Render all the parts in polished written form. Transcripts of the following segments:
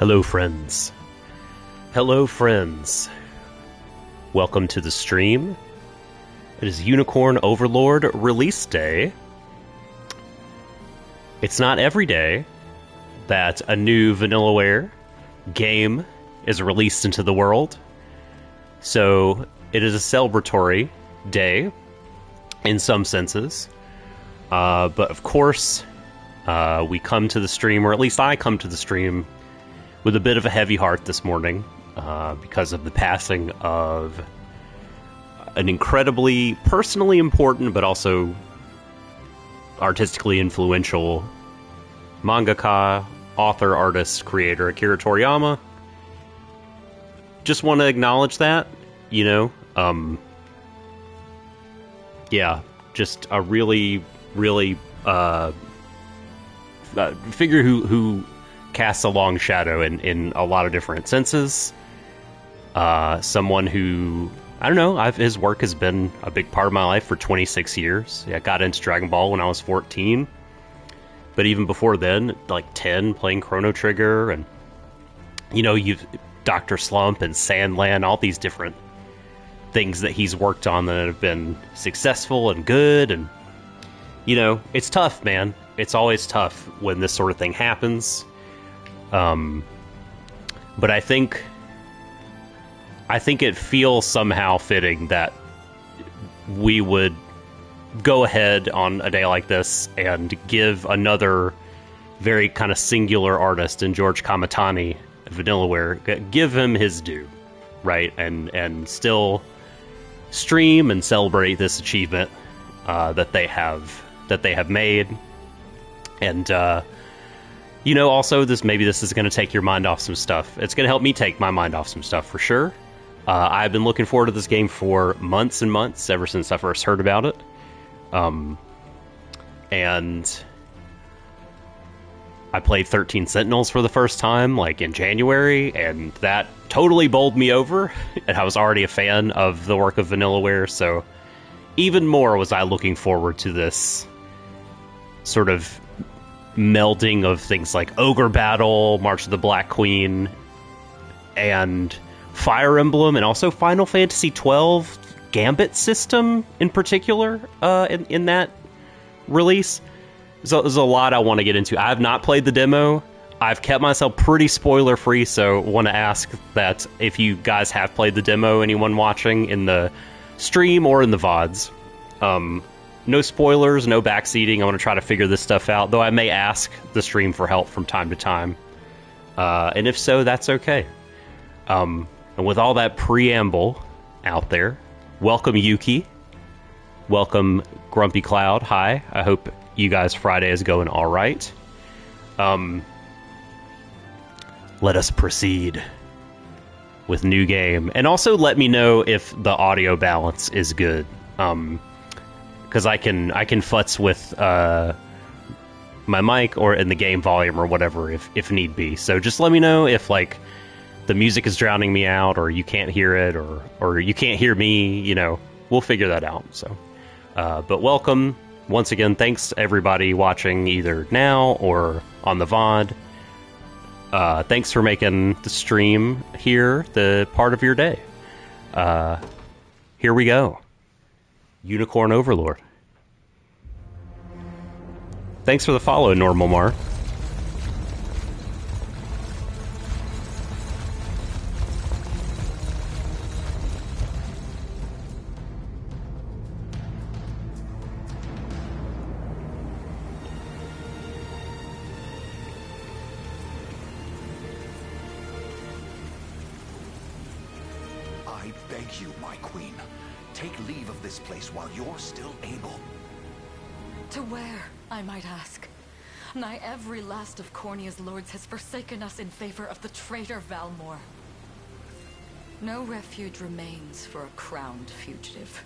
Hello, friends. Hello, friends. Welcome to the stream. It is Unicorn Overlord release day. It's not every day that a new Vanillaware game is released into the world, so it is a celebratory day in some senses. But of course, we come to the stream, or at least I come to the stream, with a bit of a heavy heart this morning because of the passing of an incredibly personally important but also artistically influential mangaka, author, artist, creator Akira Toriyama. Just want to acknowledge that, you know. Yeah, just a really figure who casts a long shadow in a lot of different senses. Someone who, I don't know, his work has been a big part of my life for 26 years. I got into Dragon Ball when I was 14. But even before then, like 10, playing Chrono Trigger, and, you know, you've Dr. Slump and Sandland, all these different things that he's worked on that have been successful and good. And, you know, it's tough, man. It's always tough when this sort of thing happens. But I think it feels somehow fitting that we would go ahead on a day like this and give another very kind of singular artist in George Kamatani, Vanillaware, give him his due, right? And still stream and celebrate this achievement that they have made. And you know, also, this is going to take your mind off some stuff. It's going to help me take my mind off some stuff, for sure. I've been looking forward to this game for months and months, ever since I first heard about it. And I played 13 Sentinels for the first time, like, in January, and that totally bowled me over. And I was already a fan of the work of Vanillaware, so even more was I looking forward to this sort of melding of things like Ogre Battle, March of the Black Queen, and Fire Emblem, and also Final Fantasy XII Gambit system in particular in that release. There's a lot I want to get into. I have not played the demo. I've kept myself pretty spoiler free, so want to ask that if you guys have played the demo, anyone watching in the stream or in the VODs, no spoilers, no backseating. I want to try to figure this stuff out, though I may ask the stream for help from time to time. And if so, that's okay. And with all that preamble out there, welcome Yuki. Welcome Grumpy Cloud. Hi. I hope you guys' Friday is going all right. Let us proceed with new game. And also let me know if the audio balance is good. Because I can futz with my mic or in the game volume or whatever if need be. So just let me know if, like, the music is drowning me out, or you can't hear it, or you can't hear me. You know, we'll figure that out. So, but welcome once again. Thanks to everybody watching either now or on the VOD. Thanks for making the stream here the part of your day. Here we go. Unicorn Overlord. Thanks for the follow, Normal Mar. I beg you, my queen, take leave of this place while you're still able. To where, I might ask? Nigh every last of Cornea's lords has forsaken us in favor of the traitor Valmore. No refuge remains for a crowned fugitive.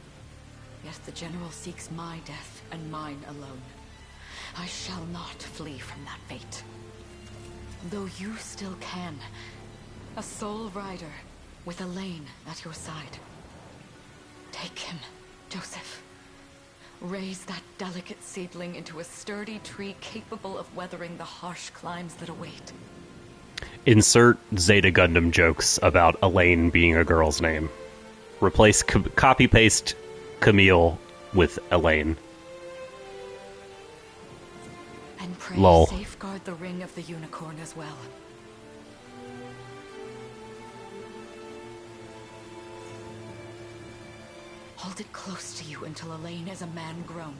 Yet the general seeks my death and mine alone. I shall not flee from that fate. Though you still can. A sole rider with Elaine at your side. Take him, Joseph. Raise that delicate seedling into a sturdy tree capable of weathering the harsh climes that await. Insert Zeta Gundam jokes about Elaine being a girl's name. Replace copy-paste Camille with Elaine. And pray Lol. safeguard the ring of the unicorn as well. Hold it close to you until Elaine is a man grown.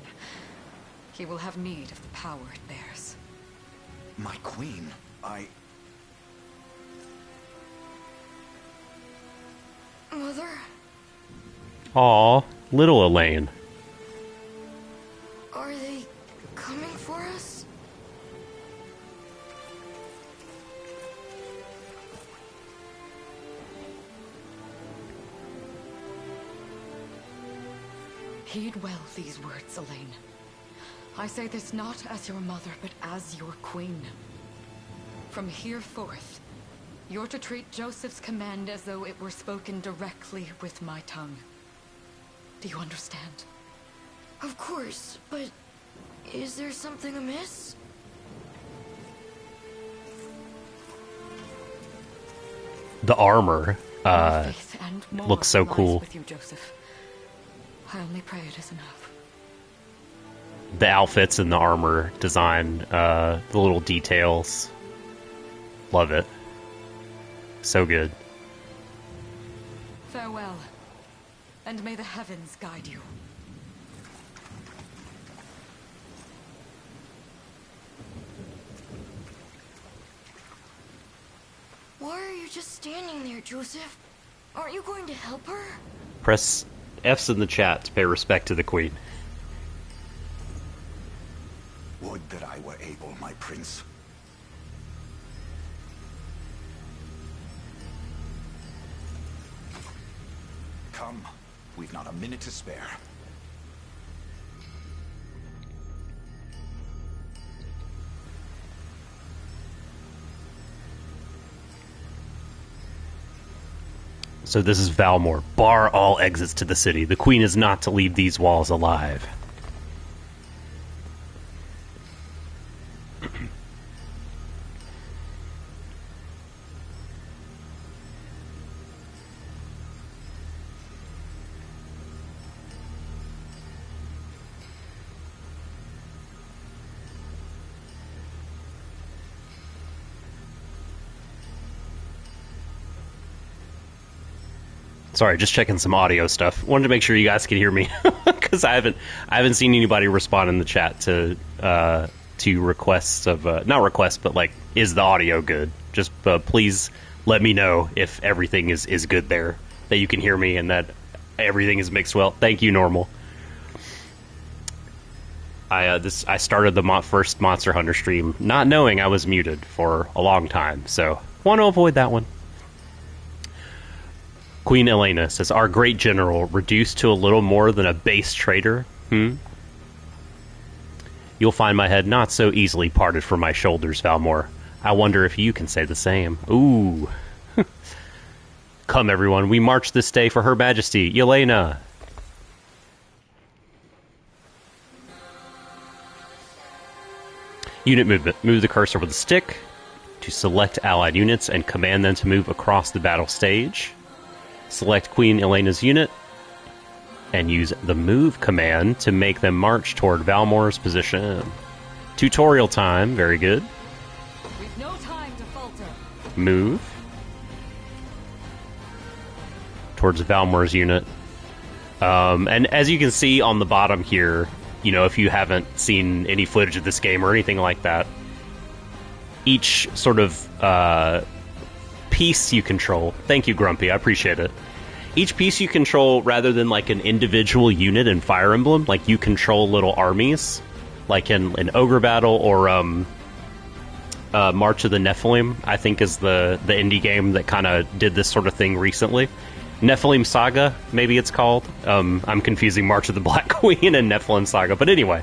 He will have need of the power it bears. My queen, Mother? Aw, little Elaine. Are they coming for us? Heed well these words, Elaine. I say this not as your mother, but as your queen. From here forth, you're to treat Joseph's command as though it were spoken directly with my tongue. Do you understand? Of course, but is there something amiss? The armor My faith and more looks so lies cool. with you, Joseph. I only pray it is enough. The outfits and the armor design, the little details. Love it. So good. Farewell, and may the heavens guide you. Why are you just standing there, Joseph? Aren't you going to help her? Press F's in the chat to pay respect to the queen. would that I were able, my prince. Come, we've not a minute to spare. So this is Valmore. Bar all exits to the city. The queen is not to leave these walls alive. Sorry, just checking some audio stuff. Wanted to make sure you guys could hear me because I haven't seen anybody respond in the chat to requests of not requests, but like, is the audio good? Just please let me know if everything is good there, that you can hear me and that everything is mixed well. Thank you, Normal. I started the first Monster Hunter stream not knowing I was muted for a long time, so want to avoid that one. Queen Elena says, our great general reduced to a little more than a base traitor? You'll find my head not so easily parted from my shoulders, Valmore. I wonder if you can say the same. Ooh. Come, everyone, we march this day for Her Majesty, Elena. Unit movement. Move the cursor with a stick to select allied units and command them to move across the battle stage. Select Queen Elena's unit and use the move command to make them march toward Valmore's position. Tutorial time, very good. We've no time to falter. Move towards Valmore's unit. And as you can see on the bottom here, you know, if you haven't seen any footage of this game or anything like that, each sort of piece you control. Thank you, Grumpy. I appreciate it. Each piece you control, rather than like an individual unit in Fire Emblem, like you control little armies, like in an Ogre Battle or March of the Nephilim, I think is the indie game that kind of did this sort of thing recently. Nephilim Saga, maybe it's called. I'm confusing March of the Black Queen and Nephilim Saga, but anyway.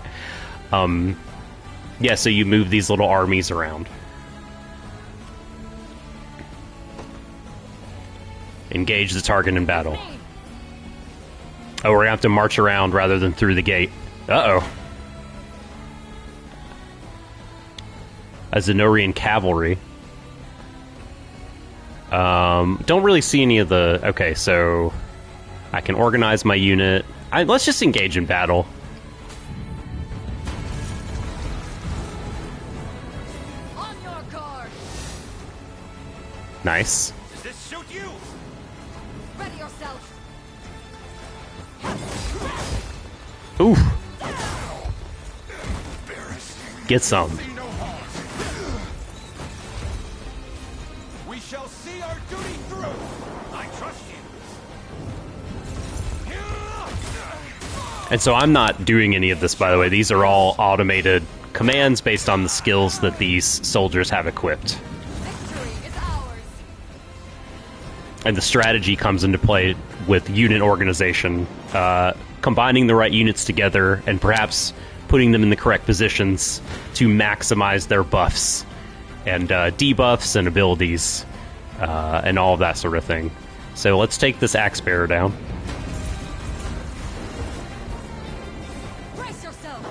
Yeah, so you move these little armies around. Engage the target in battle. Oh, we're going to have to march around rather than through the gate. Uh-oh. A Zenorian cavalry. Don't really see any of the... Okay, so I can organize my unit. Let's just engage in battle. On your guard. Nice. Does this suit you? Ready yourself. Oof. Embarrassing. Get some. See no harm. We shall see our duty through. I trust you. And so I'm not doing any of this, by the way. These are all automated commands based on the skills that these soldiers have equipped. Victory is ours. And the strategy comes into play with unit organization, combining the right units together and perhaps putting them in the correct positions to maximize their buffs and debuffs and abilities and all of that sort of thing. So let's take this axe bearer down. Brace yourself.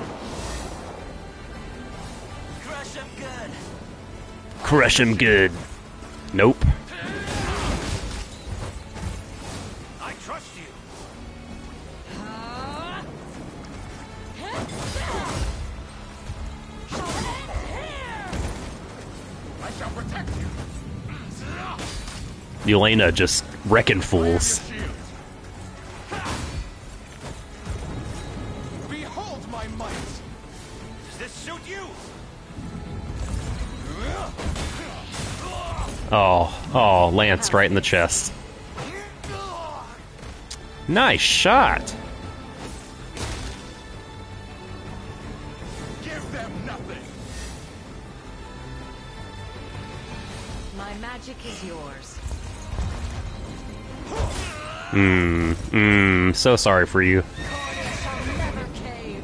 Crush him good. Crush him good. Nope. I trust you. I shall protect you. Yelena just wrecking fools. Shield. Behold my might. Does this suit you? Oh, lanced right in the chest. Nice shot. Give them nothing. My magic is yours. So sorry for you. Cornia shall never cave.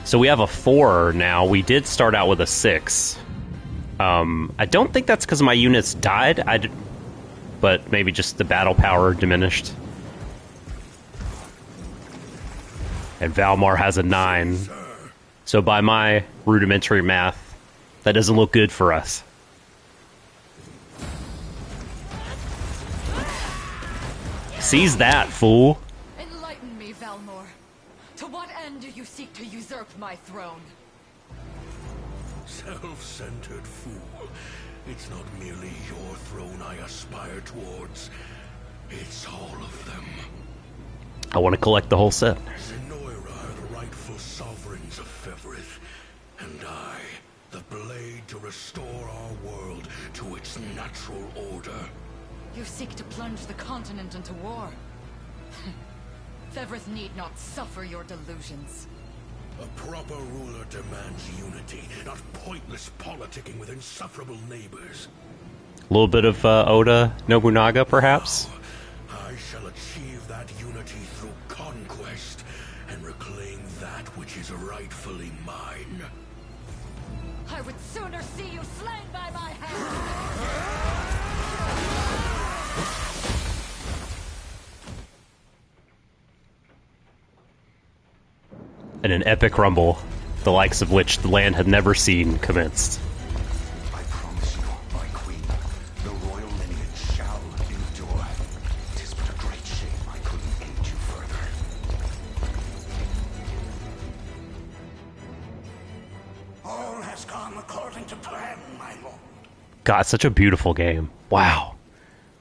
So we have a 4 now. We did start out with a 6. I don't think that's because my units died, but maybe just the battle power diminished. And Valmar has a 9. So by my rudimentary math, that doesn't look good for us. Seize that, fool. Enlighten me, Valmor. To what end do you seek to usurp my throne? Self-centered fool. It's not merely your throne I aspire towards. It's all of them. I want to collect the whole set. Zenoira are the rightful sovereigns of Fevrith, and I, the blade to restore our world to its natural order. You seek to plunge the continent into war. Fevrith need not suffer your delusions. A proper ruler demands unity, not pointless politicking with insufferable neighbors. A little bit of Oda Nobunaga, perhaps? I shall achieve that unity through conquest and reclaim that which is rightfully mine. I would sooner see you slain by my hand! And an epic rumble, the likes of which the land had never seen, commenced. I promise you, my queen, the royal lineage shall endure. 'Tis but a great shame I couldn't aid you further. All has gone according to plan, my lord. God, such a beautiful game. Wow.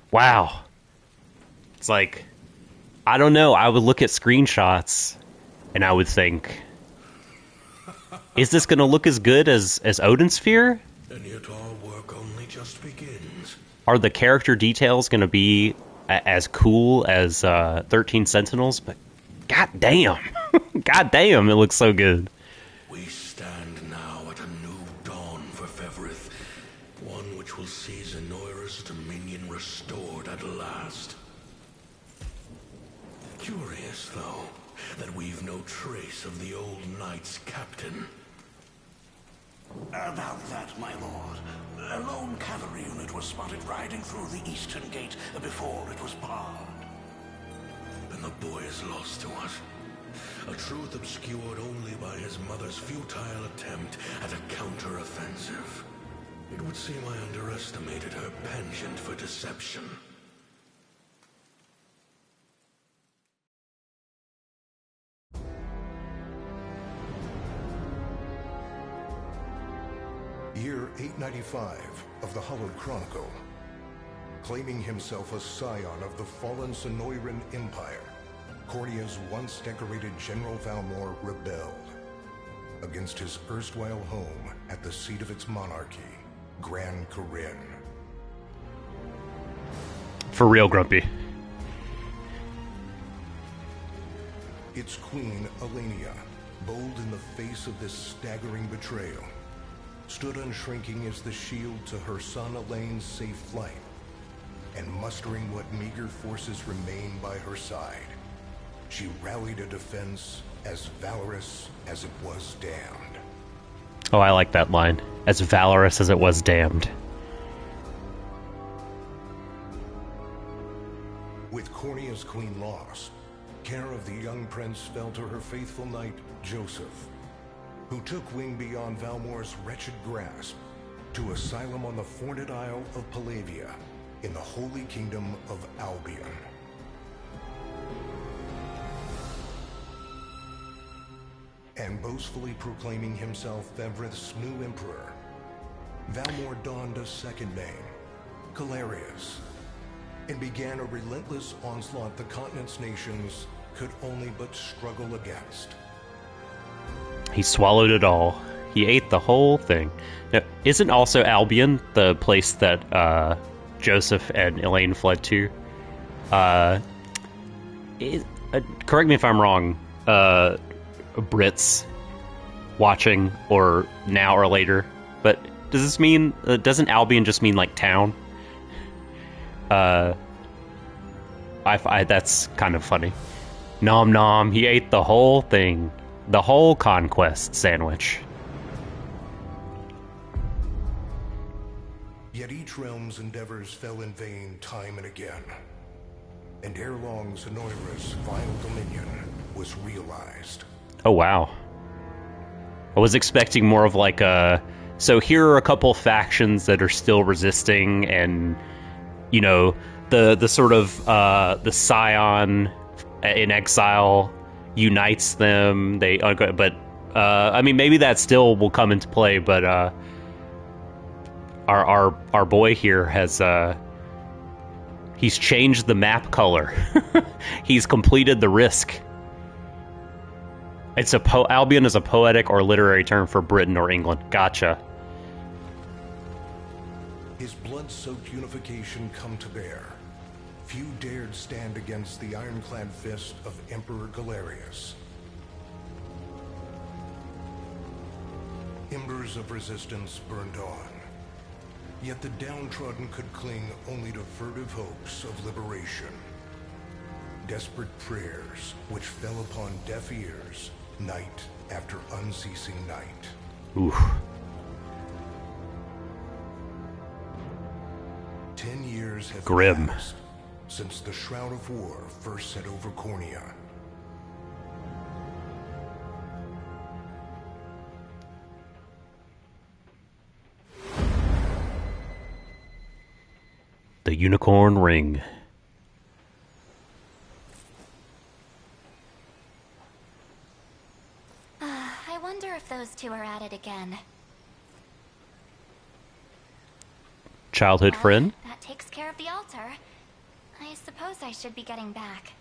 Wow. It's like, I don't know, I would look at screenshots and I would think, is this going to look as good as Odin Sphere? And yet our work only just begins. Are the character details going to be as cool as 13 Sentinels? But god damn. God damn, it looks so good. We stand now at a new dawn for Fevrith, one which will see Zenoira's dominion restored at last. Curious, though, that we've no trace of the old knight's captain. About that, my lord. A lone cavalry unit was spotted riding through the eastern gate before it was barred. Then the boy is lost to us. A truth obscured only by his mother's futile attempt at a counter-offensive. It would seem I underestimated her penchant for deception. Year 895 of the Hallowed Chronicle. Claiming himself a scion of the fallen Sonoran Empire, Cornea's once decorated General Valmor rebelled against his erstwhile home at the seat of its monarchy, Gran Corinne. For real, Grumpy. Its queen, Elenia, bold in the face of this staggering betrayal, stood unshrinking as the shield to her son Elaine's safe flight, and mustering what meager forces remained by her side, she rallied a defense as valorous as it was damned. Oh, I like that line. As valorous as it was damned. With Cornea's queen lost, care of the young prince fell to her faithful knight, Joseph, who took wing beyond Valmor's wretched grasp to asylum on the Forned Isle of Palavia in the Holy Kingdom of Albion. And boastfully proclaiming himself Fevrith's new emperor, Valmor donned a second name, Galerius, and began a relentless onslaught the continent's nations could only but struggle against. He swallowed it all. He ate the whole thing. Now, isn't also Albion the place that Joseph and Elaine fled to? Correct me if I'm wrong, Brits watching, or now or later, but does this mean, doesn't Albion just mean like town? That's kind of funny. Nom nom, he ate the whole thing. The whole conquest sandwich. Yet each realm's endeavors fell in vain time and again. And ere long, Sonoira's final dominion was realized. Oh, wow. I was expecting more of like a... So here are a couple factions that are still resisting, and, you know, the sort of, the Scion in exile unites them. I mean, maybe that still will come into play, but our boy here has he's changed the map color. He's completed the risk. It's Albion is a poetic or literary term for Britain or England. Gotcha. His blood-soaked unification come to bear. Few dared stand against the ironclad fist of Emperor Galerius. Embers of resistance burned on. Yet the downtrodden could cling only to furtive hopes of liberation. Desperate prayers which fell upon deaf ears night after unceasing night. Oof. 10 years have Grim. passed since the Shroud of War first set over Cornea. The Unicorn Ring. I wonder if those two are at it again. Childhood friend? That takes care of the altar. I suppose I should be getting back.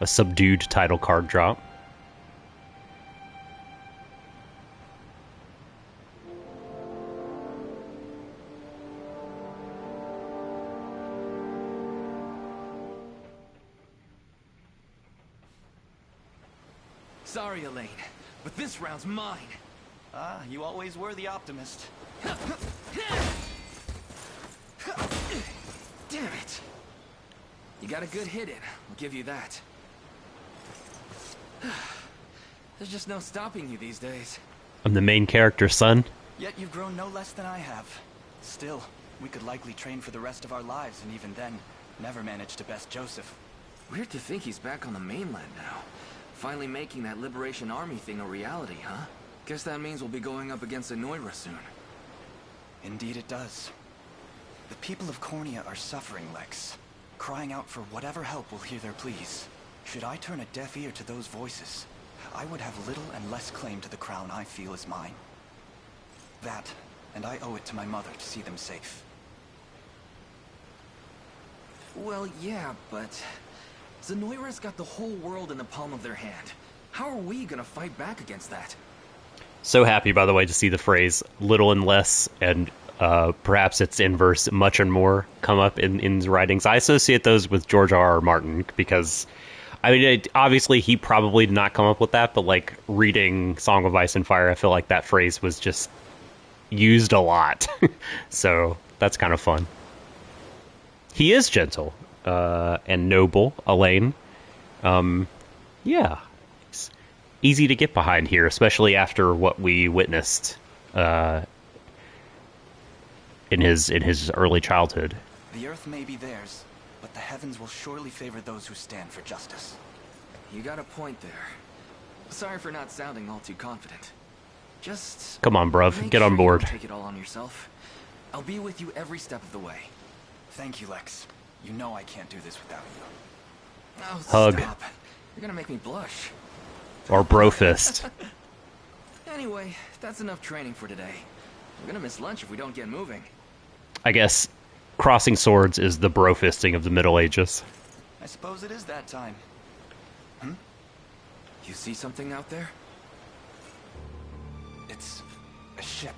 A subdued title card drop. Sorry, Elaine, but this round's mine. Ah, you always were the optimist. Damn it! You got a good hit in, I'll give you that. There's just no stopping you these days. I'm the main character's son. Yet you've grown no less than I have. Still, we could likely train for the rest of our lives, and even then, never manage to best Joseph. Weird to think he's back on the mainland now. Finally making that Liberation Army thing a reality, huh? Guess that means we'll be going up against Anoira soon. Indeed it does. The people of Cornea are suffering, Lex. Crying out for whatever help will hear their pleas. Should I turn a deaf ear to those voices, I would have little and less claim to the crown I feel is mine. That, and I owe it to my mother to see them safe. Well, yeah, but Zenoira's got the whole world in the palm of their hand. How are we gonna fight back against that? So happy, by the way, to see the phrase little and less, and perhaps its inverse, much and more, come up in his writings. I associate those with George R.R. Martin, because, I mean, obviously he probably did not come up with that, but, like, reading Song of Ice and Fire, I feel like that phrase was just used a lot. So, that's kind of fun. He is gentle and noble, Elaine. Yeah. It's easy to get behind here, especially after what we witnessed in his early childhood. The earth may be theirs, but the heavens will surely favor those who stand for justice. You got a point there. Sorry for not sounding all too confident. Just come on, bruv, make get on sure board. You don't take it all on yourself. I'll be with you every step of the way. Thank you, Lex. You know I can't do this without you. Oh, hug. Stop. You're gonna make me blush. Or bro fist. Anyway, that's enough training for today. We're gonna miss lunch if we don't get moving. I guess crossing swords is the bro fisting of the Middle Ages. I suppose it is that time. You see something out there? It's a ship.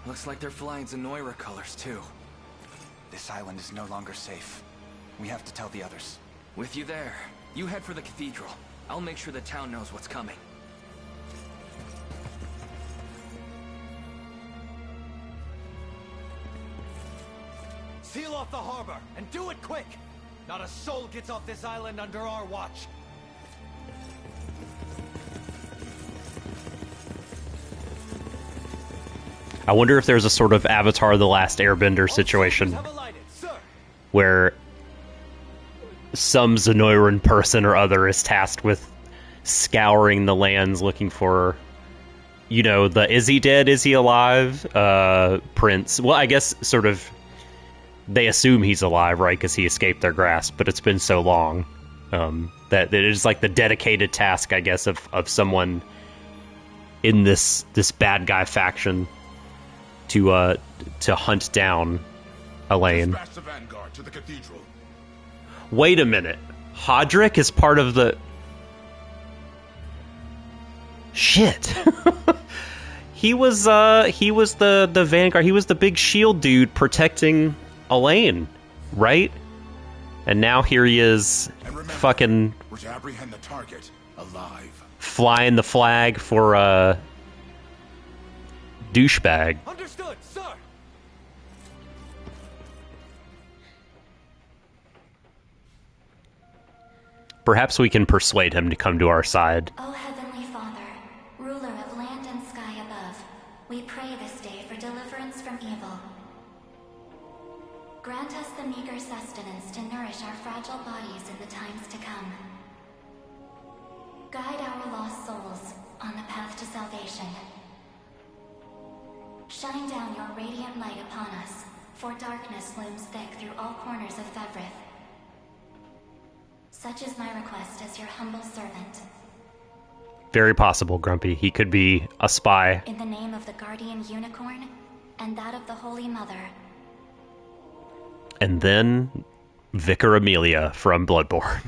Looks like they're flying Zenoira colors, too. This island is no longer safe. We have to tell the others. With you there. You head for the cathedral. I'll make sure the town knows what's coming. Seal off the harbor, and do it quick! Not a soul gets off this island under our watch. I wonder if there's a sort of Avatar The Last Airbender situation where some Zenoiran person or other is tasked with scouring the lands looking for, you know, the is he dead, is he alive prince. Well, I guess sort of they assume he's alive, right, because he escaped their grasp, but it's been so long that it is like the dedicated task, I guess, of someone in this bad guy faction to hunt down Elaine. Dispatch the vanguard to the cathedral. Wait a minute. Hodrick is part of the... Shit. He was the vanguard. He was the big shield dude protecting Elaine, right? And now here he is, Remember, fucking we're to apprehend the target alive. flying the flag for a douchebag. Understood, sir! Perhaps we can persuade him to come to our side. O Heavenly Father, ruler of land and sky above, we pray this day for deliverance from evil. Grant us the meager sustenance to nourish our fragile bodies in the times to come. Guide our lost souls on the path to salvation. Shine down your radiant light upon us, for darkness looms thick through all corners of Fevrith. Such is my request as your humble servant. Very possible, Grumpy. He could be a spy. In the name of the guardian unicorn, and that of the Holy Mother. And then Vicar Amelia from Bloodborne.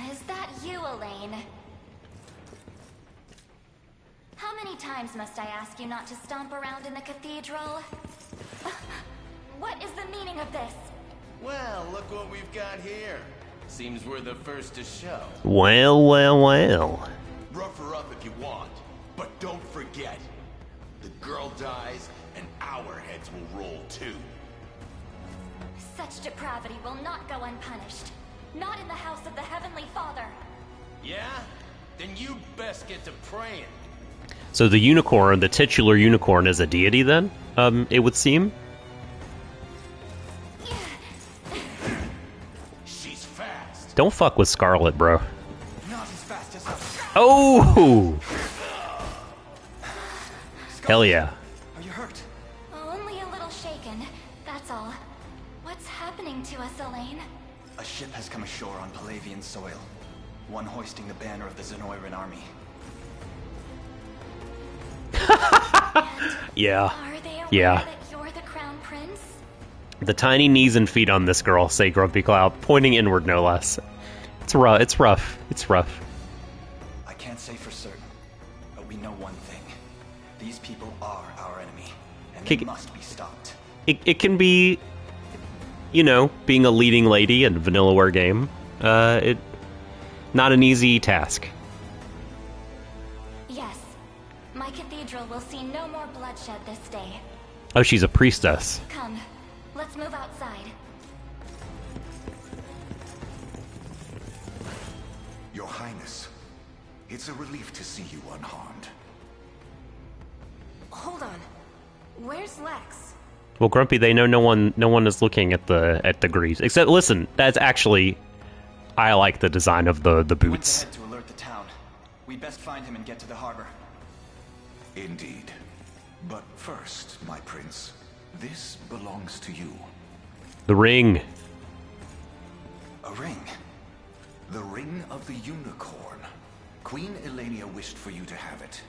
Is that you, Elaine? How many times must I ask you not to stomp around in the cathedral? What is the meaning of this? Well, look what we've got here. Seems we're the first to show. Well, well, well. Rough her up if you want, but don't forget, the girl dies and our heads will roll too. Such depravity will not go unpunished. Not in the house of the Heavenly Father. Yeah? Then you best get to praying. So the unicorn, the titular unicorn, is a deity then? It would seem? She's fast. Don't fuck with Scarlet, bro. Not as fast as us. Oh! Hell yeah. Are you hurt? Only a little shaken, that's all. What's happening to us, Elaine? A ship has come ashore on Palavian soil. One hoisting the banner of the Zenoiran army. Yeah. Are they aware Yeah. that you're the crown prince? The tiny knees and feet on this girl say Grumpy Cloud, pointing inward no less. It's rough. It's rough. It's rough. I can't say for certain, but we know one thing. These people are our enemy, and they must be stopped. It can be, you know, being a leading lady in a Vanillaware game. Not an easy task. Yes. My cathedral will see no more bloodshed this day. Oh, she's a priestess. Come, let's move outside. Your Highness, it's a relief to see you unharmed. Hold on. Where's Lex? Well, Grumpy, they know no one is looking at the greaves. Except, listen, that's actually, I like the design of the boots. He went ahead to alert the town. We'd best find him and get to the harbor. Indeed. But first, my prince, this belongs to you. The ring. A ring? The Ring of the Unicorn. Queen Elenia wished for you to have it.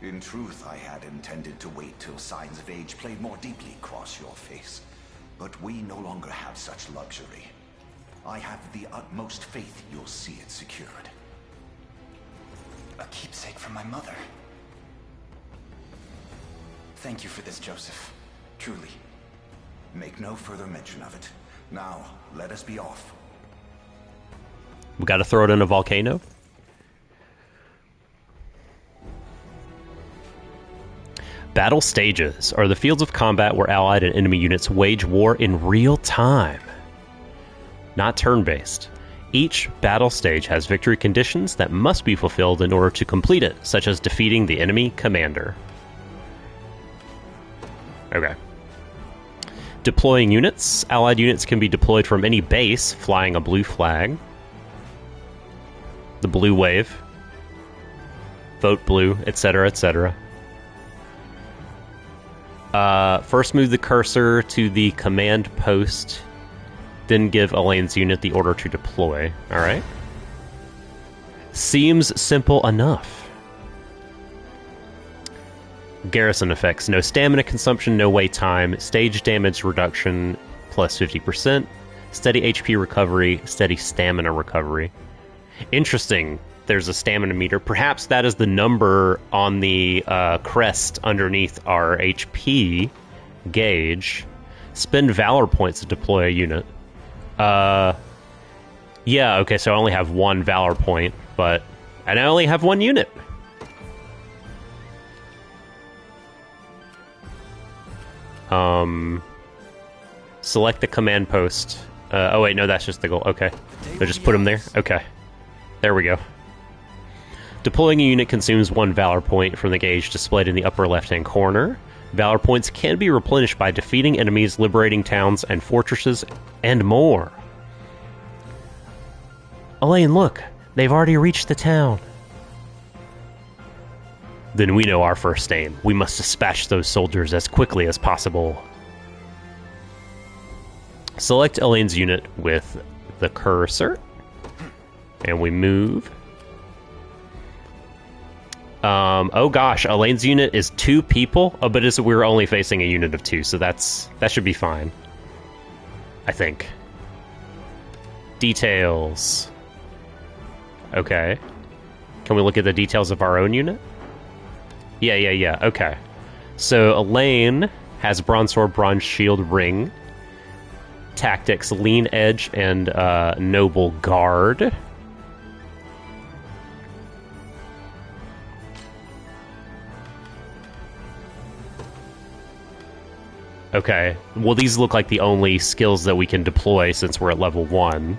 In truth, I had intended to wait till signs of age played more deeply across your face. But we no longer have such luxury. I have the utmost faith you'll see it secured. A keepsake from my mother. Thank you for this, Joseph. Truly. Make no further mention of it. Now, let us be off. We gotta throw it in a volcano? Battle stages are the fields of combat where allied and enemy units wage war in real time. Not turn-based. Each battle stage has victory conditions that must be fulfilled in order to complete it, such as defeating the enemy commander. Okay. Deploying units. Allied units can be deployed from any base, flying a blue flag. The blue wave. Vote blue, etc., etc. First move the cursor to the command post, then give Elaine's unit the order to deploy. Alright. Seems simple enough. Garrison effects. No stamina consumption, no wait time. Stage damage reduction plus 50%. Steady HP recovery, steady stamina recovery. Interesting. There's a stamina meter. Perhaps that is the number on the crest underneath our HP gauge. Spend Valor points to deploy a unit. Yeah, okay, so I only have one Valor point, but... And I only have one unit. Select the command post. Oh wait, no, that's just the goal. Okay. So just put them there? Okay. There we go. Deploying a unit consumes one Valor point from the gauge displayed in the upper left-hand corner. Valor points can be replenished by defeating enemies, liberating towns and fortresses, and more. Elaine, look! They've already reached the town. Then we know our first aim. We must dispatch those soldiers as quickly as possible. Select Elaine's unit with the cursor. And we move. Oh gosh, Elaine's unit is 2 people. Oh, but we're only facing a unit of 2, so that should be fine. I think. Details. Okay. Can we look at the details of our own unit? Yeah, okay. So Elaine has Bronze Sword, Bronze Shield, Ring. Tactics, Lean Edge, and Noble Guard. Okay, well these look like the only skills that we can deploy since we're at level 1.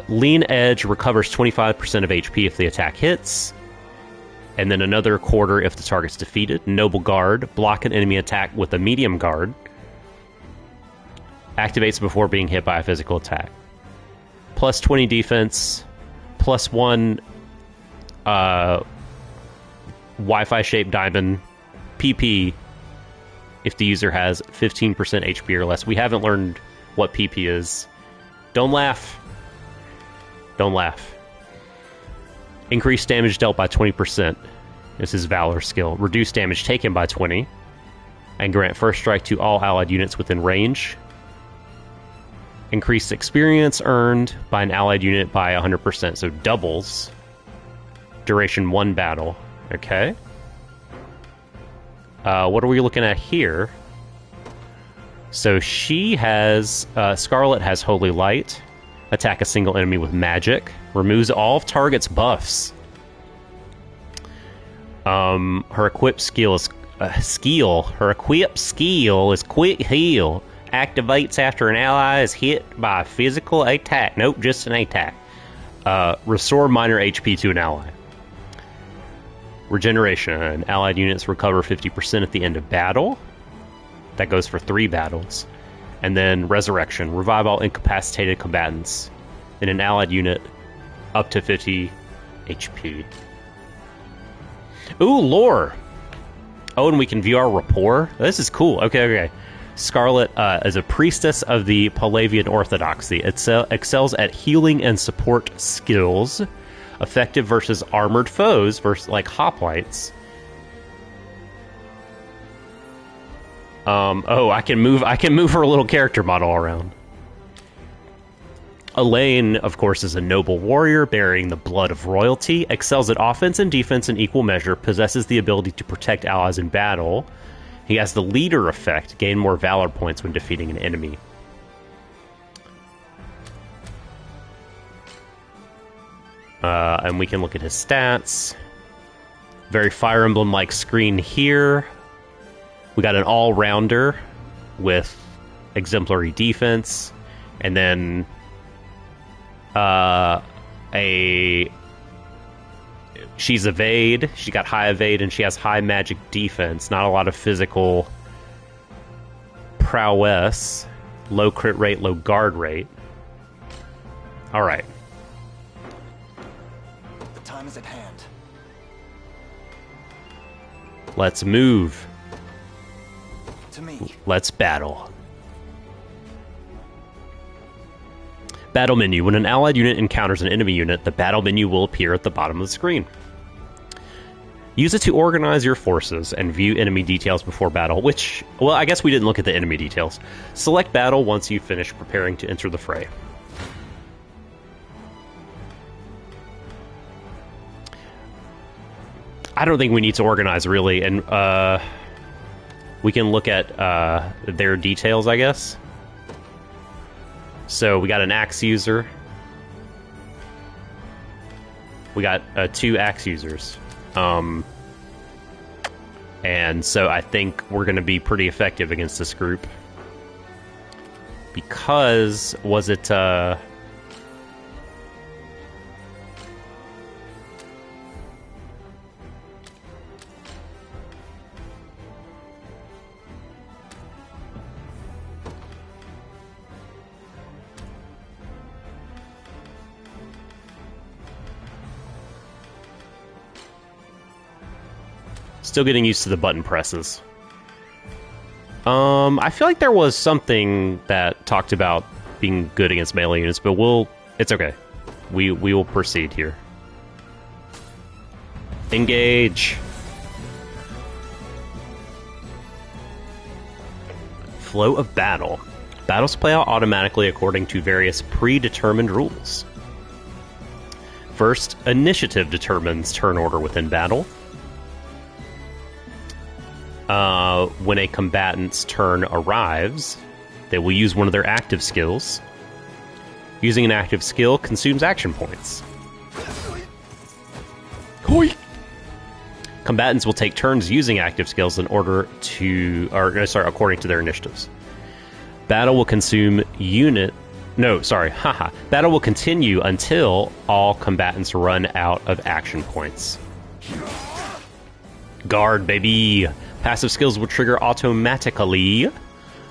Lean Edge recovers 25% of HP if the attack hits, and then another quarter if the target's defeated. Noble Guard, block an enemy attack with a medium guard. Activates before being hit by a physical attack. Plus 20 defense, plus 1 Wi-Fi shaped diamond PP if the user has 15% HP or less. We haven't learned what PP is. Don't laugh. Don't laugh. Increase damage dealt by 20%. This is Valor skill. Reduce damage taken by 20. And grant first strike to all allied units within range. Increase experience earned by an allied unit by 100%. So doubles. Duration 1 battle. Okay. What are we looking at here? So she has... Scarlet has Holy Light. Attack a single enemy with magic. Removes all of target's buffs. Her equipped skill is... Her equipped skill is Quick Heal. Activates after an ally is hit by a physical attack. Nope, just an attack. Restore minor HP to an ally. Regeneration. Allied units recover 50% at the end of battle. That goes for 3 battles. And then Resurrection. Revive all incapacitated combatants in an allied unit up to 50 HP. Ooh, lore! Oh, and we can view our rapport? This is cool. Okay. Scarlet is a priestess of the Palavian Orthodoxy. It excels at healing and support skills. Effective versus armored foes versus like hoplites. I can move her little character model around. Elaine, of course, is a noble warrior bearing the blood of royalty. Excels at offense and defense in equal measure. Possesses the ability to protect allies in battle. He has the leader effect. Gain more valor points when defeating an enemy. And we can look at his stats. Very Fire Emblem-like screen here. We got an all-rounder with exemplary defense. And then she's evade. She got high evade and she has high magic defense. Not a lot of physical prowess. Low crit rate, low guard rate. Alright. The time is at hand. Let's move. To me. Let's battle. Battle menu. When an allied unit encounters an enemy unit, the battle menu will appear at the bottom of the screen. Use it to organize your forces and view enemy details before battle, which, well, I guess we didn't look at the enemy details. Select battle once you finish preparing to enter the fray. I don't think we need to organize, really, and we can look at their details, I guess. So we got an axe user. We got 2 axe users. And so I think we're going to be pretty effective against this group. Because, was it... Still getting used to the button presses. I feel like there was something that talked about being good against melee units, but it's okay. We will proceed here. Engage. Flow of battle. Battles play out automatically according to various predetermined rules. First, initiative determines turn order within battle. When a combatant's turn arrives, they will use one of their active skills. Using an active skill consumes action points. Hoi! Combatants will take turns using active skills in order to, according to their initiatives. Battle will consume No, sorry. Haha. Battle will continue until all combatants run out of action points. Guard, baby. Passive skills will trigger automatically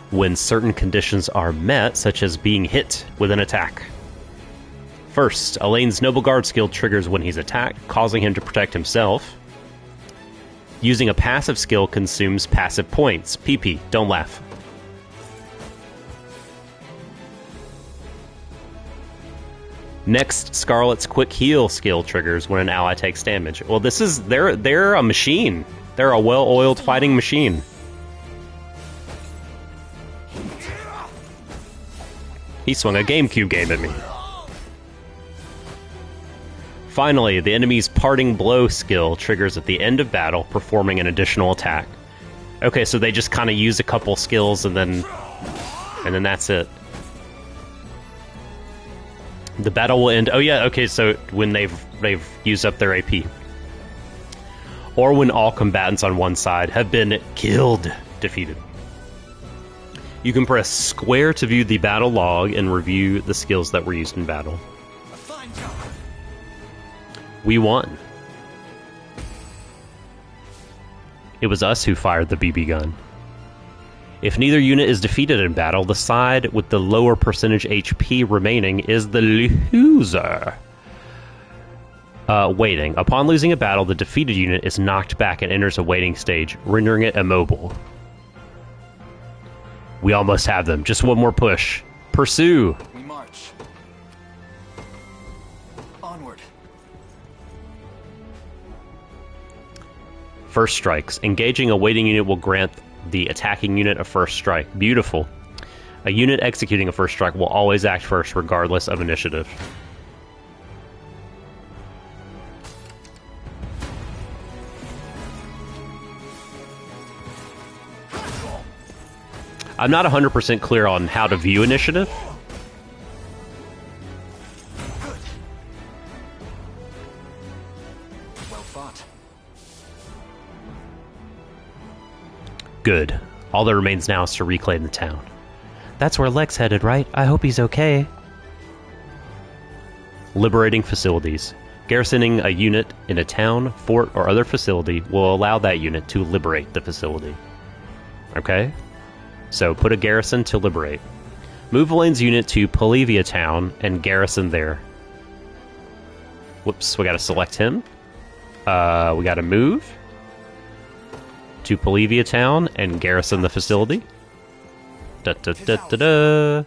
when certain conditions are met, such as being hit with an attack. First, Elaine's Noble Guard skill triggers when he's attacked, causing him to protect himself. Using a passive skill consumes passive points. PP, don't laugh. Next, Scarlet's Quick Heal skill triggers when an ally takes damage. Well, this is... They're a machine. They're a well-oiled fighting machine. He swung a GameCube game at me. Finally, the enemy's Parting Blow skill triggers at the end of battle, performing an additional attack. Okay, so they just kind of use a couple skills and then that's it. The battle will end... Oh yeah, okay, so when they've used up their AP. Or when all combatants on one side have been killed, defeated. You can press square to view the battle log and review the skills that were used in battle. We won. It was us who fired the BB gun. If neither unit is defeated in battle, the side with the lower percentage HP remaining is the loser. Waiting. Upon losing a battle, the defeated unit is knocked back and enters a waiting stage, rendering it immobile. We almost have them. Just one more push. Pursue. We march. Onward. First strikes. Engaging a waiting unit will grant the attacking unit a first strike. Beautiful. A unit executing a first strike will always act first, regardless of initiative. I'm not 100% clear on how to view initiative. Well fought. Good. All that remains now is to reclaim the town. That's where Lex headed, right? I hope he's okay. Liberating facilities. Garrisoning a unit in a town, fort, or other facility will allow that unit to liberate the facility. Okay? So put a garrison to liberate. Move Elaine's unit to Polivia Town and garrison there. Whoops, we gotta select him. We gotta move to Polivia Town and garrison the facility. Da, da, da, da, da.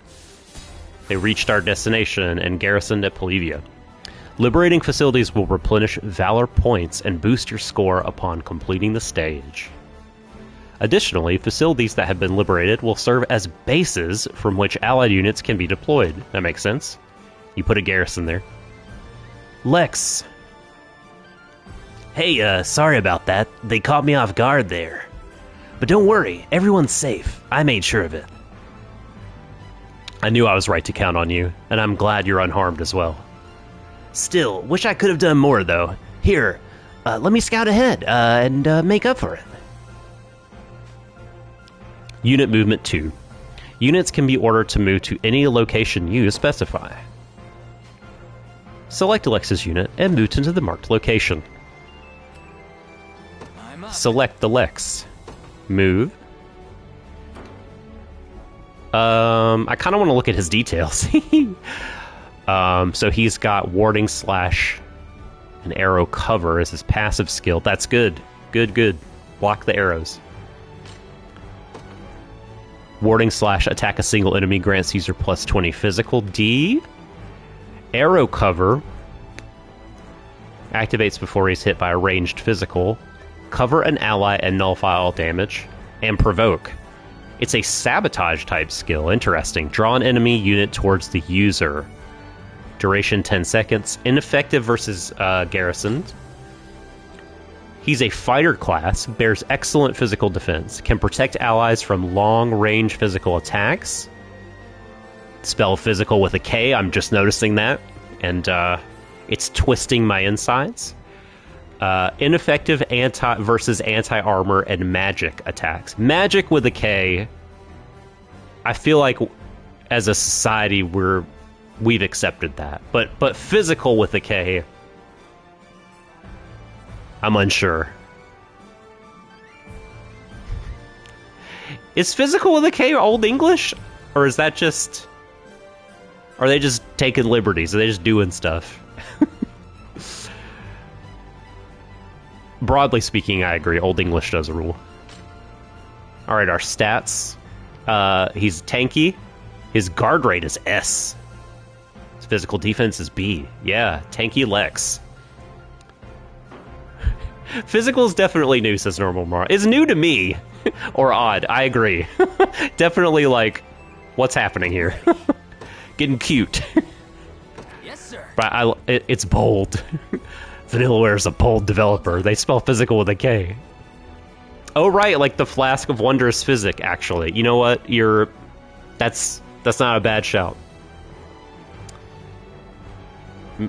They reached our destination and garrisoned at Polivia. Liberating facilities will replenish Valor points and boost your score upon completing the stage. Additionally, facilities that have been liberated will serve as bases from which allied units can be deployed. That makes sense. You put a garrison there. Lex. Hey, sorry about that. They caught me off guard there. But don't worry, everyone's safe. I made sure of it. I knew I was right to count on you, and I'm glad you're unharmed as well. Still, wish I could have done more, though. Here, let me scout ahead, and make up for it. Unit Movement 2. Units can be ordered to move to any location you specify. Select Alex's unit and move into the marked location. Select the Lex. Move. I kind of want to look at his details. So he's got warding slash an arrow cover as his passive skill. That's good. Good. Block the arrows. Warding slash attack a single enemy grants user plus 20 physical. D. Arrow cover activates before he's hit by a ranged physical. Cover an ally and nullify all damage. And provoke. It's a sabotage type skill. Interesting. Draw an enemy unit towards the user. Duration 10 seconds. Ineffective versus garrisoned. He's a fighter class, bears excellent physical defense, can protect allies from long-range physical attacks. Spell physical with a K, I'm just noticing that. And it's twisting my insides. Ineffective versus anti-armor and magic attacks. Magic with a K, I feel like as a society we're we've accepted that. But physical with a K, I'm unsure. Is physical with a K Old English? Or is that just... Are they just taking liberties? Are they just doing stuff? Broadly speaking, I agree. Old English does rule. Alright, our stats. He's tanky. His guard rate is S. His physical defense is B. Yeah, tanky Lex. Physical is definitely new, says Normal Mar. It's new to me. Or odd, I agree. Definitely like, what's happening here? Getting cute. Yes, sir. But it's bold. Vanillaware is a bold developer. They spell physical with a K. Oh right, like the Flask of Wondrous Physic, actually. You know what? That's not a bad shout.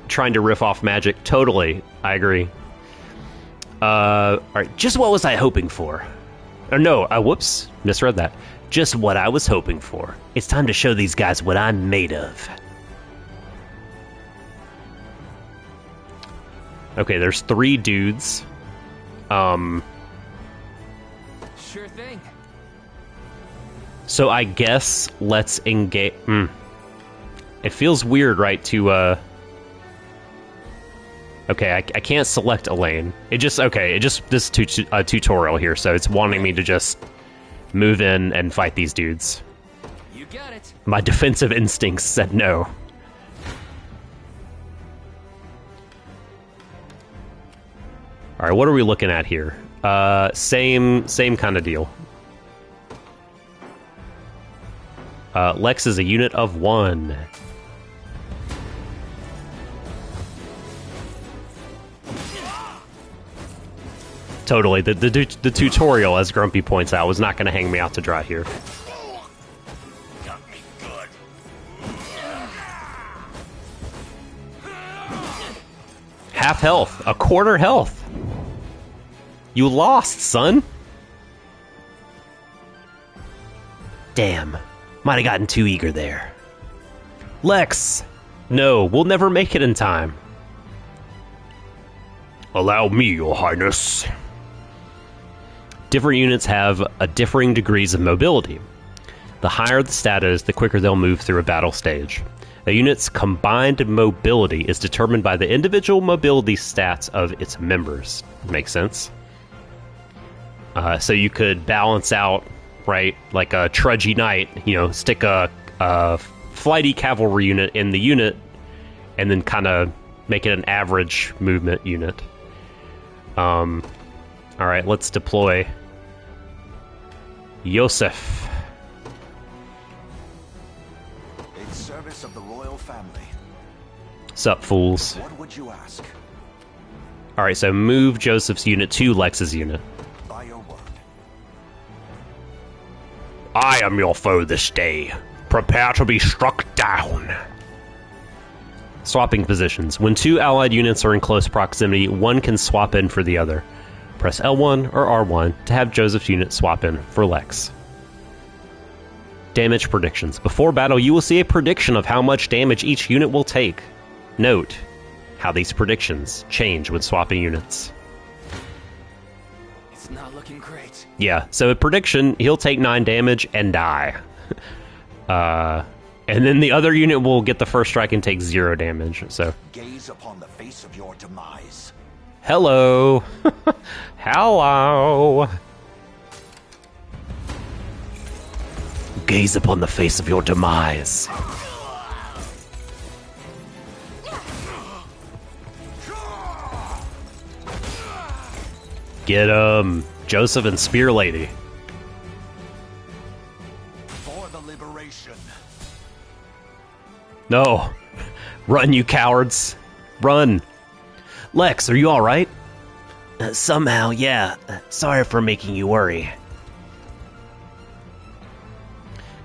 Trying to riff off magic. Totally. I agree. Alright, just what was I hoping for? Or no, whoops, misread that. Just what I was hoping for. It's time to show these guys what I'm made of. Okay, there's 3 dudes. Sure thing. So I guess let's engage. It feels weird, right? To okay, I can't select a lane. It just this tutorial here, so it's wanting me to just move in and fight these dudes. You got it. My defensive instincts said no. All right, what are we looking at here? Same kind of deal. Lex is a unit of 1. Totally. The tutorial, as Grumpy points out, was not going to hang me out to dry here. Got me good. Half health. A quarter health. You lost, son. Damn. Might have gotten too eager there. Lex! No, we'll never make it in time. Allow me, your highness. Different units have differing degrees of mobility. The higher the status, the quicker they'll move through a battle stage. A unit's combined mobility is determined by the individual mobility stats of its members. Makes sense? So you could balance out, right, like a trudgy knight, stick a flighty cavalry unit in the unit, and then kind of make it an average movement unit. Alright, let's deploy Yosef. In service of the royal family. Sup, fools. What would you ask? Alright, so move Joseph's unit to Lex's unit. By your word. I am your foe this day. Prepare to be struck down. Swapping positions. When 2 allied units are in close proximity, one can swap in for the other. Press L1 or R1 to have Joseph's unit swap in for Lex. Damage predictions. Before battle, you will see a prediction of how much damage each unit will take. Note how these predictions change when swapping units. It's not looking great. Yeah, so a prediction, he'll take 9 damage and die. And then the other unit will get the first strike and take 0 damage, so... Gaze upon the face of your demise. Hello! Hello! Gaze upon the face of your demise. Get him! Joseph and Spear Lady. For the liberation. No. Run, you cowards. Run. Lex, are you alright? Somehow, yeah. Sorry for making you worry.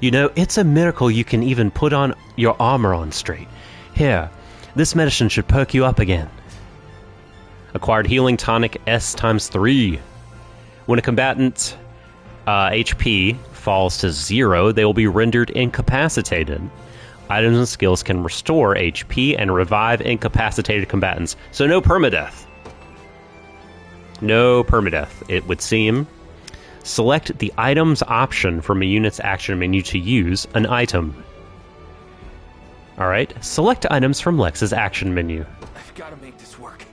You know, it's a miracle you can even put on your armor on straight. Here, this medicine should perk you up again. Acquired healing tonic S times 3. When a combatant HP falls to 0, they will be rendered incapacitated. Items and skills can restore HP and revive incapacitated combatants. So no permadeath. No permadeath, it would seem. Select the items option from a unit's action menu to use an item. Alright, select items from Lex's action menu. I've got to make this work.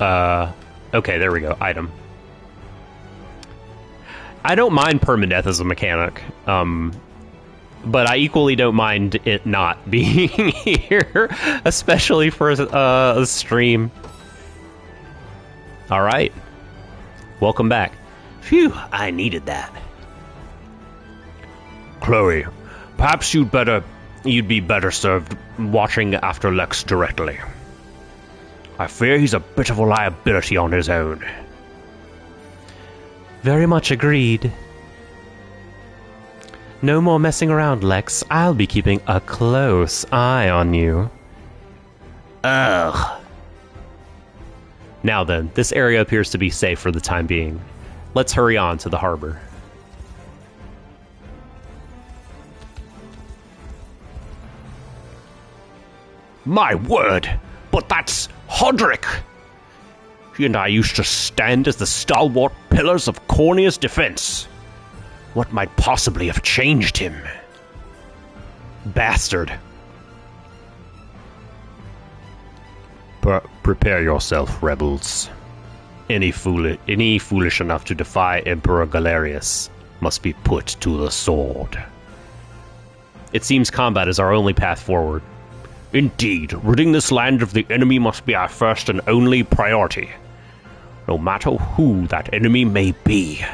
Okay, there we go. Item. I don't mind permadeath as a mechanic, but I equally don't mind it not being here, especially for a stream. Alright. Welcome back. Phew, I needed that. Chloe, perhaps you'd be better served watching after Lex directly. I fear he's a bit of a liability on his own. Very much agreed. No more messing around, Lex. I'll be keeping a close eye on you. Ugh. Now then, this area appears to be safe for the time being. Let's hurry on to the harbor. My word! But that's Hodrick! He and I used to stand as the stalwart pillars of Cornia's defense. What might possibly have changed him? Bastard. Prepare yourself, rebels. Any foolish enough to defy Emperor Galerius must be put to the sword. It seems combat is our only path forward. Indeed, ridding this land of the enemy must be our first and only priority, no matter who that enemy may be.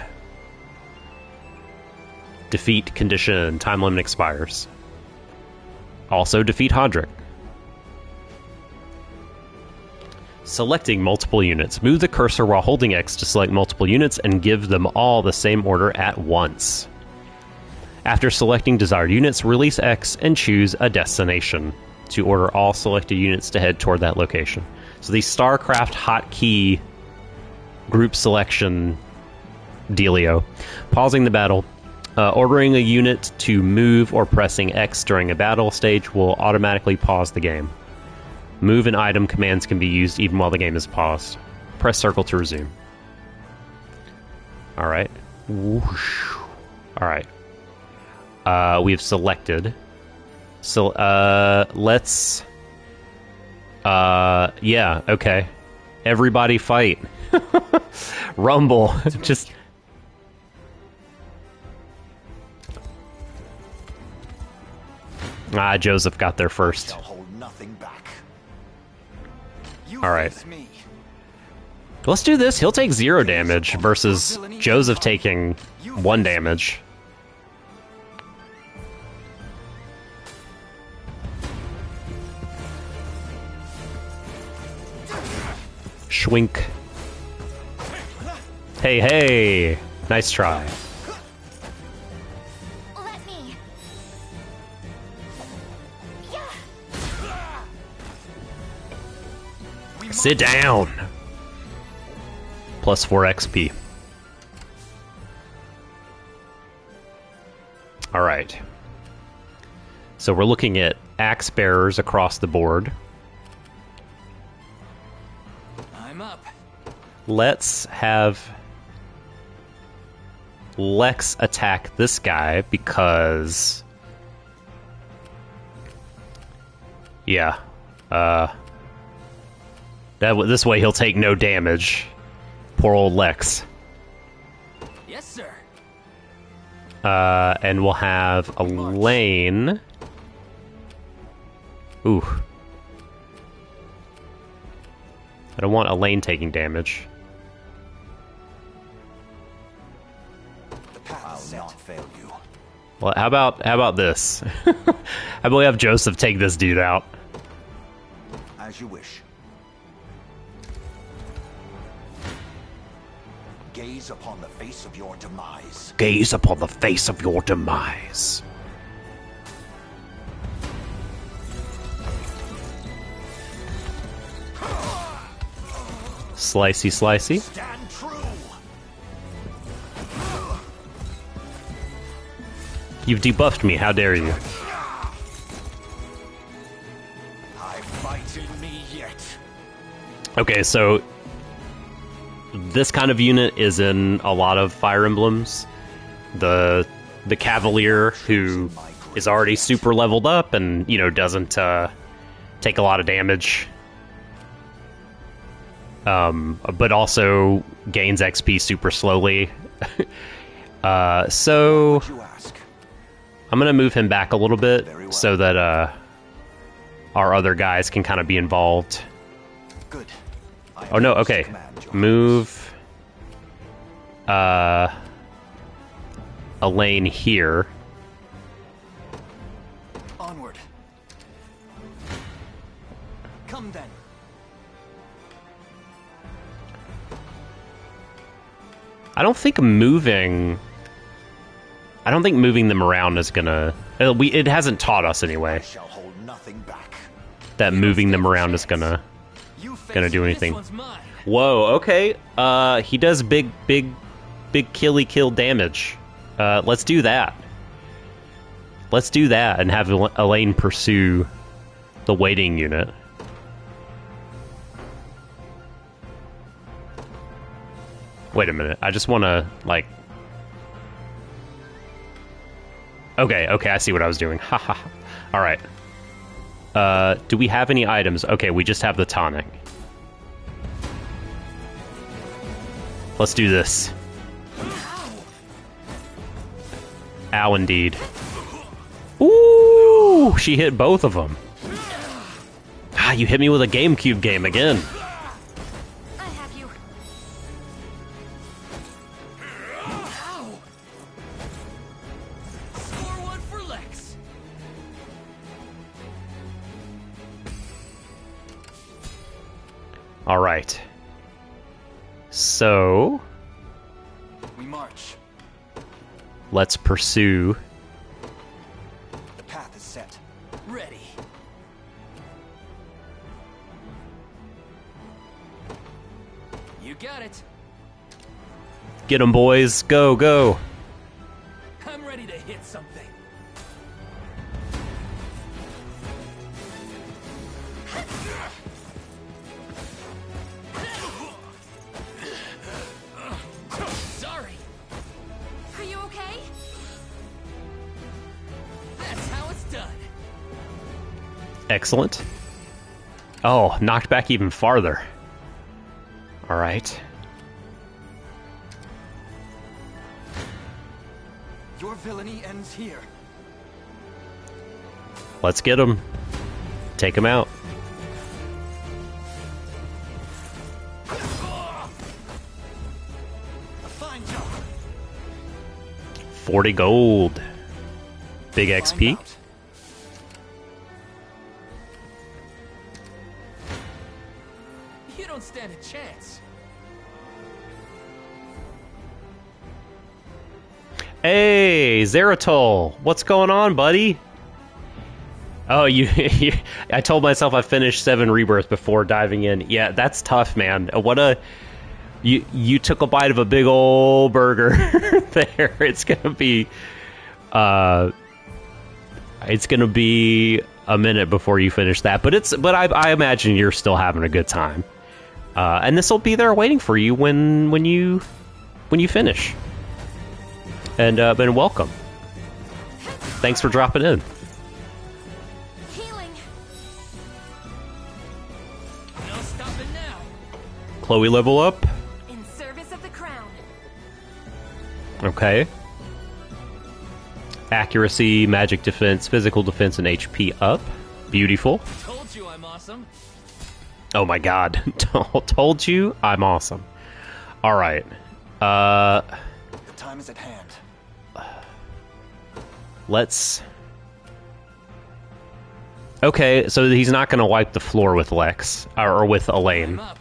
Defeat condition and time limit expires. Also defeat Hodrick. Selecting multiple units. Move the cursor while holding X to select multiple units and give them all the same order at once. After selecting desired units, release X and choose a destination to order all selected units to head toward that location. So the StarCraft hotkey group selection dealio. Pausing the battle. Ordering a unit to move or pressing X during a battle stage will automatically pause the game. Move and item commands can be used even while the game is paused. Press circle to resume. Alright. Whoosh. Alright. We've selected. So, let's... yeah, okay. Everybody fight. Rumble. Just... Joseph got there first. Alright. Let's do this. He'll take 0 damage versus Joseph taking 1 damage. Schwink. Hey, hey! Nice try. Let me. Sit down! Plus 4 XP. Alright. So we're looking at axe bearers across the board. I'm up. Let's have Lex attack this guy because... yeah. This way he'll take no damage. Poor old Lex. Yes, sir. And we'll have Elaine. Ooh. I don't want Elaine taking damage. I'll not fail you. Well, how about this? How about we have Joseph take this dude out? As you wish. Gaze upon the face of your demise. Gaze upon the face of your demise. Slicey, slicey. Stand true. You've debuffed me, how dare you? I fight in me yet. Okay, so this kind of unit is in a lot of Fire Emblems. The Cavalier, who is already super leveled up and, you know, doesn't take a lot of damage. But also gains XP super slowly. So I'm gonna move him back a little bit so that our other guys can kind of be involved. Good. Oh no, okay. Move Elaine here. Onward. Come then. I don't think moving them around is gonna. It hasn't taught us anyway Shall hold nothing back. that moving them around is gonna do anything. Whoa. Okay. He does big kill damage. Let's do that. Let's do that and have Elaine pursue the waiting unit. Wait a minute. I just want to, like... Okay, I see what I was doing. Haha. Alright. Do we have any items? Okay, we just have the tonic. Let's do this. Ow, indeed. Ooh! She hit both of them. Ah, you hit me with a GameCube game again. I have you. Ow! Score one for Lex. All right. So, We march. let's pursue. The path is set. Ready. You got it. Get 'em, boys. Go, go. I'm ready to hit something. Sorry. Are you okay? That's how it's done. Excellent. Oh, knocked back even farther. All right. Your villainy ends here. Let's get him. Take him out. A fine job. 40 gold. Big Fine XP. bout. You don't stand a chance. Hey, Zeratol. What's going on, buddy? Oh, I told myself I finished 7 Rebirth before diving in. Yeah, that's tough, man. You took a bite of a big old burger there. It's gonna be a minute before you finish that. But I imagine you're still having a good time. And this will be there waiting for you when you finish. And welcome. Thanks for dropping in. Healing. No stopping now. Chloe, level up. In service of the crown. Okay. Accuracy, magic defense, physical defense, and HP up. Beautiful. Told you I'm awesome. Oh my god. Told you I'm awesome. Alright. The time is at hand. Let's... Okay, so he's not going to wipe the floor with Lex, or with Elaine. I'm up.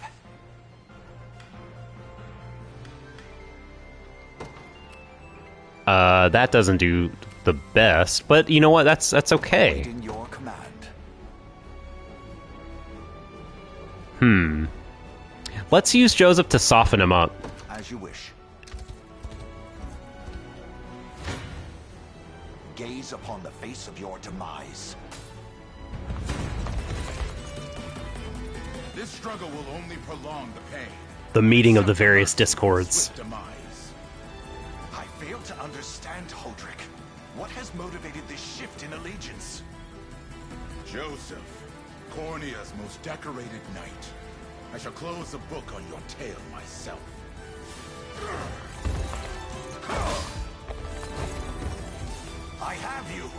That doesn't do the best, but you know what? That's okay. In your command. Let's use Joseph to soften him up. As you wish. gaze upon the face of your demise. This struggle will only prolong the pain. The meeting of the various discords. I fail to understand, Holdrick. What has motivated this shift in allegiance? Joseph, Cornea's most decorated knight. I shall close the book on your tale myself. I have you.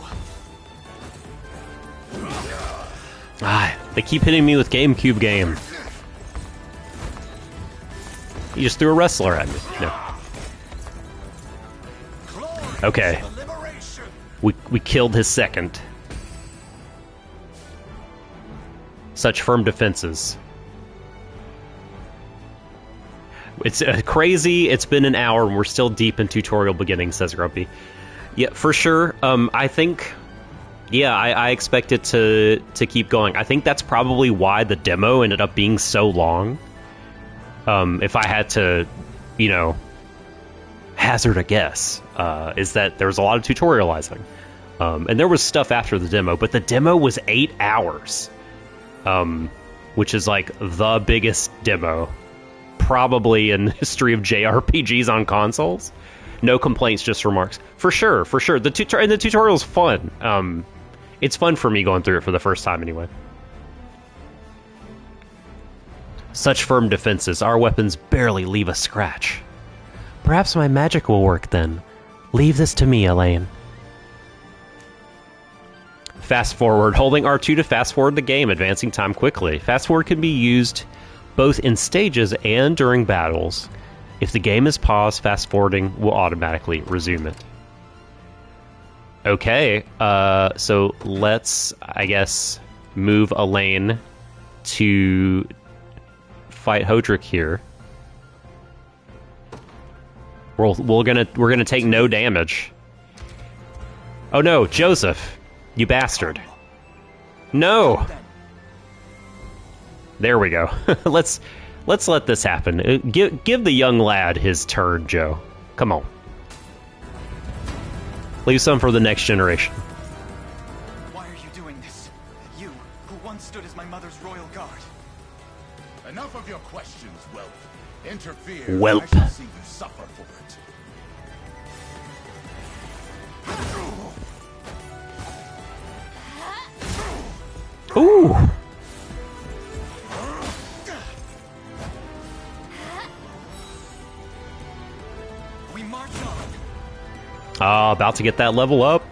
Ah, they keep hitting me with GameCube game. He just threw a wrestler at me. No. Okay. We killed his second. Such firm defenses. It's crazy. It's been an hour and we're still deep in tutorial beginning, says Grumpy. Yeah, for sure. I think... Yeah, I expect it to keep going. I think that's probably why the demo ended up being so long. If I had to, you know, hazard a guess, is that there was a lot of tutorializing. And there was stuff after the demo, but the demo was 8 hours. Which is like the biggest demo probably in the history of JRPGs on consoles. No complaints, just remarks. For sure. The tutorial's fun. It's fun for me going through it for the first time anyway. Such firm defenses, our weapons barely leave a scratch. Perhaps my magic will work then. Leave this to me, Elaine. Fast forward. Holding R2 to fast forward the game, advancing time quickly. Fast forward can be used both in stages and during battles. If the game is paused, fast forwarding will automatically resume it. Okay, so let's, I guess, move Elaine to fight Hodrick here. We're gonna take no damage. Oh no, Joseph, you bastard! No. There we go. Let's let this happen. Give the young lad his turn, Joe. Come on. Leave some for the next generation. Why are you doing this? You, who once stood as my mother's royal guard. Enough of your questions, Whelp. Interfere, Whelp. I shall see you suffer for it. Ooh. We march on. About to get that level up.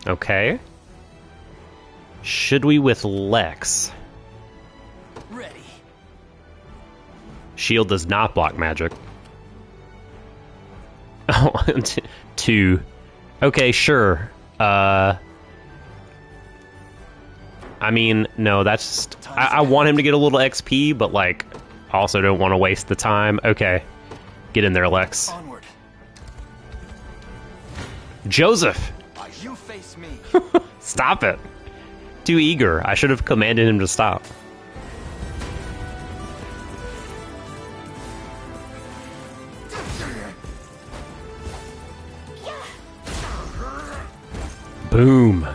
Okay. Should we with Lex? Ready. Shield does not block magic. Oh, 2. Okay, sure. I mean, no, that's just... I want him to get a little XP, but, like, I also don't want to waste the time. Okay. Get in there, Lex. Onward. Joseph! You face me. Stop it. Too eager. I should have commanded him to stop. Boom.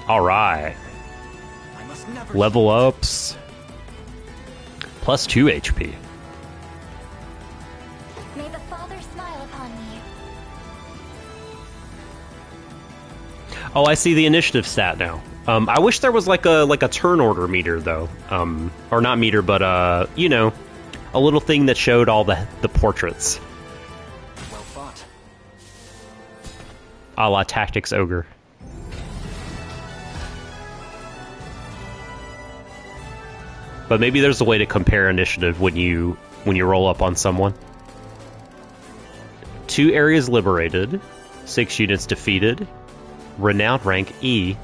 Alright. Level ups. Plus 2 HP. May the Father smile upon me. Oh, I see the initiative stat now. I wish there was like a turn order meter though. Or not meter, but you know, a little thing that showed all the portraits. Well fought. A la Tactics Ogre. But maybe there's a way to compare initiative when you roll up on someone. 2 areas liberated, 6 units defeated, renowned rank E.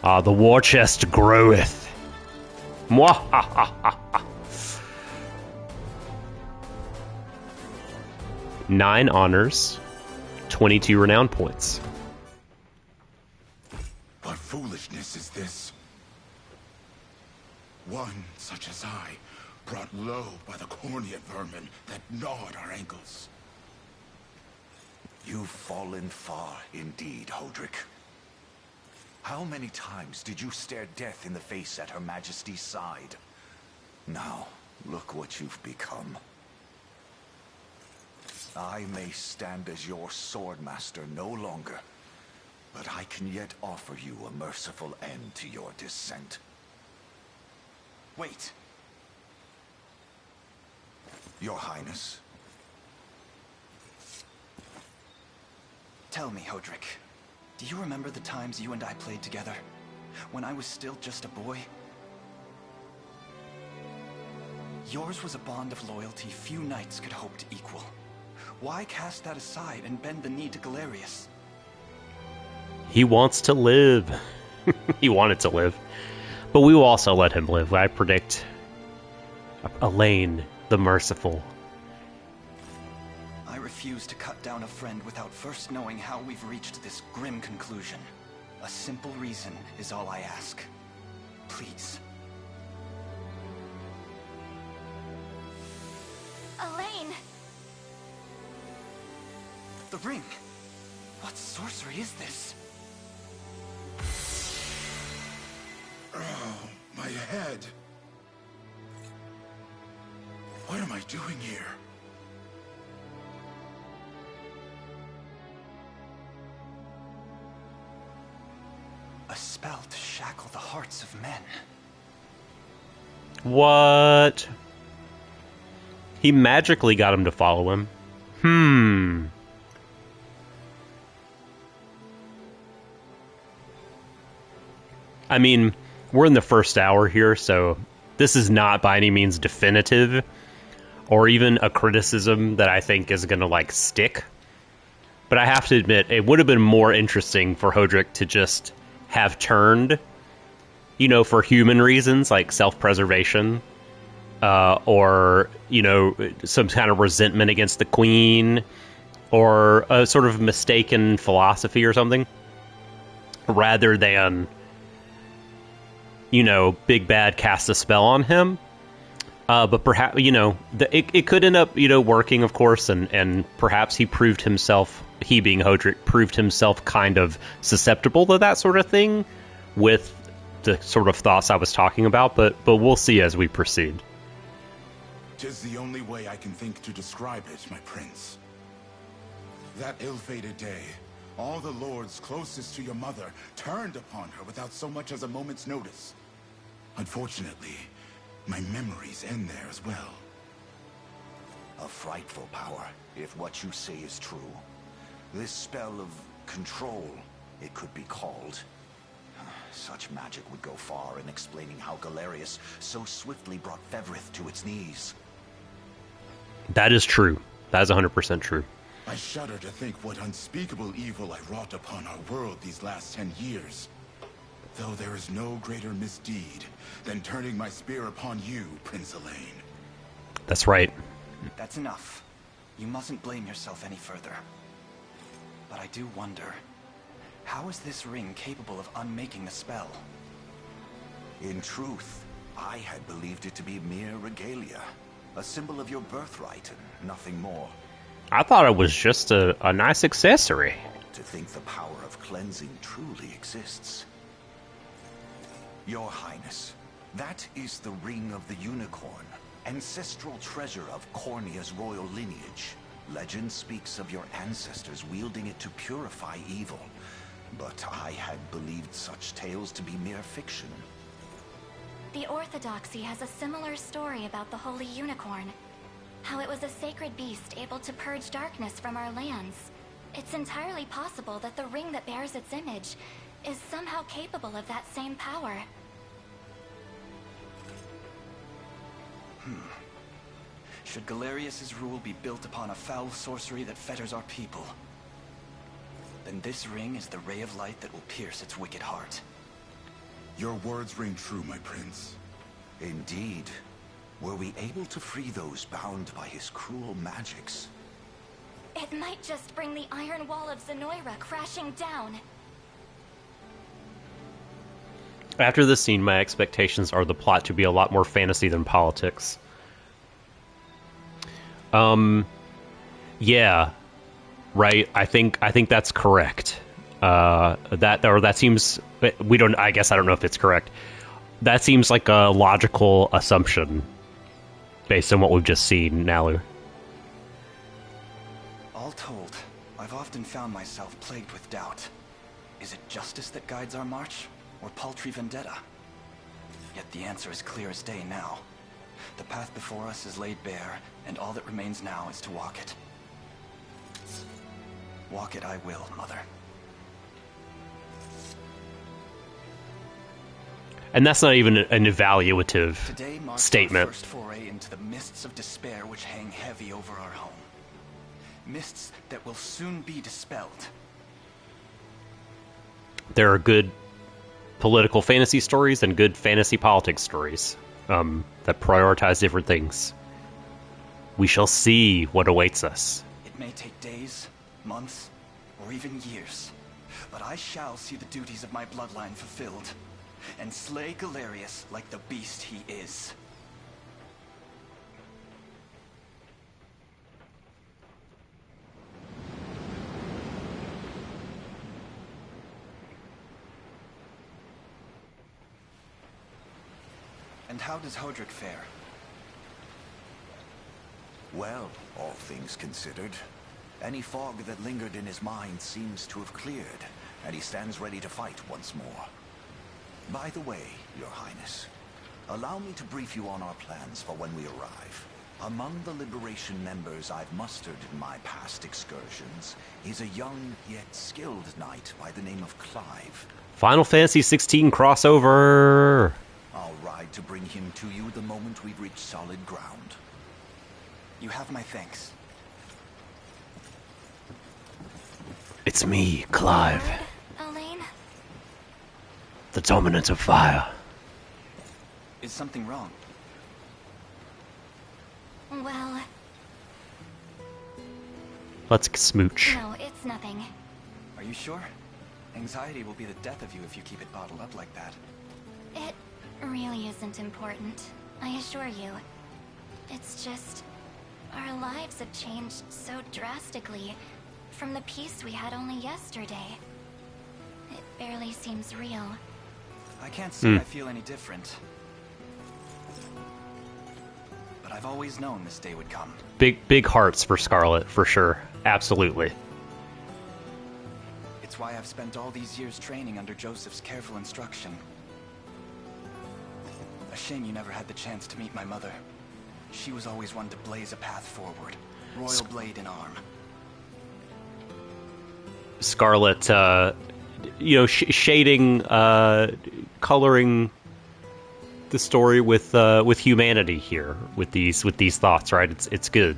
The war chest groweth. Mwahahaha. 9 honors, 22 renown points. darkness is this? One such as I, brought low by the Cornea vermin that gnawed our ankles. You've fallen far indeed, Hodrick. How many times did you stare death in the face at Her Majesty's side? Now, look what you've become. I may stand as your swordmaster no longer, but I can yet offer you a merciful end to your descent. Wait. Your Highness. Tell me, Hodrick, do you remember the times you and I played together? When I was still just a boy? Yours was a bond of loyalty few knights could hope to equal. Why cast that aside and bend the knee to Galerius? He wants to live. He wanted to live. But we will also let him live. I predict Elaine, the Merciful. I refuse to cut down a friend without first knowing how we've reached this grim conclusion. A simple reason is all I ask. Please. Elaine! The ring! What sorcery is this? Oh, my head. What am I doing here? A spell to shackle the hearts of men. What? He magically got him to follow him. I mean, we're in the first hour here, so this is not by any means definitive or even a criticism that I think is going to, like, stick. But I have to admit, it would have been more interesting for Hodrick to just have turned, you know, for human reasons, like self-preservation, or, you know, some kind of resentment against the Queen, or a sort of mistaken philosophy or something, rather than, you know, Big Bad cast a spell on him. But perhaps, you know, it could end up, you know, working, of course, and perhaps he proved himself, he being Hodrick, proved himself kind of susceptible to that sort of thing with the sort of thoughts I was talking about, but we'll see as we proceed. 'Tis the only way I can think to describe it, my prince. That ill-fated day, all the lords closest to your mother turned upon her without so much as a moment's notice. Unfortunately, my memories end there as well. A frightful power, if what you say is true. This spell of control, it could be called. Such magic would go far in explaining how Galerius so swiftly brought Fevrith to its knees. That is true. That is 100% true. I shudder to think what unspeakable evil I wrought upon our world these last 10 years. Though there is no greater misdeed than turning my spear upon you, Prince Elaine. That's right. That's enough. You mustn't blame yourself any further. But I do wonder, how is this ring capable of unmaking the spell? In truth, I had believed it to be mere regalia. A symbol of your birthright and nothing more. I thought it was just a nice accessory. To think the power of cleansing truly exists. Your Highness, that is the Ring of the Unicorn, ancestral treasure of Cornea's royal lineage. Legend speaks of your ancestors wielding it to purify evil, but I had believed such tales to be mere fiction. The Orthodoxy has a similar story about the Holy Unicorn. How it was a sacred beast able to purge darkness from our lands. It's entirely possible that the ring that bears its image is somehow capable of that same power. Should Galerius's rule be built upon a foul sorcery that fetters our people, then this ring is the ray of light that will pierce its wicked heart. Your words ring true, my prince. Indeed. Were we able to free those bound by his cruel magics? It might just bring the iron wall of Zenoira crashing down. After this scene, my expectations are the plot to be a lot more fantasy than politics. Yeah, right. I think that's correct. That seems, we don't. I guess I don't know if it's correct. That seems like a logical assumption based on what we've just seen, Nalu. All told, I've often found myself plagued with doubt. Is it justice that guides our march, or paltry vendetta? Yet the answer is clear as day now. The path before us is laid bare, and all that remains now is to walk it. Walk it I will, Mother. And that's not even an evaluative Today marks statement. our first foray into the mists of despair which hang heavy over our home. Mists that will soon be dispelled. There are good political fantasy stories and good fantasy politics stories that prioritize different things. We shall see what awaits us. It may take days, months, or even years, but I shall see the duties of my bloodline fulfilled, and slay Galerius like the beast he is. And how does Hodrick fare? Well, all things considered, any fog that lingered in his mind seems to have cleared, and he stands ready to fight once more. By the way, Your Highness, allow me to brief you on our plans for when we arrive. Among the Liberation members I've mustered in my past excursions is a young yet skilled knight by the name of Clive. Final Fantasy XVI crossover! I'll ride to bring him to you the moment we've reached solid ground. You have my thanks. It's me, Clive, Elaine? the dominant of fire. Is something wrong? Well, Let's smooch. no, it's nothing. Are you sure? Anxiety will be the death of you if you keep it bottled up like that. It really isn't important, I assure you. It's just, our lives have changed so drastically from the peace we had only yesterday. It barely seems real. I can't say I feel any different. But I've always known this day would come. Big hearts for Scarlet, for sure. Absolutely. It's why I've spent all these years training under Joseph's careful instruction. A shame you never had the chance to meet my mother. She was always one to blaze a path forward. Royal blade in arm. Scarlet, shading, coloring the story with humanity here, with these thoughts, right? It's good.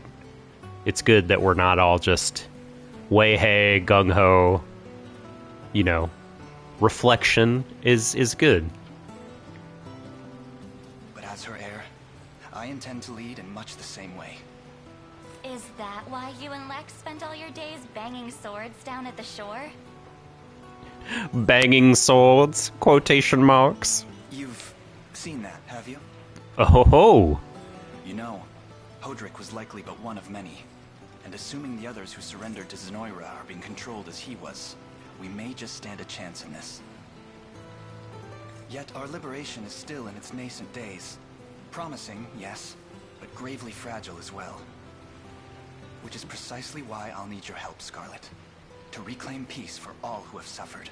It's good that we're not all just way hey gung ho. Reflection is good. But as her heir, I intend to lead in much the same way. Is that why you and Lex spent all your days banging swords down at the shore? Banging swords, quotation marks. You've seen that, have you? Oh ho ho. You know, Hodrick was likely but one of many. And assuming the others who surrendered to Zenoira are being controlled as he was, we may just stand a chance in this. Yet our liberation is still in its nascent days. Promising, yes, but gravely fragile as well. Which is precisely why I'll need your help, Scarlet. To reclaim peace for all who have suffered.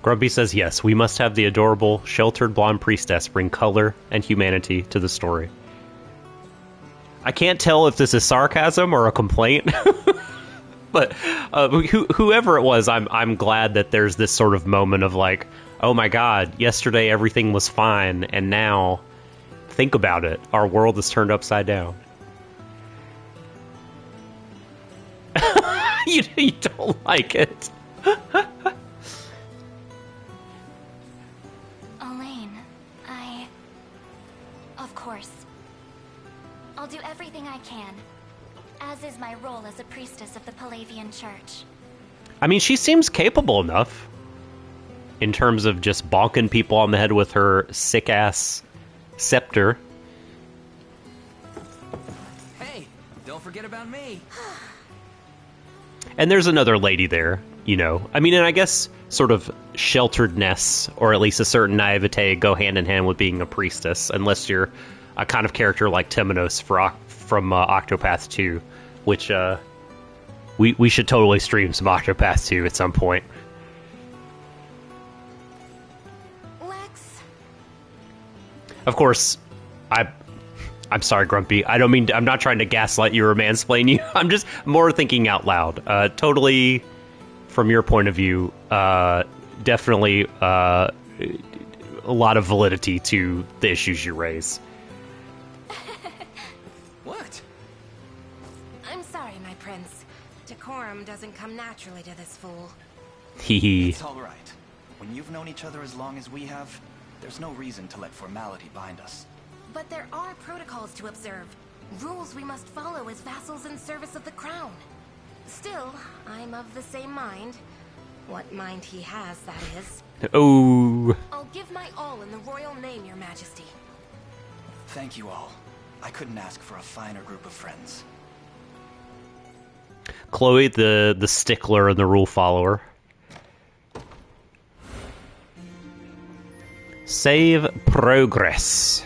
Grumpy says yes, we must have the adorable, sheltered blonde priestess bring color and humanity to the story. I can't tell if this is sarcasm or a complaint, but whoever it was, I'm glad that there's this sort of moment of like, oh my god, yesterday everything was fine, and now, think about it, our world is turned upside down. You don't like it. Elaine, Of course. I'll do everything I can, as is my role as a priestess of the Palavian Church. I mean, she seems capable enough. in terms of just bonking people on the head with her sick-ass scepter. Hey, don't forget about me. And there's another lady there, you know. I mean, and I guess sort of shelteredness, or at least a certain naivete, go hand in hand with being a priestess, unless you're a kind of character like Temenos from Octopath 2, which we should totally stream some Octopath 2 at some point. Lex. Of course, I'm sorry, Grumpy. I'm not trying to gaslight you or mansplain you. I'm just more thinking out loud. Totally, from your point of view, definitely a lot of validity to the issues you raise. What? I'm sorry, my prince. Decorum doesn't come naturally to this fool. Hee. It's all right. When you've known each other as long as we have, there's no reason to let formality bind us. But there are protocols to observe. Rules we must follow as vassals in service of the crown. Still, I'm of the same mind. What mind he has, that is. Oh. I'll give my all in the royal name, your majesty. Thank you all. I couldn't ask for a finer group of friends. Chloe, the stickler and the rule follower. Save progress.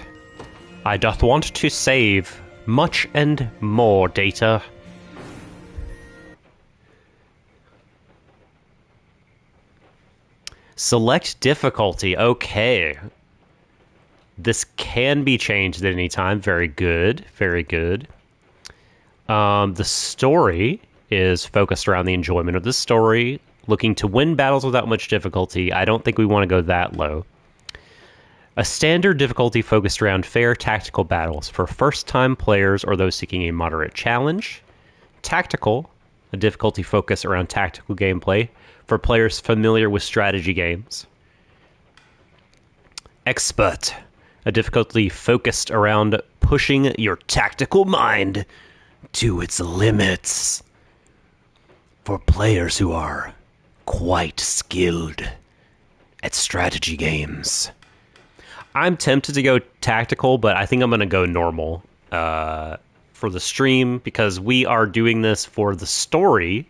I doth want to save much and more data. Select difficulty. Okay. This can be changed at any time. Very good. Very good. The story is focused around the enjoyment of the story, looking to win battles without much difficulty. I don't think we want to go that low. A standard difficulty focused around fair tactical battles for first-time players or those seeking a moderate challenge. Tactical, a difficulty focused around tactical gameplay for players familiar with strategy games. Expert, a difficulty focused around pushing your tactical mind to its limits for players who are quite skilled at strategy games. I'm tempted to go tactical, but I think I'm going to go normal for the stream, because we are doing this for the story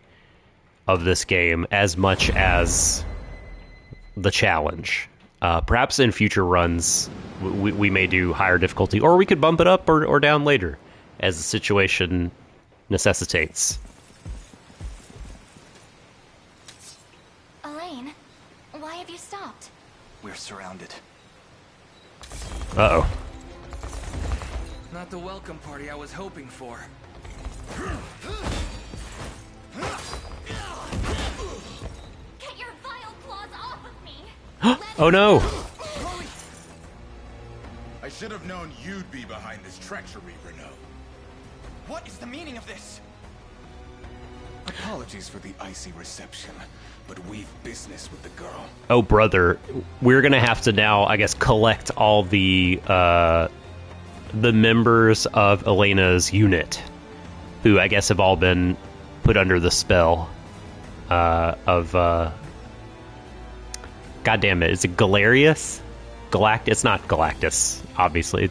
of this game as much as the challenge. Perhaps in future runs, we may do higher difficulty, or we could bump it up or down later as the situation necessitates. Elaine, why have you stopped? We're surrounded. Uh-oh. Not the welcome party I was hoping for. Get your vile claws off of me! Oh no! I should have known you'd be behind this treachery, Renault. What is the meaning of this? Apologies for the icy reception, but we've business with the girl. Oh, brother. We're gonna have to now, I guess, collect all the members of Elena's unit, who I guess have all been put under the spell of... God damn it, is it Galerius? It's not Galactus, obviously.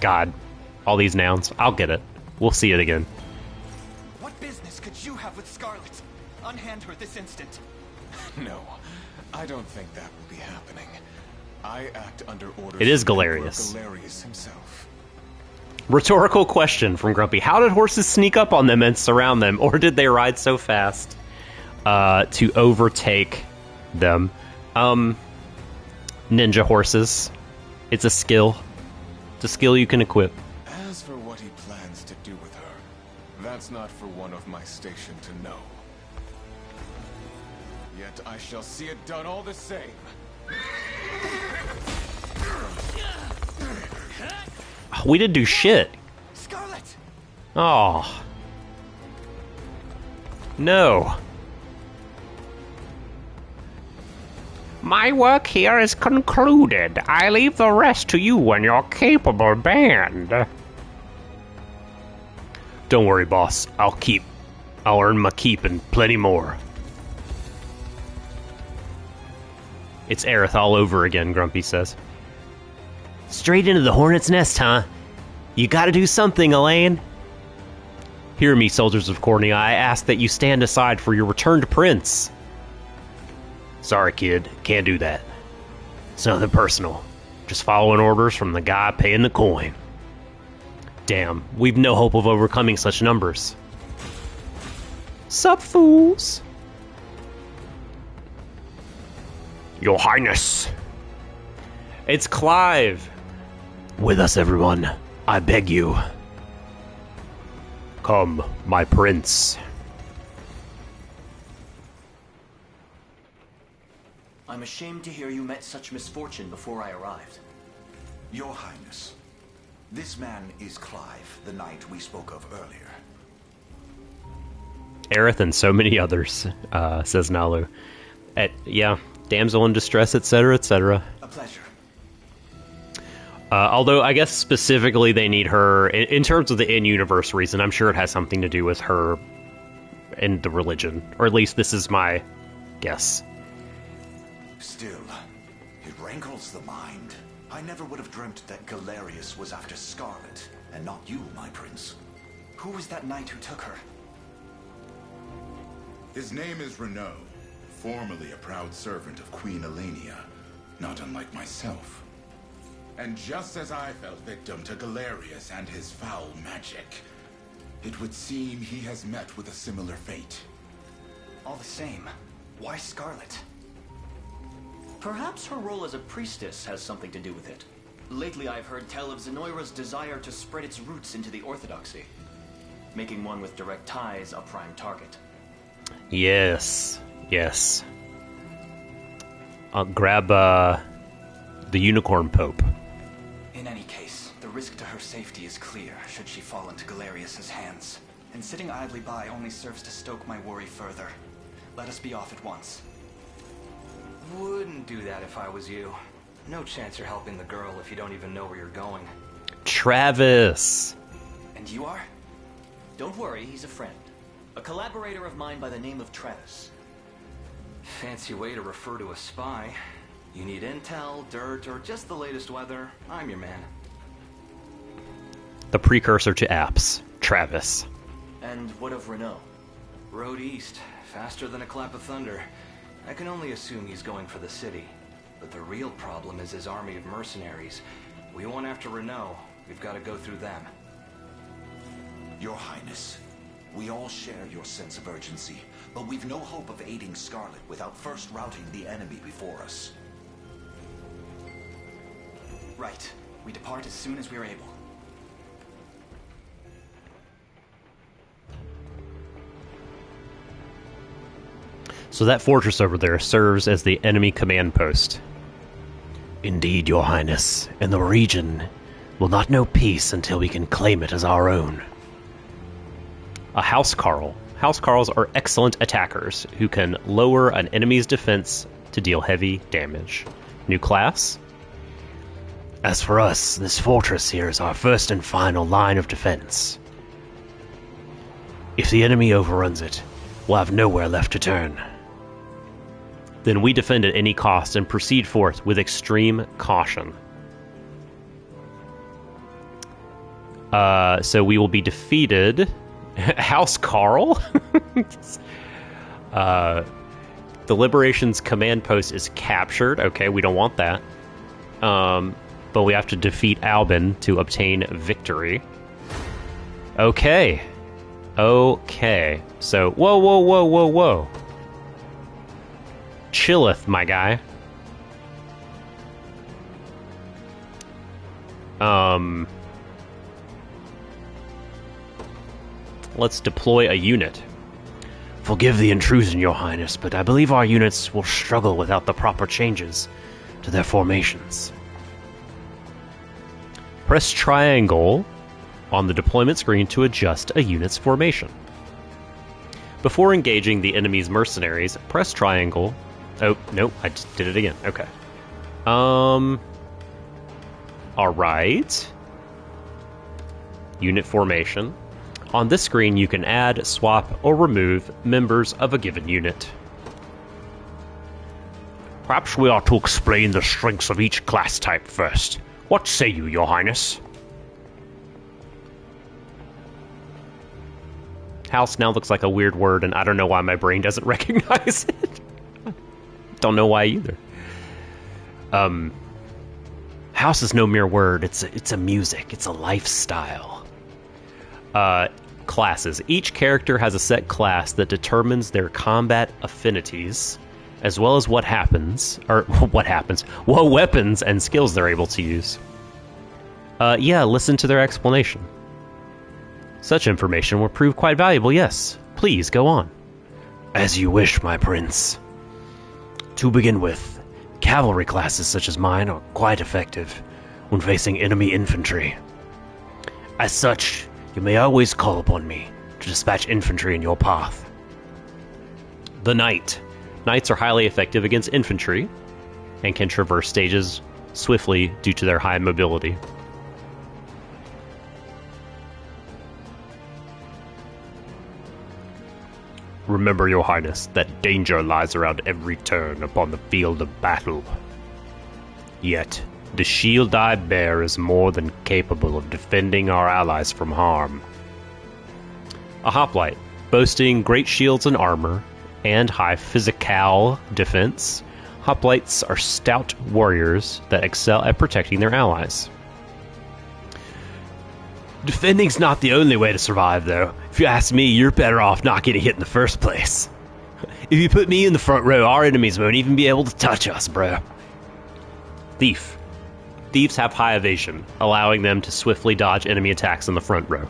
God. All these nouns. I'll get it. We'll see it again. What business could you have with Scarlet? Unhand her this instant. No, I don't think that will be happening. I act under orders. It is from Galerius. Emperor Galerius himself. Rhetorical question from Grumpy. How did horses sneak up on them and surround them? Or did they ride so fast to overtake them? Ninja horses. It's a skill. It's a skill you can equip. As for what he plans to do with her, that's not for one of my station to know. Yet I shall see it done all the same. We didn't do shit. Scarlet! Oh. No. My work here is concluded. I leave the rest to you and your capable band. Don't worry, boss. I'll earn my keep and plenty more. It's Aerith all over again, Grumpy says. Straight into the hornet's nest, huh? You gotta do something, Elaine. Hear me, soldiers of Cornea. I ask that you stand aside for your returned prince. Sorry, kid. Can't do that. It's nothing personal. Just following orders from the guy paying the coin. Damn, we've no hope of overcoming such numbers. Sup, fools? Your Highness. It's Clive. With us, everyone. I beg you. Come, my prince. I'm ashamed to hear you met such misfortune before I arrived. Your Highness, this man is Clive, the knight we spoke of earlier. Aerith and so many others, says Nalu. Yeah, damsel in distress, etc., etc. A pleasure. Although, I guess specifically they need her, in terms of the in-universe reason, I'm sure it has something to do with her and the religion. Or at least this is my guess. Still, it rankles the mind. I never would have dreamt that Galerius was after Scarlet, and not you, my prince. Who was that knight who took her? His name is Renaud, formerly a proud servant of Queen Elenia, not unlike myself. And just as I fell victim to Galerius and his foul magic, it would seem he has met with a similar fate. All the same, why Scarlet? Perhaps her role as a priestess has something to do with it. Lately I've heard tell of Zenoira's desire to spread its roots into the Orthodoxy, making one with direct ties a prime target. Yes, yes. I'll grab the Unicorn Pope. In any case, the risk to her safety is clear should she fall into Galerius's hands. And sitting idly by only serves to stoke my worry further. Let us be off at once. Wouldn't do that if I was you. No chance you're helping the girl if you don't even know where you're going. Travis! And you are? Don't worry, he's a friend. A collaborator of mine by the name of Travis. Fancy way to refer to a spy. You need intel, dirt, or just the latest weather, I'm your man. The precursor to apps, Travis. And what of Renaud? Road east, faster than a clap of thunder. I can only assume he's going for the city. But the real problem is his army of mercenaries. We want after Renaud. We've got to go through them. Your Highness, we all share your sense of urgency, but we've no hope of aiding Scarlet without first routing the enemy before us. Right. We depart as soon as we are able. So that fortress over there serves as the enemy command post. Indeed, Your Highness, and the region will not know peace until we can claim it as our own. A Housecarl. Housecarls are excellent attackers who can lower an enemy's defense to deal heavy damage. New class? As for us, this fortress here is our first and final line of defense. If the enemy overruns it, we'll have nowhere left to turn. Then we defend at any cost and proceed forth with extreme caution. So we will be defeated. Housecarl? The Liberation's command post is captured. Okay, we don't want that. But we have to defeat Albin to obtain victory. Okay. Okay. So, whoa. Chilleth, my guy. Let's deploy a unit. Forgive the intrusion, Your Highness, but I believe our units will struggle without the proper changes to their formations. Press triangle on the deployment screen to adjust a unit's formation. Before engaging the enemy's mercenaries, press triangle. Oh, no, I just did it again. Okay. Alright. Unit formation. On this screen, you can add, swap, or remove members of a given unit. Perhaps we ought to explain the strengths of each class type first. What say you, Your Highness? House now looks like a weird word, and I don't know why my brain doesn't recognize it. Don't know why either. House is no mere word. It's a music. It's a lifestyle. Classes. Each character has a set class that determines their combat affinities, as well as what weapons and skills they're able to use. Yeah, listen to their explanation. Such information will prove quite valuable, yes. Please, go on. As you wish, my prince. To begin with, cavalry classes such as mine are quite effective when facing enemy infantry. As such, you may always call upon me to dispatch infantry in your path. The Knight. Knights are highly effective against infantry and can traverse stages swiftly due to their high mobility. Remember, Your Highness, that danger lies around every turn upon the field of battle. Yet, the shield I bear is more than capable of defending our allies from harm. A hoplite, boasting great shields and armor, and high physical defense, hoplites are stout warriors that excel at protecting their allies. Defending's not the only way to survive, though. If you ask me, you're better off not getting hit in the first place. If you put me in the front row, our enemies won't even be able to touch us, bro. Thief. Thieves have high evasion, allowing them to swiftly dodge enemy attacks in the front row.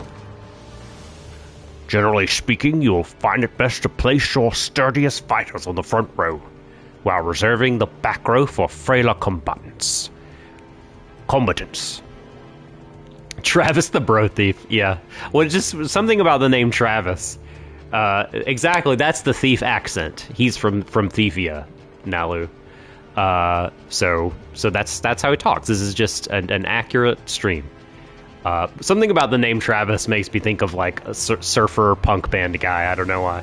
Generally speaking, you'll find it best to place your sturdiest fighters on the front row, while reserving the back row for frailer combatants. Travis the Bro Thief, yeah. Well, just something about the name Travis. Exactly, that's the thief accent. He's from Thiefia, Nalu. So that's how he talks. This is just an accurate stream. Something about the name Travis makes me think of like a surfer punk band guy. I don't know why.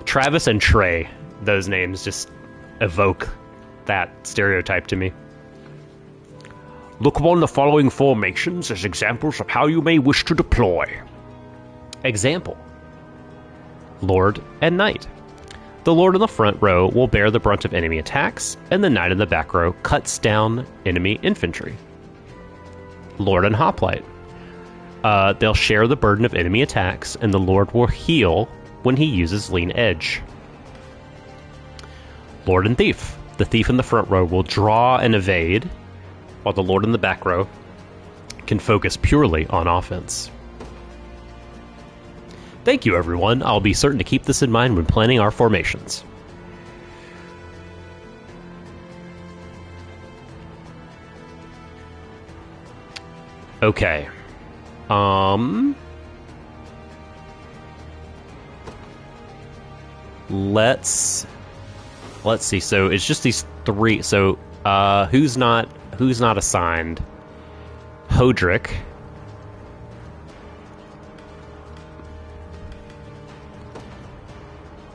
Travis and Trey, those names just evoke that stereotype to me. Look upon the following formations as examples of how you may wish to deploy. Example: Lord and Knight. The Lord in the front row will bear the brunt of enemy attacks, and the Knight in the back row cuts down enemy infantry. Lord and Hoplite. They'll share the burden of enemy attacks, and the Lord will heal when he uses Lean Edge. Lord and Thief. The Thief in the front row will draw and evade, while the Lord in the back row can focus purely on offense. Thank you, everyone. I'll be certain to keep this in mind when planning our formations. Okay. Let's see. So it's just these three. So who's not assigned? Hodrick.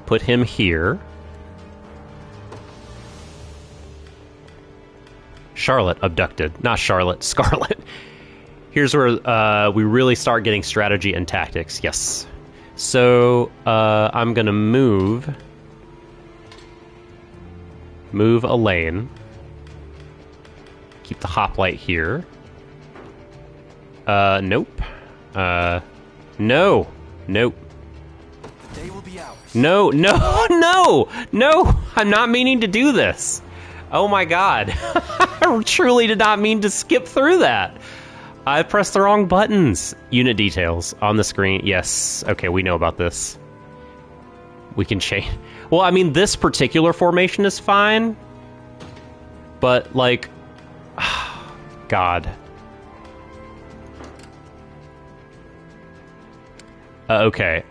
Put him here. Charlotte abducted. Not Charlotte, Scarlet. Here's where we really start getting strategy and tactics. Yes. So I'm gonna move Elaine. Keep the hoplite here. Nope. No. Nope. Day will be ours. No. I'm not meaning to do this. Oh my god. I truly did not mean to skip through that. I pressed the wrong buttons. Unit details on the screen. Yes. Okay, we know about this. We can change. Well, I mean, this particular formation is fine. But, like... God. Okay.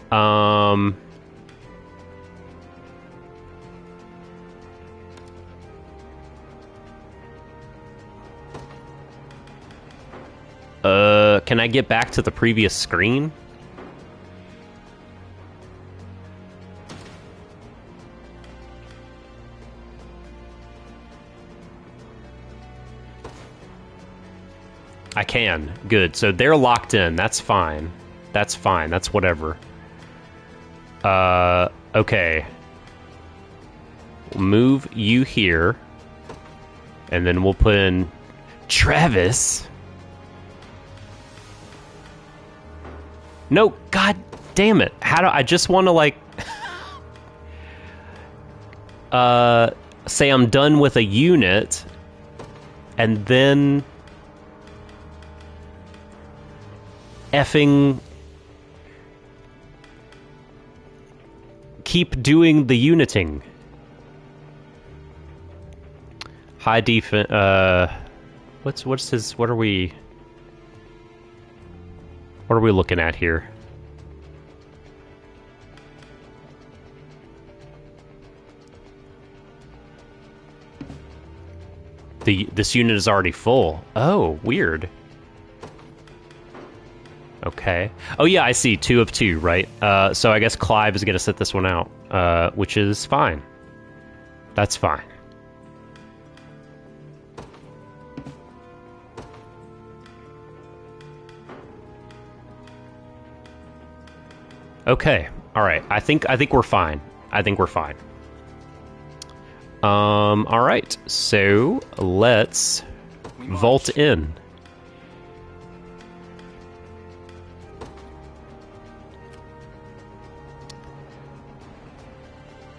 Can I get back to the previous screen? I can. Good. So they're locked in. That's fine. That's fine. That's whatever. Okay. We'll move you here. And then we'll put in Travis. No, god damn it. How do I just want to like say I'm done with a unit and then effing keep doing the uniting. High defense. What's his? What are we looking at here? This unit is already full. Oh, weird. Okay. Oh yeah, I see. 2 of 2, right? So I guess Clive is gonna sit this one out, which is fine. That's fine. Okay. All right. I think we're fine. I think we're fine. All right. So let's vault in.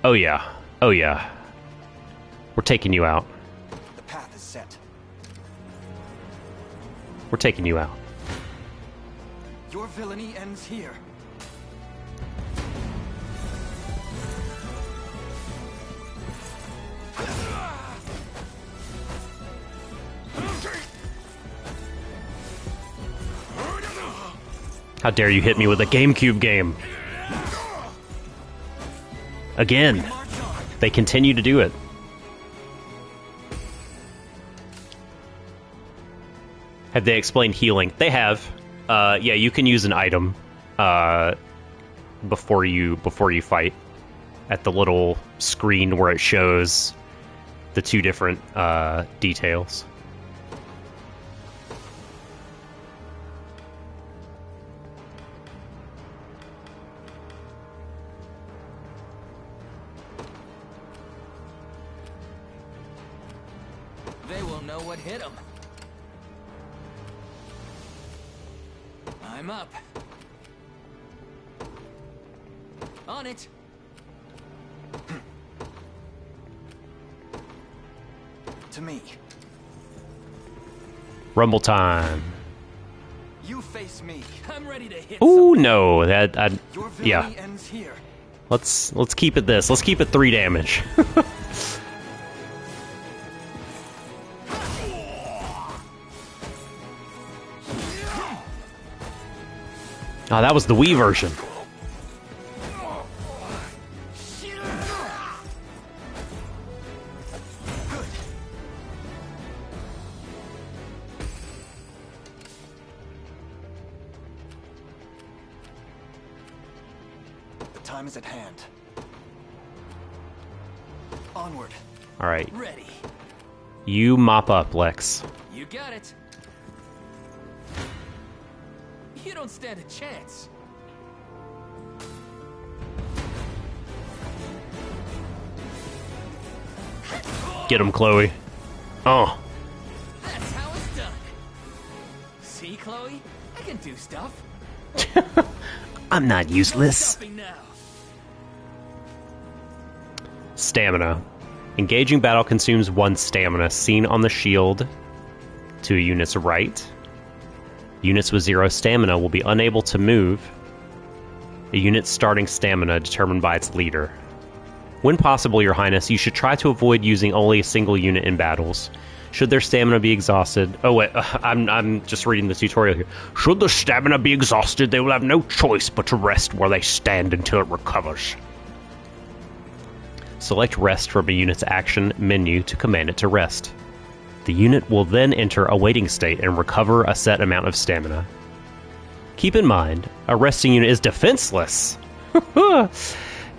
Oh yeah. Oh yeah. We're taking you out. The path is set. We're taking you out. Your villainy ends here. How dare you hit me with a GameCube game? Again. They continue to do it. Have they explained healing? They have. Yeah, you can use an item before you fight at the little screen where it shows the 2 different details. They will know what hit them. I'm up. On it. To me. Rumble time. You face me. I'm ready to hit. Ooh, no. That Your yeah. villainy ends here. Let's keep it this. Let's keep it 3 damage. Oh, that was the Wii version. The time is at hand. Onward. All right. Ready. You mop up, Lex. You got it. You don't stand a chance. Get him, Chloe. Oh. That's how it's done. See, Chloe? I can do stuff. I'm not useless. Now. Stamina. Engaging battle consumes 1 stamina, seen on the shield to a unit's right. Units with 0 stamina will be unable to move. A unit's starting stamina determined by its leader. When possible, Your Highness, you should try to avoid using only a single unit in battles. Should their stamina be exhausted... Oh, wait, I'm just reading the tutorial here. Should the stamina be exhausted, they will have no choice but to rest where they stand until it recovers. Select Rest from a unit's action menu to command it to rest. The unit will then enter a waiting state and recover a set amount of stamina. Keep in mind, a resting unit is defenseless.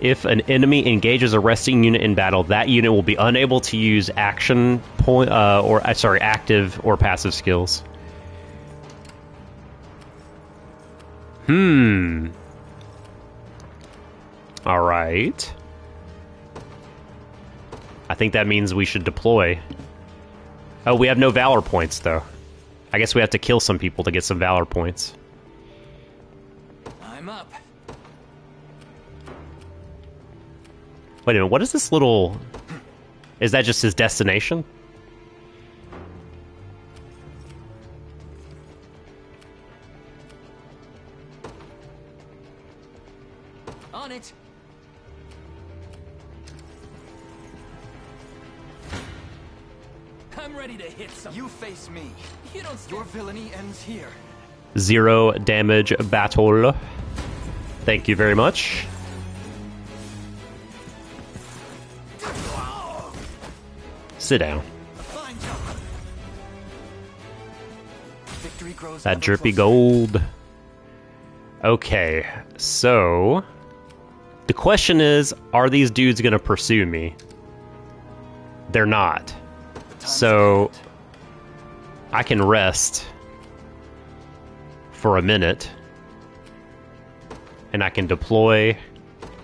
If an enemy engages a resting unit in battle, that unit will be unable to use active or passive skills. Alright. I think that means we should deploy. Oh, we have no Valor points, though. I guess we have to kill some people to get some Valor points. I'm up. Wait a minute, what is this little... Is that just his destination? On it. I'm ready to hit some. You face me. You don't. Your villainy ends here. 0 damage battle. Thank you very much. Sit down. Victory grows That ever drippy closer. gold. Okay, so the question is, are these dudes gonna pursue me? They're not. So I can rest for a minute and I can deploy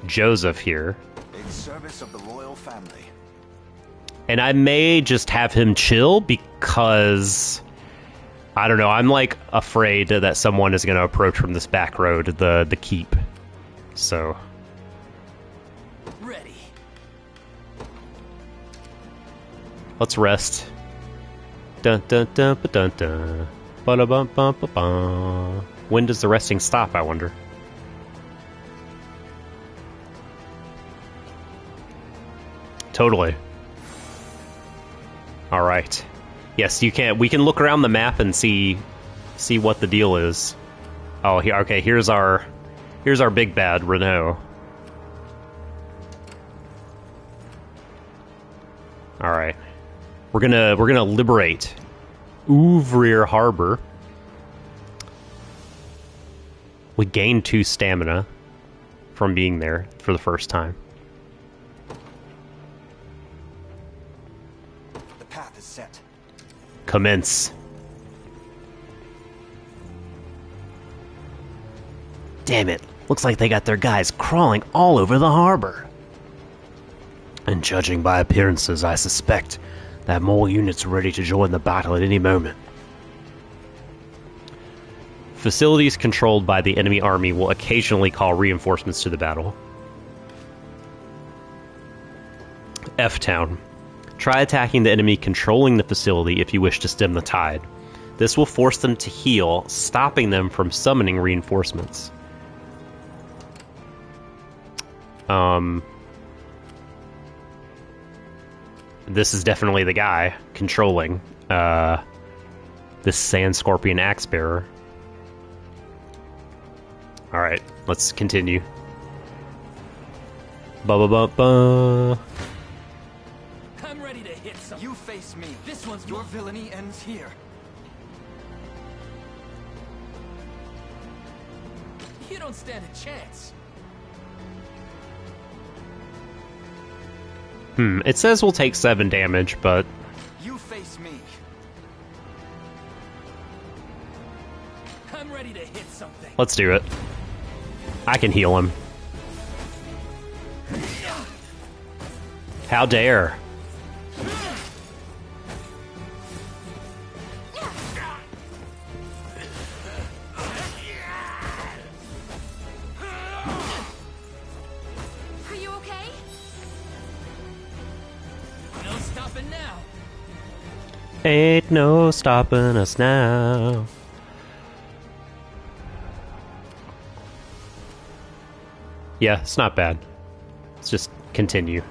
Joseph here. In service of the royal family. And I may just have him chill because, I don't know, I'm like afraid that someone is going to approach from this back road, the keep. So. Ready. Let's rest. Dun dun dun ba dun dun. Ba bum bum ba bum. When does the resting stop, I wonder? Totally. All right. Yes, you can. We can look around the map and see what the deal is. Oh, here. Okay, here's our big bad Renault. All right. We're gonna liberate Overlord Harbor. We gained 2 stamina from being there for the first time. The path is set. Commence. Damn it. Looks like they got their guys crawling all over the harbor. And judging by appearances, I suspect that more units are ready to join the battle at any moment. Facilities controlled by the enemy army will occasionally call reinforcements to the battle. F-Town. Try attacking the enemy controlling the facility if you wish to stem the tide. This will force them to heal, stopping them from summoning reinforcements. This is definitely the guy controlling this Sand Scorpion Axe Bearer. Alright, let's continue. Ba-ba-ba-ba. I'm ready to hit some. You face me. This one's Your villainy ends here. You don't stand a chance. It says we'll take 7 damage, but... You face me. I'm ready to hit something. Let's do it. I can heal him. How dare. Are you okay? No stopping now. Ain't no stopping us now. Yeah, it's not bad. Let's just continue.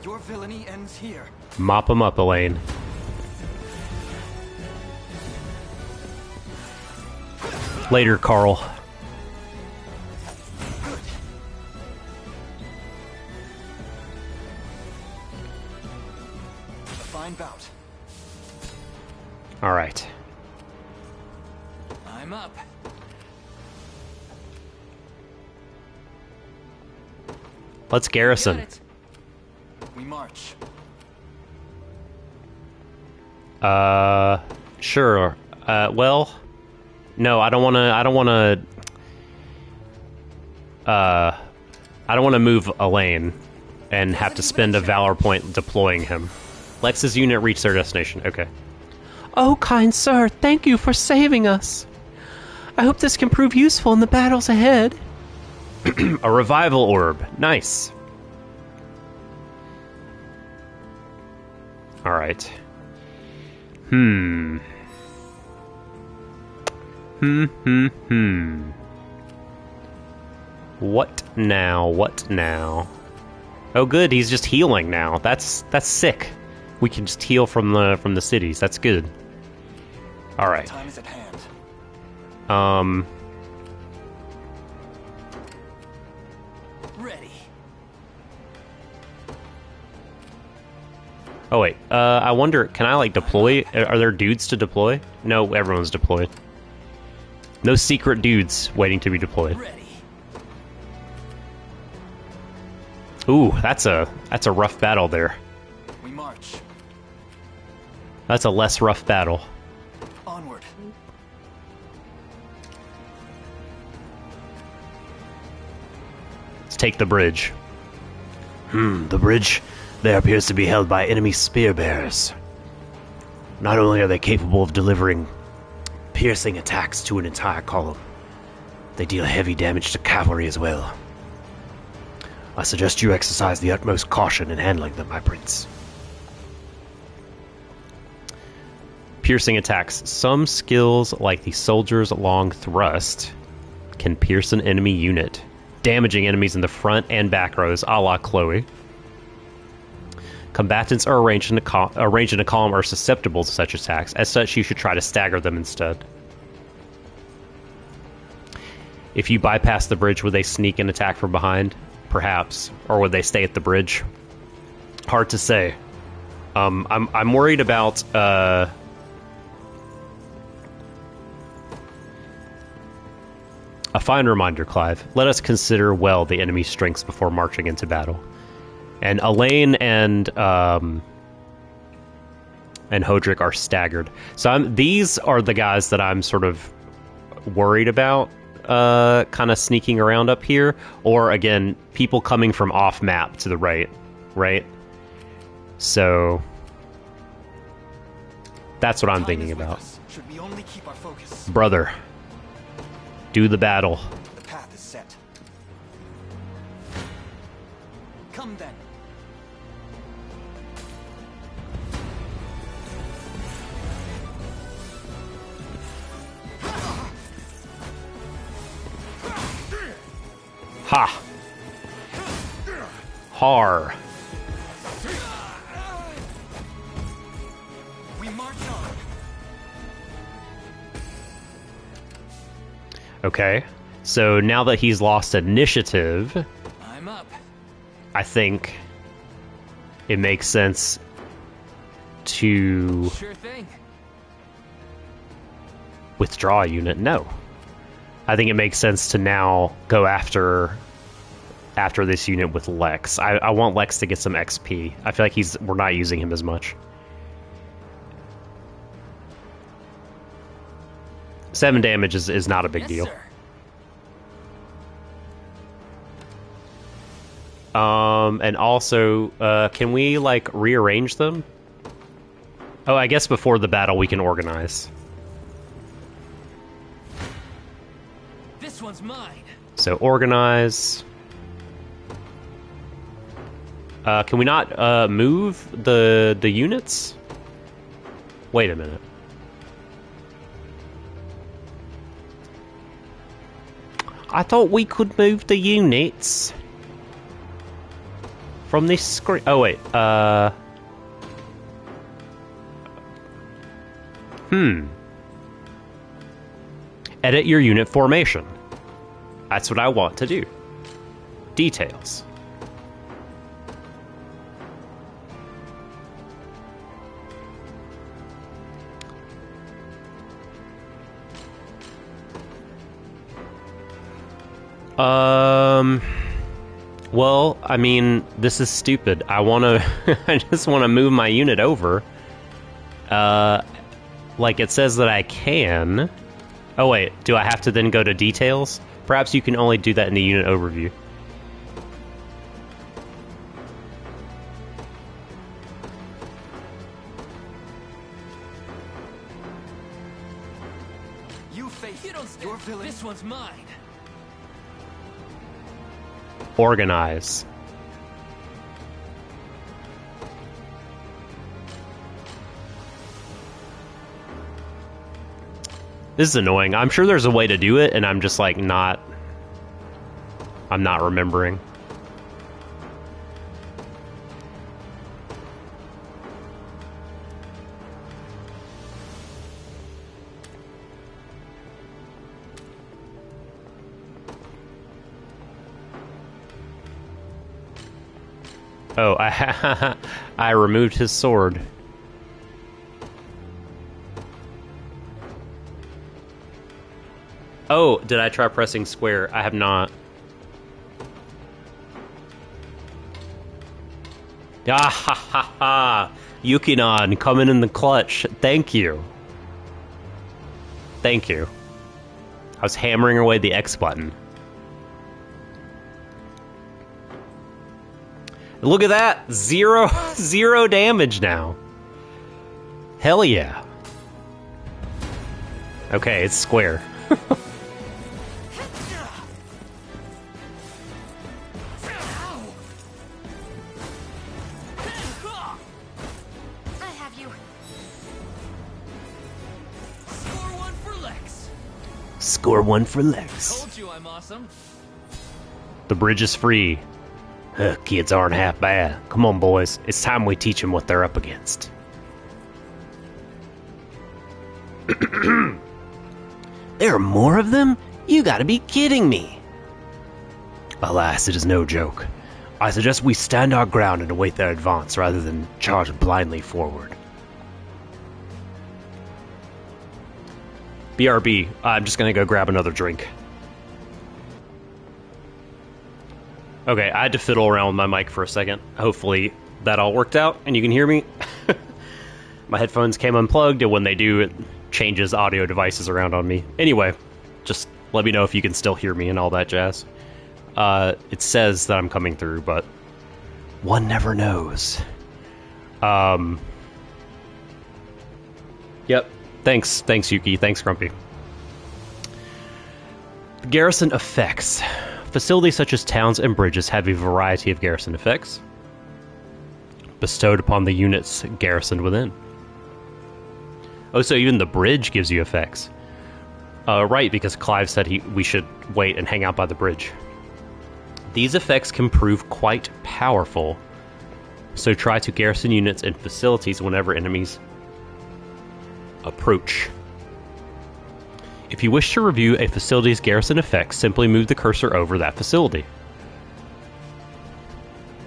Your villainy ends here. Mop him up, Elaine. Later, Carl. A fine bout. All right. I'm up. Let's garrison. Got it. We march. Sure. Well, No, I don't want to move Elaine and have to spend a valor point deploying him. Lex's unit reached their destination. Okay. Oh, kind sir, thank you for saving us. I hope this can prove useful in the battles ahead. A revival orb. Nice. Alright. What now? Oh good, he's just healing now. That's sick. We can just heal from the cities. That's good. Alright. Time is at hand. Ready. Oh wait, I wonder, can I like deploy? Are there dudes to deploy? No, everyone's deployed. No secret dudes waiting to be deployed. Ready. Ooh, that's a rough battle there. We march. That's a less rough battle. Onward. Let's take the bridge. The bridge there appears to be held by enemy spear bearers. Not only are they capable of delivering piercing attacks to an entire column, they deal heavy damage to cavalry as well. I suggest you exercise the utmost caution in handling them, my prince. Piercing attacks. Some skills, like the soldier's long thrust, can pierce an enemy unit, damaging enemies in the front and back rows, a la Chloe. Combatants are arranged in a column are susceptible to such attacks. As such, you should try to stagger them instead. If you bypass the bridge, would they sneak and attack from behind? Perhaps. Or would they stay at the bridge? Hard to say. I'm worried about a fine reminder, Clive. Let us consider well the enemy's strengths before marching into battle. And Elaine and Hodrick are staggered. So these are the guys that I'm sort of worried about, kind of sneaking around up here. Or again, people coming from off map to the right, So that's what I'm thinking about. Should we only keep our focus? Brother, do the battle. The path is set. Come then. Ha! Har. We march on. Okay. So now that he's lost initiative, I'm up. I think it makes sense to Sure thing. withdraw a unit. No. I think it makes sense to now go after this unit with Lex. I want Lex to get some XP. I feel like we're not using him as much. 7 damage is not a big deal. Sir. And also, can we like rearrange them? Oh, I guess before the battle we can organize. This one's mine. So organize. Can we not move the units? Wait a minute. I thought we could move the units from this screen. Oh wait. Edit your unit formation. That's what I want to do. Details. Well, I mean, this is stupid. I just want to move my unit over. Like it says that I can. Oh wait, do I have to then go to details? Perhaps you can only do that in the unit overview. You face your villain. This one's mine. Organize. This is annoying. I'm sure there's a way to do it, and I'm just like I'm not remembering. Oh, I removed his sword. Oh, did I try pressing square? I have not. Ah ha ha ha! Yukinon coming in the clutch. Thank you. Thank you. I was hammering away the X button. Look at that! Zero damage now. Hell yeah. Okay, it's square. Score one for Lex. Told you I'm awesome. The bridge is free. Kids aren't half bad. Come on, boys. It's time we teach them what they're up against. There are more of them? You gotta be kidding me. Alas, it is no joke. I suggest we stand our ground and await their advance rather than charge blindly forward. BRB, I'm just gonna go grab another drink. Okay, I had to fiddle around with my mic for a second. Hopefully that all worked out and you can hear me. My headphones came unplugged, and when they do, it changes audio devices around on me. Anyway, just let me know if you can still hear me and all that jazz. It says that I'm coming through, but one never knows. Yep. Thanks, Yuki. Thanks, Grumpy. Garrison effects. Facilities such as towns and bridges have a variety of garrison effects bestowed upon the units garrisoned within. Oh, so even the bridge gives you effects. Right, because Clive said we should wait and hang out by the bridge. These effects can prove quite powerful, so try to garrison units and facilities whenever enemies approach. If you wish to review a facility's garrison effects, simply move the cursor over that facility.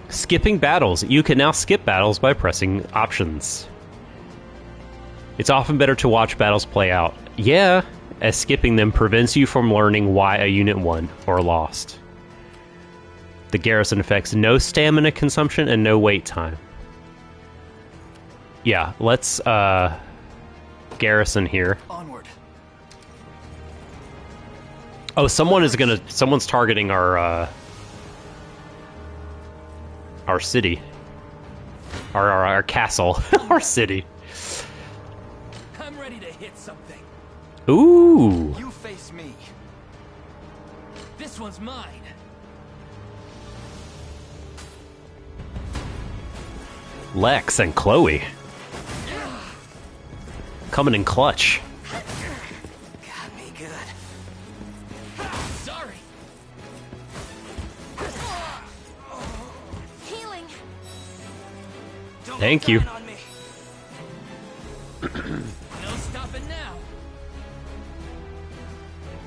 Skipping battles. You can now skip battles by pressing options. It's often better to watch battles play out. Yeah, as skipping them prevents you from learning why a unit won or lost. The garrison effects: no stamina consumption and no wait time. Yeah, let's garrison here. Onward. Oh, someone's targeting our city. Our castle. Our city. I'm ready to hit something. Ooh. You face me. This one's mine. Lex and Chloe. Coming in clutch. Got me good. Sorry. Healing. Thank you. No stopping now.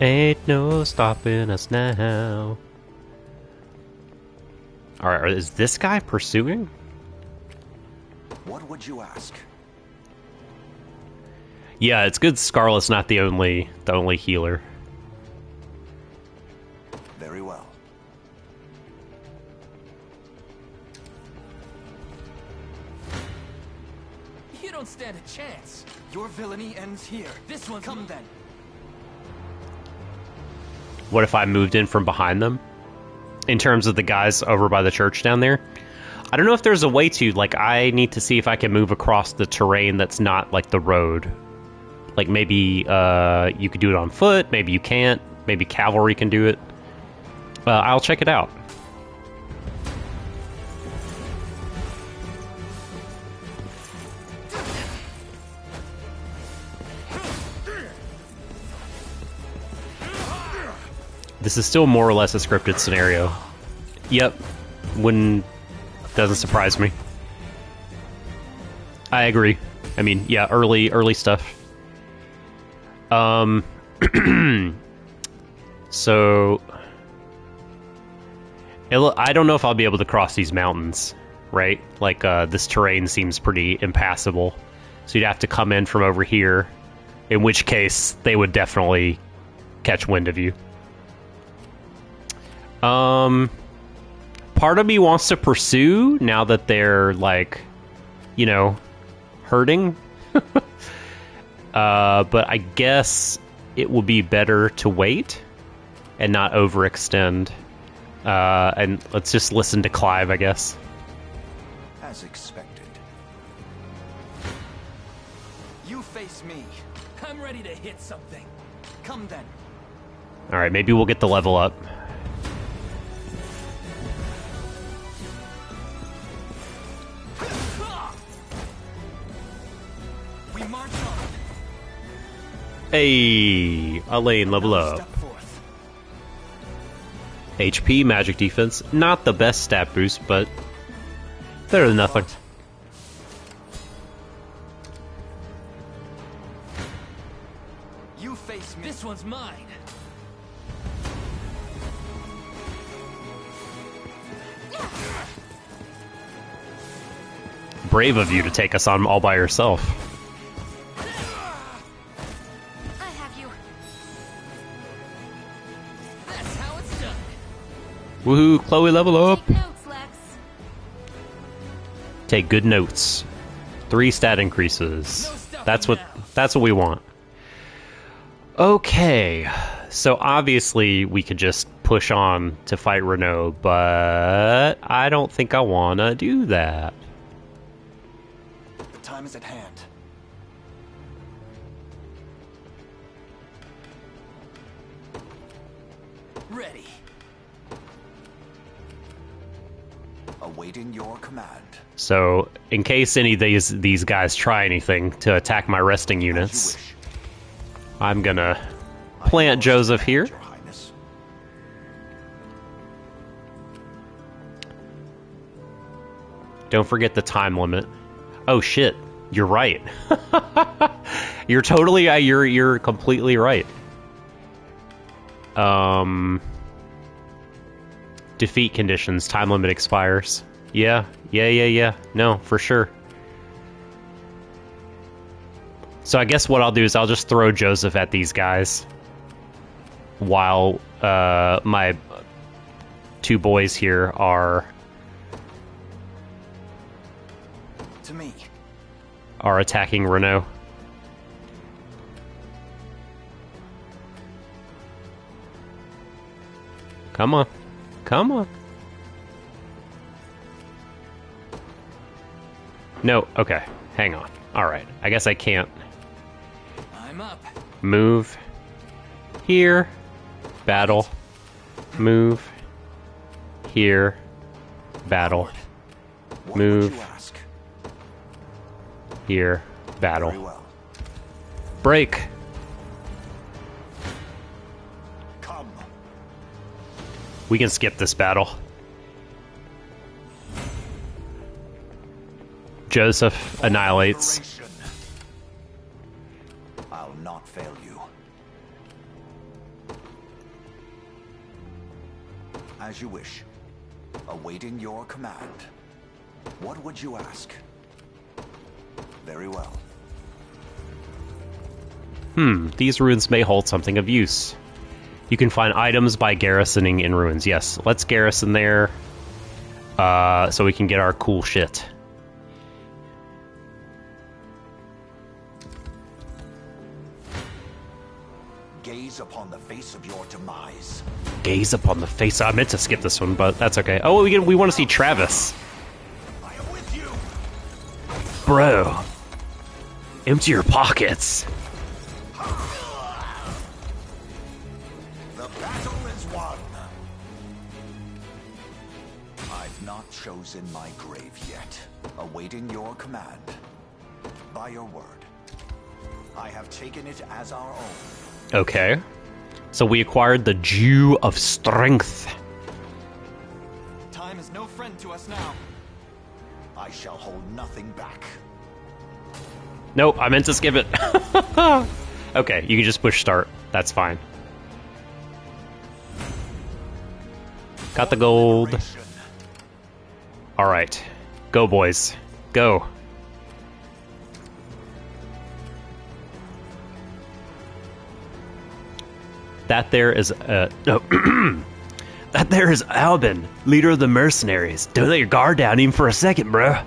Ain't no stopping us now. Alright, is this guy pursuing? What would you ask? Yeah, it's good Scarlet's not the only healer. Very well. You don't stand a chance. Your villainy ends here. This one's come then. What if I moved in from behind them? In terms of the guys over by the church down there? I don't know if there's a way to, like, I need to see if I can move across the terrain that's not, like, the road. Like, maybe, you could do it on foot, maybe you can't, maybe cavalry can do it. I'll check it out. This is still more or less a scripted scenario. Yep. Doesn't surprise me. I agree. I mean, yeah, early stuff. So I don't know if I'll be able to cross these mountains, right? Like, this terrain seems pretty impassable. So you'd have to come in from over here, in which case they would definitely catch wind of you. Part of me wants to pursue now that they're, like, you know, hurting. But I guess it will be better to wait and not overextend. And let's just listen to Clive, I guess. As expected. You face me. I'm ready to hit something. Come then. Alright, maybe we'll get the level up. We march on. Hey, Elaine, level up. HP, magic defense, not the best stat boost, but better than nothing. You face me. This one's mine. Brave of you to take us on all by yourself. I have you. That's how it's done. Woohoo, Chloe, level up. Take notes, Lex. Take good notes. 3 stat increases. That's what we want. Okay, so obviously we could just push on to fight Renault, but I don't think I want to do that. The time is at hand. Ready. Awaiting your command. So, in case any of these guys try anything to attack my resting units, I'm gonna plant Joseph here. Don't forget the time limit. Oh shit, you're right. You're totally, you're completely right. Defeat conditions, time limit expires. Yeah. No, for sure. So I guess what I'll do is I'll just throw Joseph at these guys while my 2 boys here are attacking Renault. Come on. Come on. No, okay. Hang on. Alright, I guess I can't. I'm up. Move. Here. Battle. Move. Here. Battle. Move. Here. Battle. Break. Come. We can skip this battle. Joseph annihilates. I'll not fail you. As you wish. Awaiting your command. What would you ask? Very well. These ruins may hold something of use. You can find items by garrisoning in ruins. Yes, let's garrison there, so we can get our cool shit. Gaze upon the face face of your demise. Gaze upon the face. I meant to skip this one, but that's okay. Oh, we want to see Travis. I am with you. Bro, empty your pockets. The battle is won. I've not chosen my grave yet, awaiting your command. By your word, I have taken it as our own. Okay. So we acquired the Dew of Strength. Time is no friend to us now. I shall hold nothing back. Nope, I meant to skip it. Okay, you can just push start. That's fine. Got the gold. Alright. Go, boys. Go. That there is that there is Albin, leader of the mercenaries. Don't let your guard down even for a second, bro.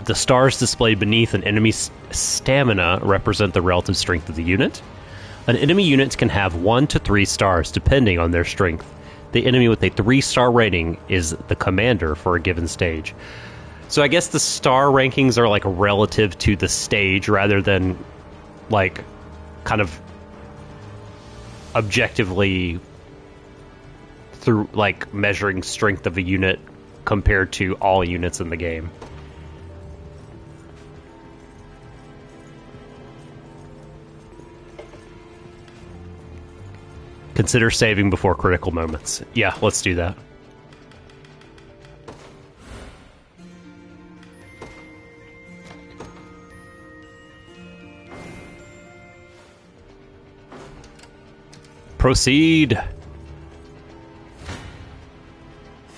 The stars displayed beneath an enemy's stamina represent the relative strength of the unit. An enemy unit can have 1 to 3 stars depending on their strength. The enemy with a 3-star rating is the commander for a given stage. So I guess the star rankings are like relative to the stage rather than like kind of objectively through like measuring strength of a unit compared to all units in the game. Consider saving before critical moments. Yeah, let's do that. Proceed.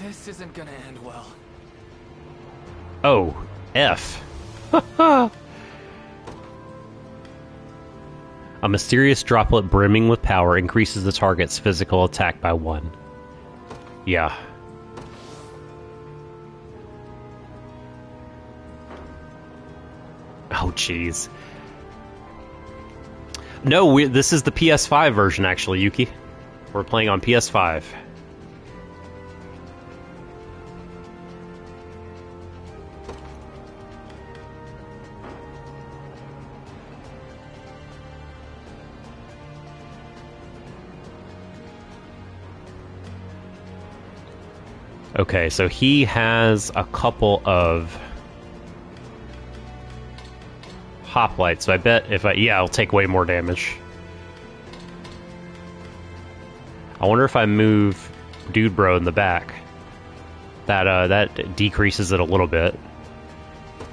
This isn't gonna end well. Oh, F. A mysterious droplet brimming with power increases the target's physical attack by 1. Yeah. Oh, jeez. No, this is the PS5 version, actually, Yuki. We're playing on PS5. Okay, so he has a couple of hoplites, so I bet if yeah, I'll take way more damage. I wonder if I move Dude Bro in the back, that decreases it a little bit.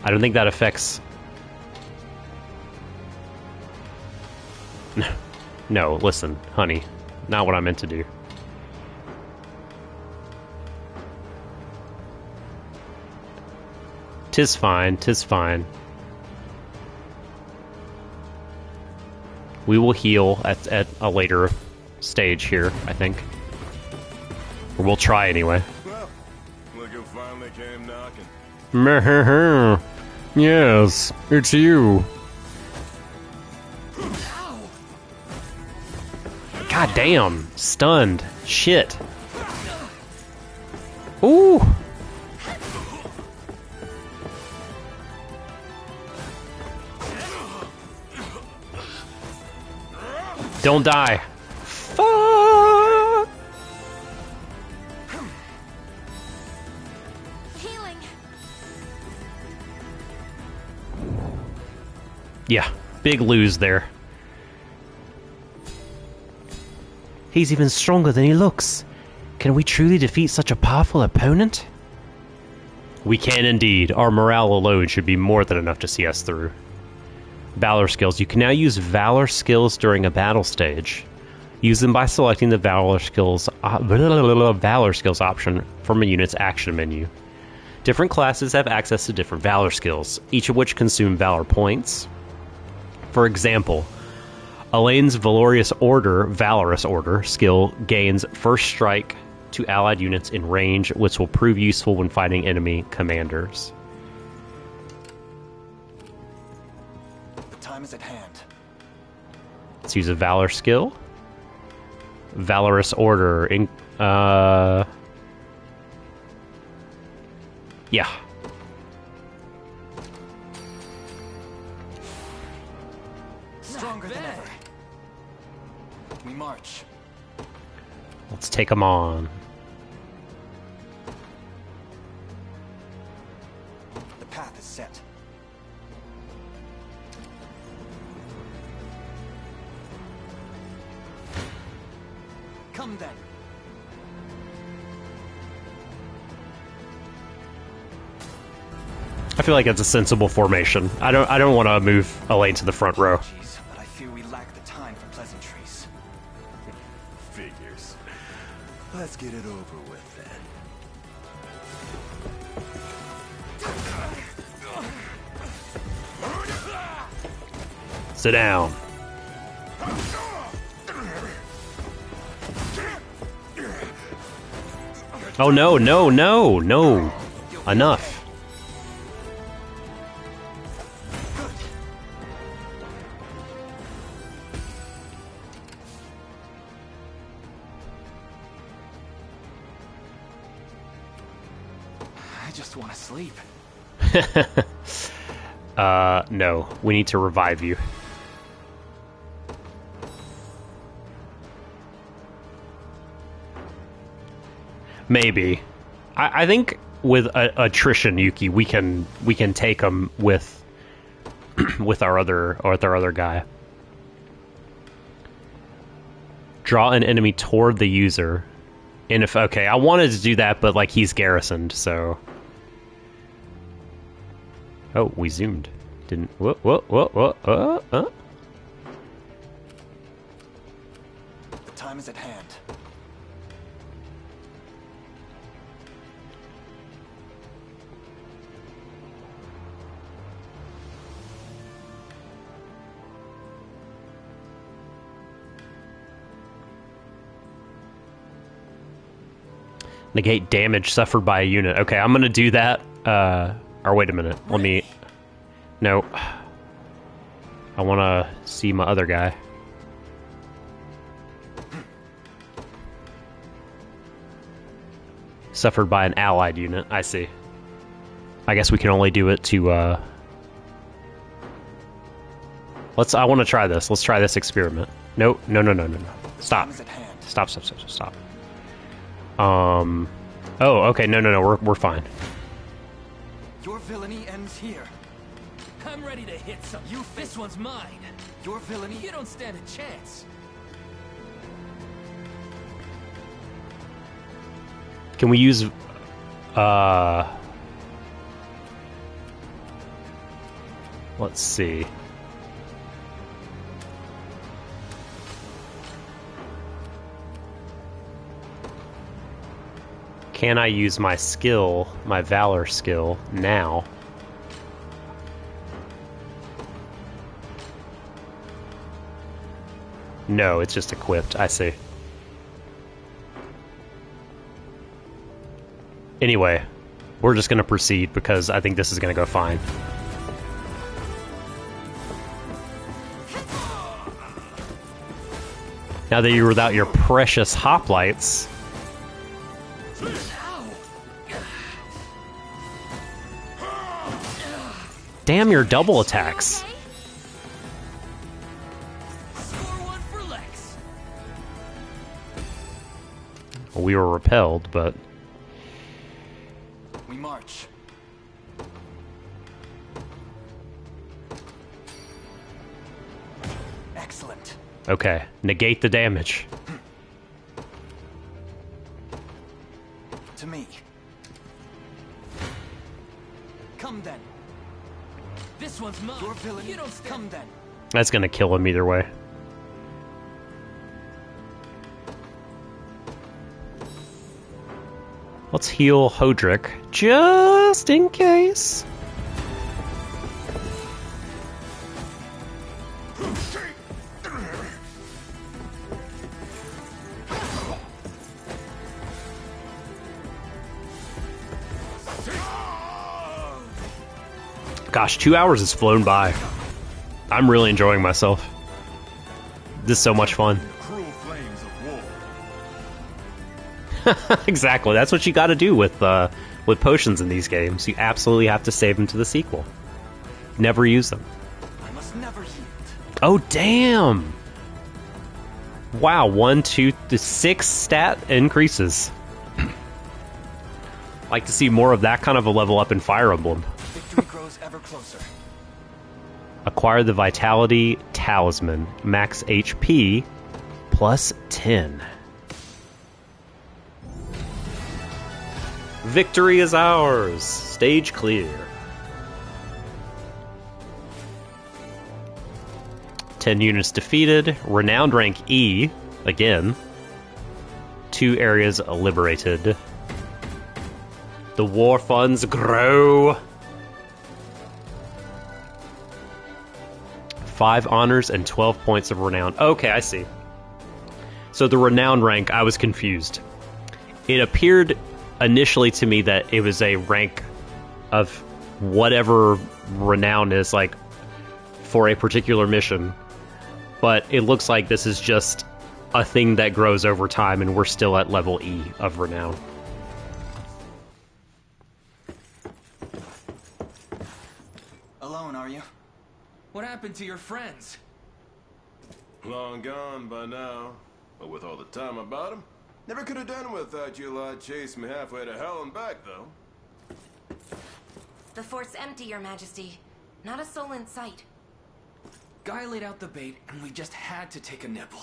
I don't think that affects... No, listen, honey, not what I meant to do. Tis fine, tis fine. We will heal at a later stage here, I think. Or we'll try anyway. Well, look who finally came knocking. Meh. Yes, it's you. God damn, stunned. Shit. Ooh. Don't die. Fuck. Healing. Yeah, big lose there. He's even stronger than he looks. Can we truly defeat such a powerful opponent? We can indeed. Our morale alone should be more than enough to see us through. Valor skills. You can now use Valor skills during a battle stage. Use them by selecting the Valor skills option from a unit's action menu. Different classes have access to different Valor skills, each of which consume Valor points. For example, Elaine's Valorous Order skill gains first strike to allied units in range, which will prove useful when fighting enemy commanders. The time is at hand. Let's use a Valor skill. Valorous Order. Yeah. Stronger than ever. We march. Let's take them on. The path is set. Come then. I feel like it's a sensible formation. I don't want to move Elaine to the front row. Jeez, but I fear we lack the time for pleasantries. Figures. Let's get it over with then. Sit down. Oh no, no, no, no. Enough. I just want to sleep. No. We need to revive you. Maybe. I think with attrition, Yuki, we can take them with with our other guy. Draw an enemy toward the user. And if okay, I wanted to do that, but like he's garrisoned, so. Oh, we zoomed. Didn't. What? The time is at hand. Negate damage suffered by a unit. Okay, I'm gonna do that. Or wait a minute. Let me. No. I want to see my other guy. Suffered by an allied unit. I see. I guess we can only do it to. I want to try this. Let's try this experiment. No. Stop. Stop. Oh, okay. No. We're fine. Your villainy ends here. I'm ready to hit some. This one's mine. Your villainy, you don't stand a chance. Can we use let's see. Can I use my skill, my Valor skill, now? No, it's just equipped. I see. Anyway, we're just going to proceed because I think this is going to go fine. Now that you're without your precious hoplites... Damn your double attacks. Well, we were repelled, but... We march. Excellent. Okay, negate the damage. To me. Come then. This one's mine. Your villainy. You don't come then. That's gonna kill him either way. Let's heal Hodrick, just in case. Gosh, 2 hours has flown by. I'm really enjoying myself. This is so much fun. Cruel flames of war. Exactly. That's what you got to do with potions in these games. You absolutely have to save them to the sequel. Never use them. I must never yield. Oh, damn! Wow, 1, 2, 6 stat increases. Like to see more of that kind of a level up in Fire Emblem. Victory grows ever closer. Acquire the Vitality Talisman. Max HP plus 10. Victory is ours. Stage clear. 10 units defeated. Renowned rank E. Again. 2 areas liberated. The war funds grow. 5 honors and 12 points of renown. Okay, I see. So the renown rank, I was confused. It appeared initially to me that it was a rank of whatever renown is, like, for a particular mission. But it looks like this is just a thing that grows over time, and we're still at level E of renown. Alone, are you? What happened to your friends? Long gone by now. But with all the time about him, never could have done without you lot chasing me halfway to hell and back, though. The fort's empty, Your Majesty. Not a soul in sight. Guy laid out the bait, and we just had to take a nibble.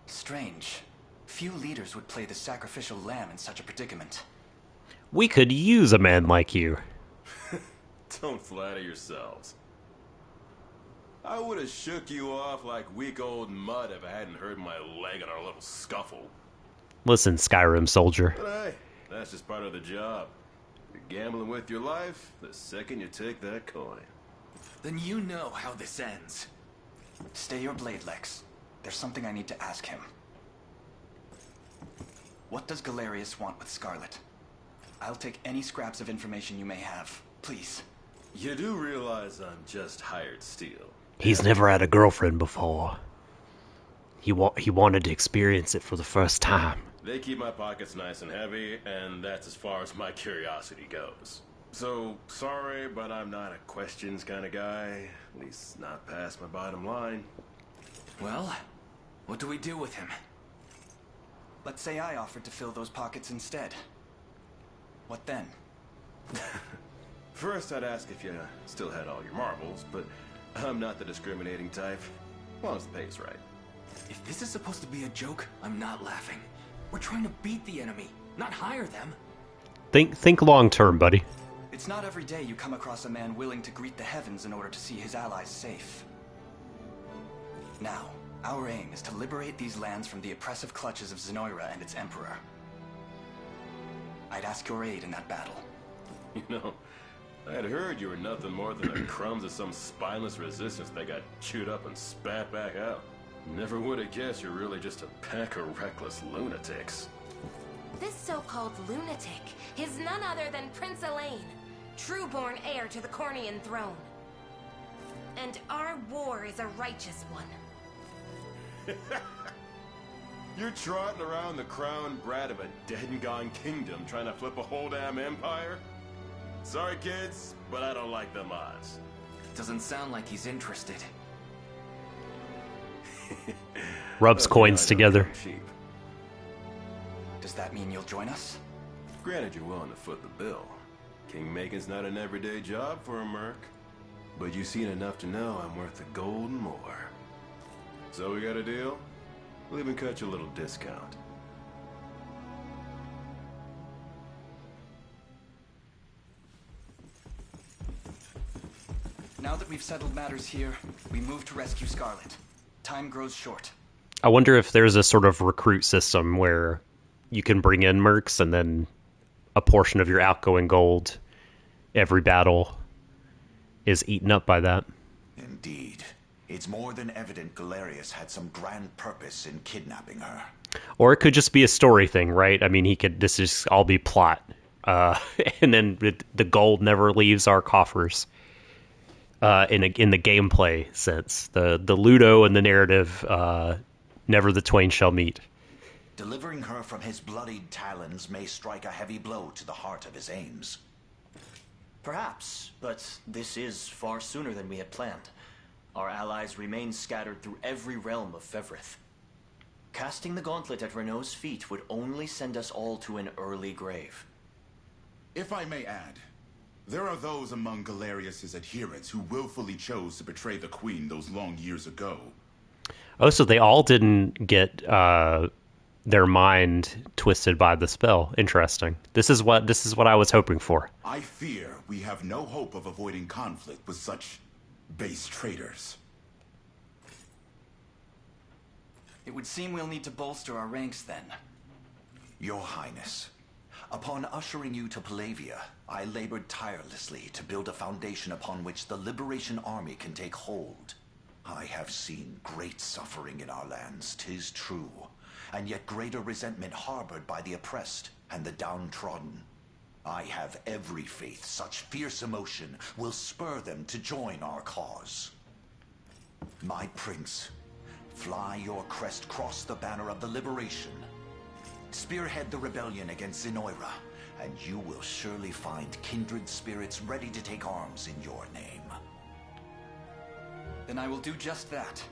Strange. Few leaders would play the sacrificial lamb in such a predicament. We could use a man like you. Don't flatter yourselves. I would have shook you off like weak old mud if I hadn't hurt my leg in our little scuffle. Listen, Skyrim soldier. But hey, that's just part of the job. You're gambling with your life the second you take that coin. Then you know how this ends. Stay your blade, Lex. There's something I need to ask him. What does Galerius want with Scarlet? I'll take any scraps of information you may have. Please. You do realize I'm just hired steel. He's never had a girlfriend before. He wanted to experience it for the first time. They keep my pockets nice and heavy, and that's as far as my curiosity goes. So, sorry, but I'm not a questions kind of guy. At least not past my bottom line. Well, what do we do with him? Let's say I offered to fill those pockets instead. What then? First, I'd ask if you still had all your marbles, but I'm not the discriminating type. As long as the pay's right. If this is supposed to be a joke, I'm not laughing. We're trying to beat the enemy, not hire them. Think long term, buddy. It's not every day you come across a man willing to greet the heavens in order to see his allies safe. Now, our aim is to liberate these lands from the oppressive clutches of Zenoira and its emperor. I'd ask your aid in that battle. You know, I had heard you were nothing more than the crumbs of some spineless resistance that got chewed up and spat back out. Never would have guessed you're really just a pack of reckless lunatics. This so-called lunatic is none other than Prince Elaine, true-born heir to the Cornian throne. And our war is a righteous one. You're trotting around the crown brat of a dead and gone kingdom trying to flip a whole damn empire? Sorry, kids, but I don't like them odds. Doesn't sound like he's interested. Rubs coins together. Cheap. Does that mean you'll join us? Granted, you're willing to foot the bill. King-making's not an everyday job for a merc. But you've seen enough to know I'm worth the gold and more. So we got a deal? We'll even cut you a little discount. Now that we've settled matters here, we move to rescue Scarlet. Time grows short. I wonder if there's a sort of recruit system where you can bring in mercs and then a portion of your outgoing gold every battle is eaten up by that. Indeed. It's more than evident Galerius had some grand purpose in kidnapping her. Or it could just be a story thing, right? I mean, this is all be plot. And then the gold never leaves our coffers. In the gameplay sense, the Ludo and the narrative, never the twain shall meet. Delivering her from his bloodied talons may strike a heavy blow to the heart of his aims. Perhaps, but this is far sooner than we had planned. Our allies remain scattered through every realm of Fevrith. Casting the gauntlet at Renault's feet would only send us all to an early grave. If I may add, there are those among Galerius's adherents who willfully chose to betray the Queen those long years ago. Oh, so they all didn't get their mind twisted by the spell. Interesting. This is what I was hoping for. I fear we have no hope of avoiding conflict with such base traitors. It would seem we'll need to bolster our ranks then. Your Highness, upon ushering you to Palavia, I labored tirelessly to build a foundation upon which the Liberation Army can take hold. I have seen great suffering in our lands, 'tis true, and yet greater resentment harbored by the oppressed and the downtrodden. I have every faith such fierce emotion will spur them to join our cause. My prince, fly your crest across the banner of the Liberation. Spearhead the rebellion against Zenoira, and you will surely find kindred spirits ready to take arms in your name. Then I will do just that.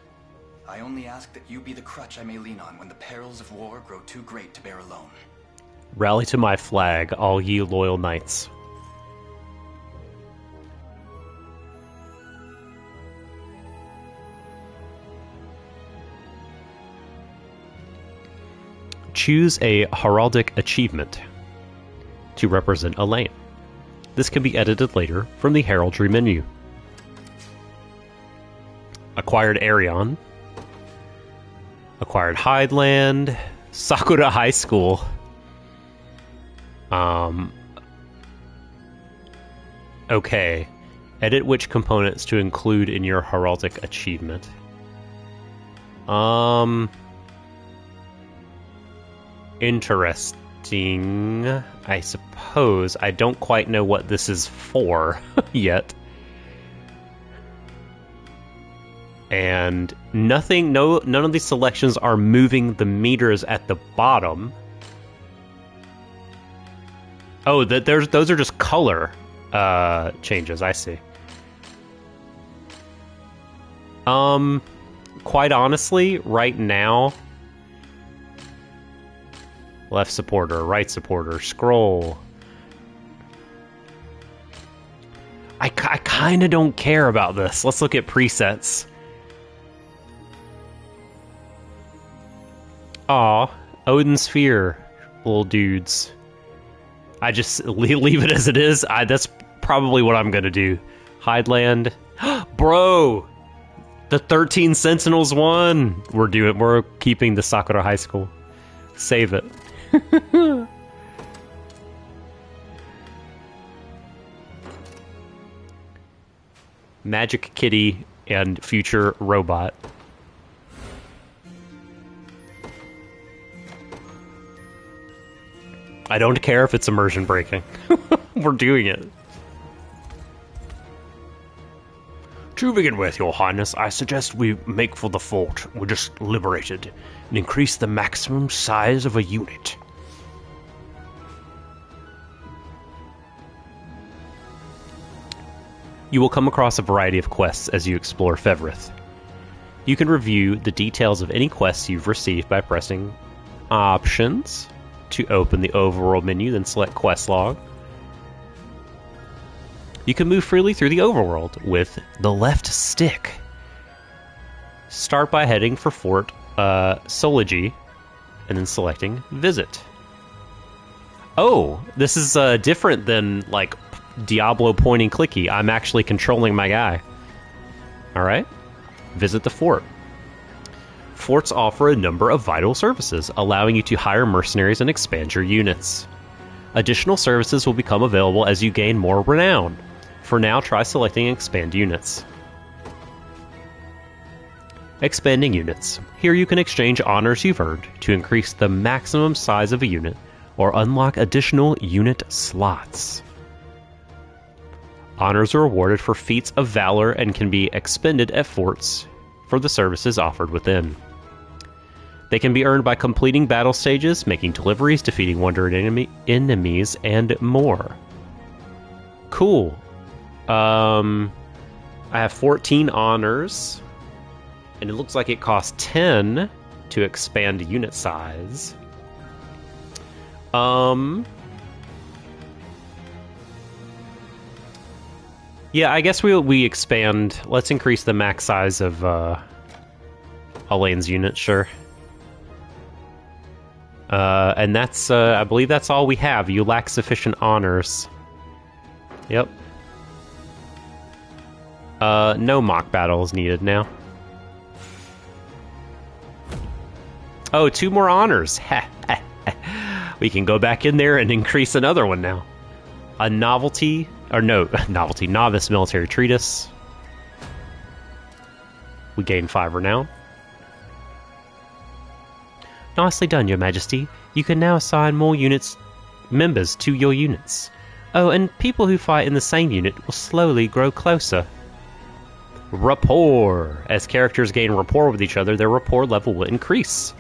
I only ask that you be the crutch I may lean on when the perils of war grow too great to bear alone. Rally to my flag, all ye loyal knights. Choose a heraldic achievement to represent a lane. This can be edited later from the heraldry menu. Acquired Arion. Acquired Hideland. Sakura High School. Okay. Edit which components to include in your heraldic achievement. Interesting, I suppose. I don't quite know what this is for yet. And none of these selections are moving the meters at the bottom. Oh, those are just color changes, I see. Quite honestly, right now, left supporter, right supporter, scroll. I kind of don't care about this. Let's look at presets. Aw, Odin Sphere, little dudes. I just leave it as it is. That's probably what I'm gonna do. Hideland. Bro! The 13 Sentinels won! We're keeping the Sakura High School. Save it. Magic Kitty and Future Robot. I don't care if it's immersion breaking. We're doing it. To begin with, Your Highness, I suggest we make for the fort we just liberated and increase the maximum size of a unit. You will come across a variety of quests as you explore Fevrith. You can review the details of any quests you've received by pressing Options to open the overworld menu, then select Quest Log. You can move freely through the overworld with the left stick. Start by heading for Fort Soligy and then selecting Visit. Oh, this is different than like Diablo pointing clicky. I'm actually controlling my guy. Alright, visit the fort. Forts offer a number of vital services, allowing you to hire mercenaries and expand your units. Additional services will become available as you gain more renown. For now, try selecting Expand Units. Expanding Units. Here you can exchange honors you've earned to increase the maximum size of a unit or unlock additional unit slots. Honors are awarded for feats of valor and can be expended at forts for the services offered within. They can be earned by completing battle stages, making deliveries, defeating wandering enemies, and more. Cool. I have 14 honors, and it looks like it costs 10 to expand unit size. Yeah, I guess we expand. Let's increase the max size of Elaine's unit, sure. And that's, I believe that's all we have. You lack sufficient honors. Yep. No mock battles needed now. Oh, 2 more honors. We can go back in there and increase another one now. A novelty, or no, novelty, novice military treatise. We gain 5 renown. Nicely done, Your Majesty. You can now assign more members to your units. Oh, and people who fight in the same unit will slowly grow closer. Rapport. As characters gain rapport with each other, their rapport level will increase.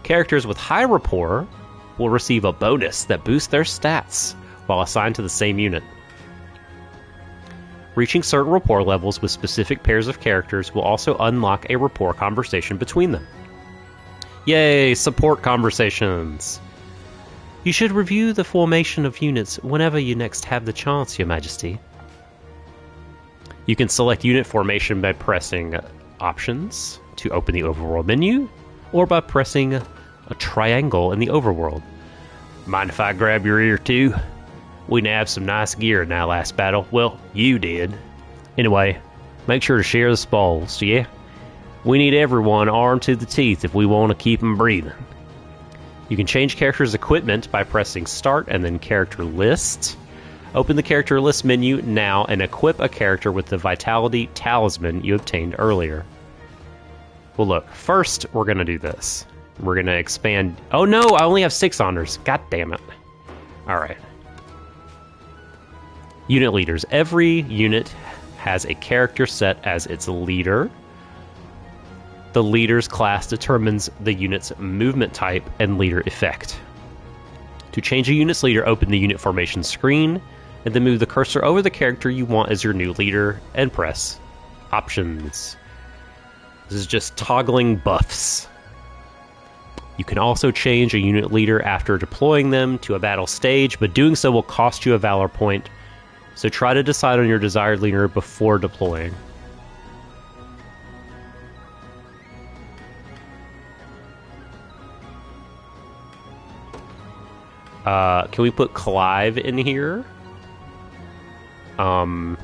Characters with high rapport will receive a bonus that boosts their stats while assigned to the same unit. Reaching certain rapport levels with specific pairs of characters will also unlock a rapport conversation between them. Yay, support conversations! You should review the formation of units whenever you next have the chance, Your Majesty. You can select unit formation by pressing Options to open the overworld menu, or by pressing a triangle in the overworld. Mind if I grab your ear too? We nabbed some nice gear in that last battle. Well, you did. Anyway, make sure to share the spoils, yeah? We need everyone armed to the teeth if we want to keep them breathing. You can change characters' equipment by pressing Start and then Character List. Open the Character List menu now and equip a character with the Vitality Talisman you obtained earlier. Well, look, first we're going to do this. We're going to expand... Oh no, I only have 6 honors. God damn it. Alright. Unit leaders. Every unit has a character set as its leader. The leader's class determines the unit's movement type and leader effect. To change a unit's leader, open the unit formation screen, and then move the cursor over the character you want as your new leader, and press Options. This is just toggling buffs. You can also change a unit leader after deploying them to a battle stage, but doing so will cost you a valor point, so try to decide on your desired leader before deploying. Can we put Clive in here? And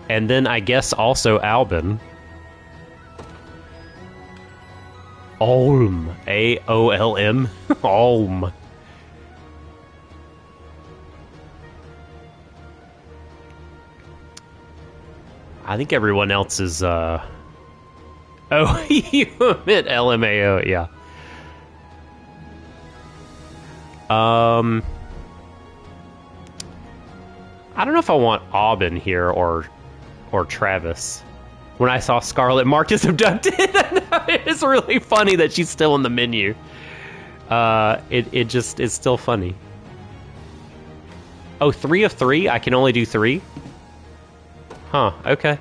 then I guess also Albin. Olm. A-O-L-M. Olm. I think everyone else is, Oh, you meant LMAO, yeah. I don't know if I want Aubin here or Travis. When I saw Scarlet marked as abducted, it's really funny that she's still in the menu. It just is still funny. Oh, 3 of 3? I can only do 3? Huh, okay.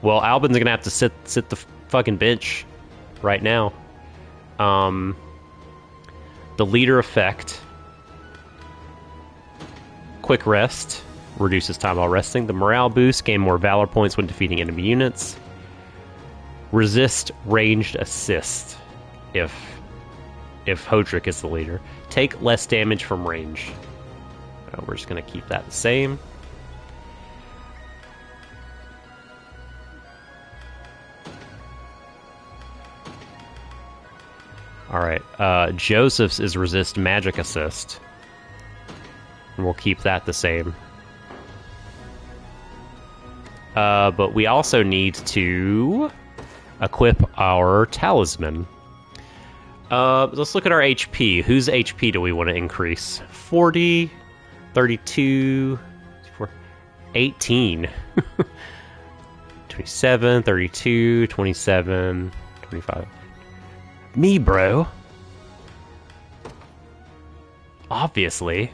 Well, Albin's gonna have to sit the fucking bench right now. The leader effect. Quick rest. Reduces time while resting. The morale boost. Gain more valor points when defeating enemy units. Resist ranged assist. If Hodrick is the leader. Take less damage from range. We're just going to keep that the same. Alright, Joseph's is resist magic assist. And we'll keep that the same. But we also need to equip our talisman. Let's look at our HP. Whose HP do we want to increase? 40, 32, 18. 27, 32, 27, 25. Me, bro. Obviously.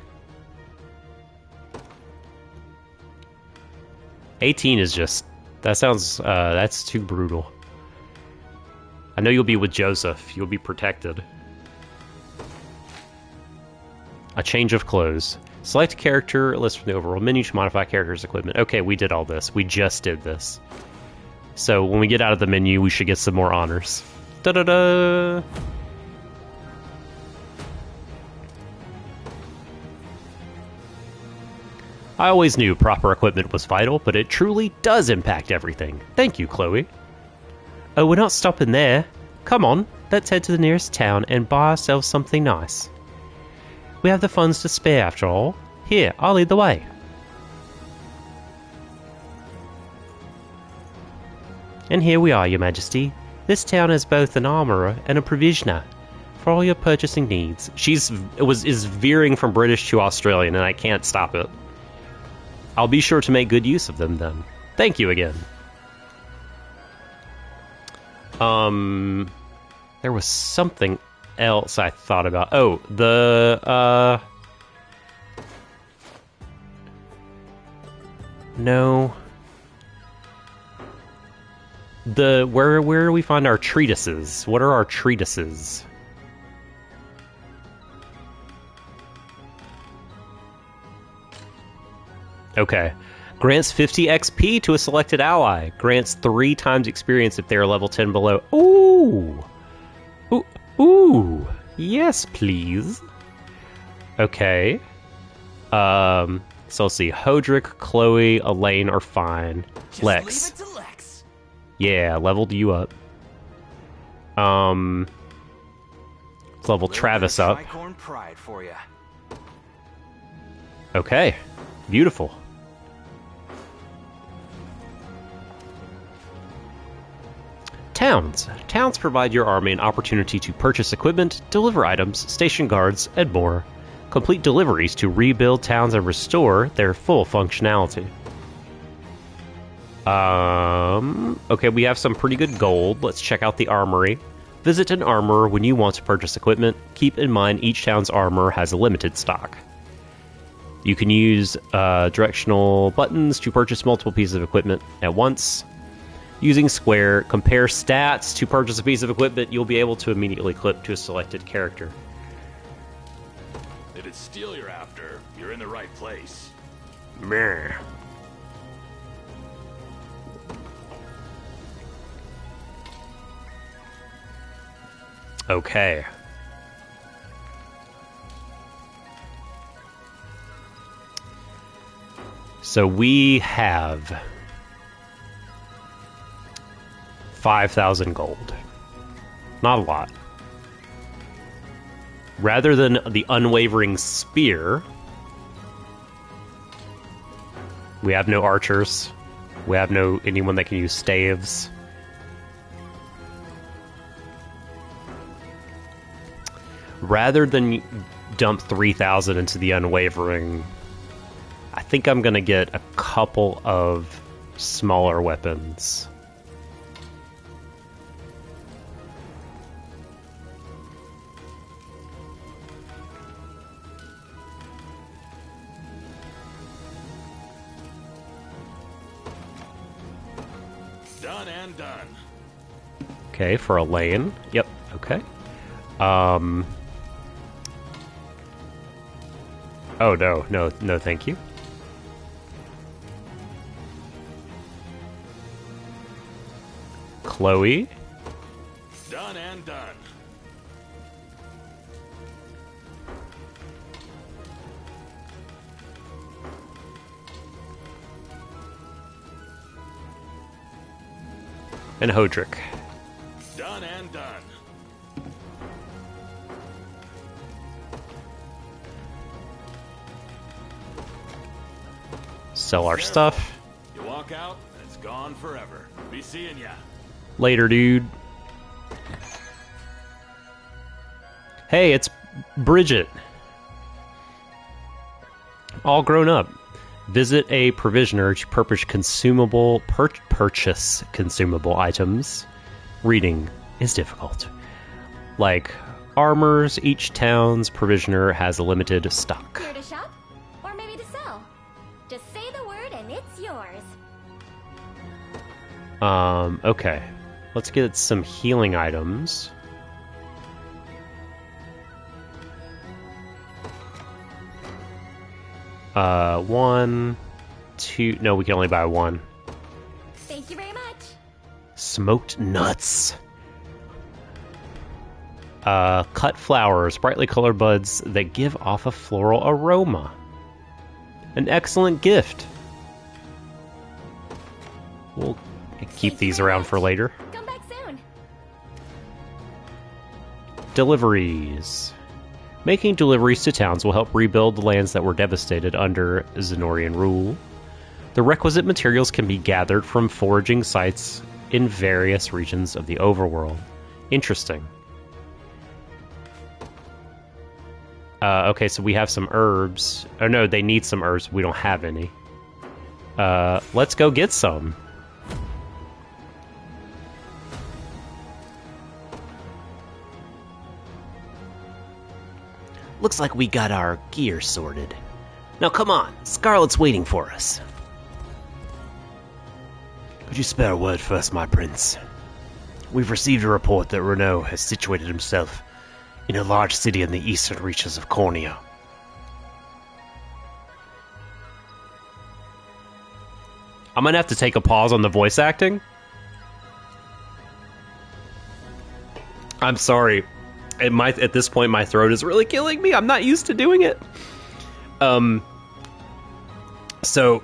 18 is just... That sounds... that's too brutal. I know you'll be with Joseph. You'll be protected. A change of clothes. Select character, list from the overall menu to modify character's equipment. Okay, we did all this. We just did this. So when we get out of the menu, we should get some more honors. Da-da-da! I always knew proper equipment was vital, but it truly does impact everything. Thank you, Chloe. Oh, we're not stopping there. Come on, let's head to the nearest town and buy ourselves something nice. We have the funds to spare, after all. Here, I'll lead the way. And here we are, Your Majesty. This town has both an armorer and a provisioner for all your purchasing needs. Is veering from British to Australian, and I can't stop it. I'll be sure to make good use of them, then. Thank you again. There was something else I thought about. Oh, no. Where do we find our treatises? What are our treatises? Okay. Grants 50 XP to a selected ally. Grants 3 times experience if they are level 10 below. Ooh! Ooh! Ooh! Yes, please. Okay. So let's see. Hodrick, Chloe, Elaine are fine. Just Lex. leave it to Lex. Yeah, leveled you up. Let's level Travis up. Tricorn pride for you. Okay. Beautiful. Towns. Towns provide your army an opportunity to purchase equipment, deliver items, station guards, and more. Complete deliveries to rebuild towns and restore their full functionality. Okay, we have some pretty good gold. Let's check out the armory. Visit an armorer when you want to purchase equipment. Keep in mind each town's armor has a limited stock. You can use directional buttons to purchase multiple pieces of equipment at once. Using square, compare stats to purchase a piece of equipment. You'll be able to immediately clip to a selected character. If it's steel you're after, you're in the right place. Meh. Okay. So we have 5,000 gold. Not a lot. Rather than the unwavering spear, we have no archers. We have no anyone that can use staves. Rather than dump 3,000 into the unwavering, I think I'm gonna get a couple of smaller weapons. Done and done. Okay, for Elaine. Yep, okay. Oh, no, thank you. Chloe. Done and done. And Hodrick. Done and done. Sell our stuff. You walk out, and it's gone forever. Be seeing ya. Later, dude. Hey, it's Bridget. All grown up. Visit a provisioner to purchase consumable items. Reading is difficult. Like armors, each town's provisioner has a limited stock. Here to shop? Or maybe to sell? Just say the word and it's yours. Okay. Let's get some healing items. One, two... No, we can only buy one. Thank you very much. Smoked nuts. Cut flowers, brightly colored buds that give off a floral aroma. An excellent gift. We'll keep these around for later. Come back soon. Deliveries. Making deliveries to towns will help rebuild the lands that were devastated under Zenorian rule. The requisite materials can be gathered from foraging sites in various regions of the overworld. Interesting. Okay, so we have some herbs. Oh no, they need some herbs. We don't have any. Let's go get some. Looks like we got our gear sorted. Now come on, Scarlet's waiting for us. Could you spare a word first, my prince? We've received a report that Renault has situated himself in a large city in the eastern reaches of Cornea. I'm gonna have to take a pause on the voice acting. I'm sorry. At this point, my throat is really killing me. I'm not used to doing it. So,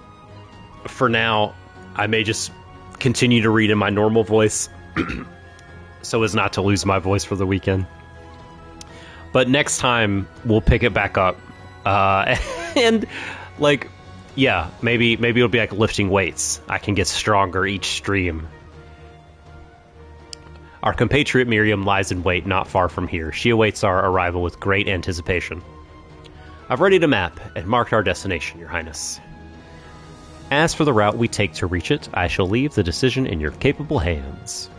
for now, I may just continue to read in my normal voice so as not to lose my voice for the weekend. But next time, we'll pick it back up. And, like, yeah, maybe it'll be like lifting weights. I can get stronger each stream. Our compatriot Miriam lies in wait not far from here. She awaits our arrival with great anticipation. I've readied a map and marked our destination, Your Highness. As for the route we take to reach it, I shall leave the decision in your capable hands.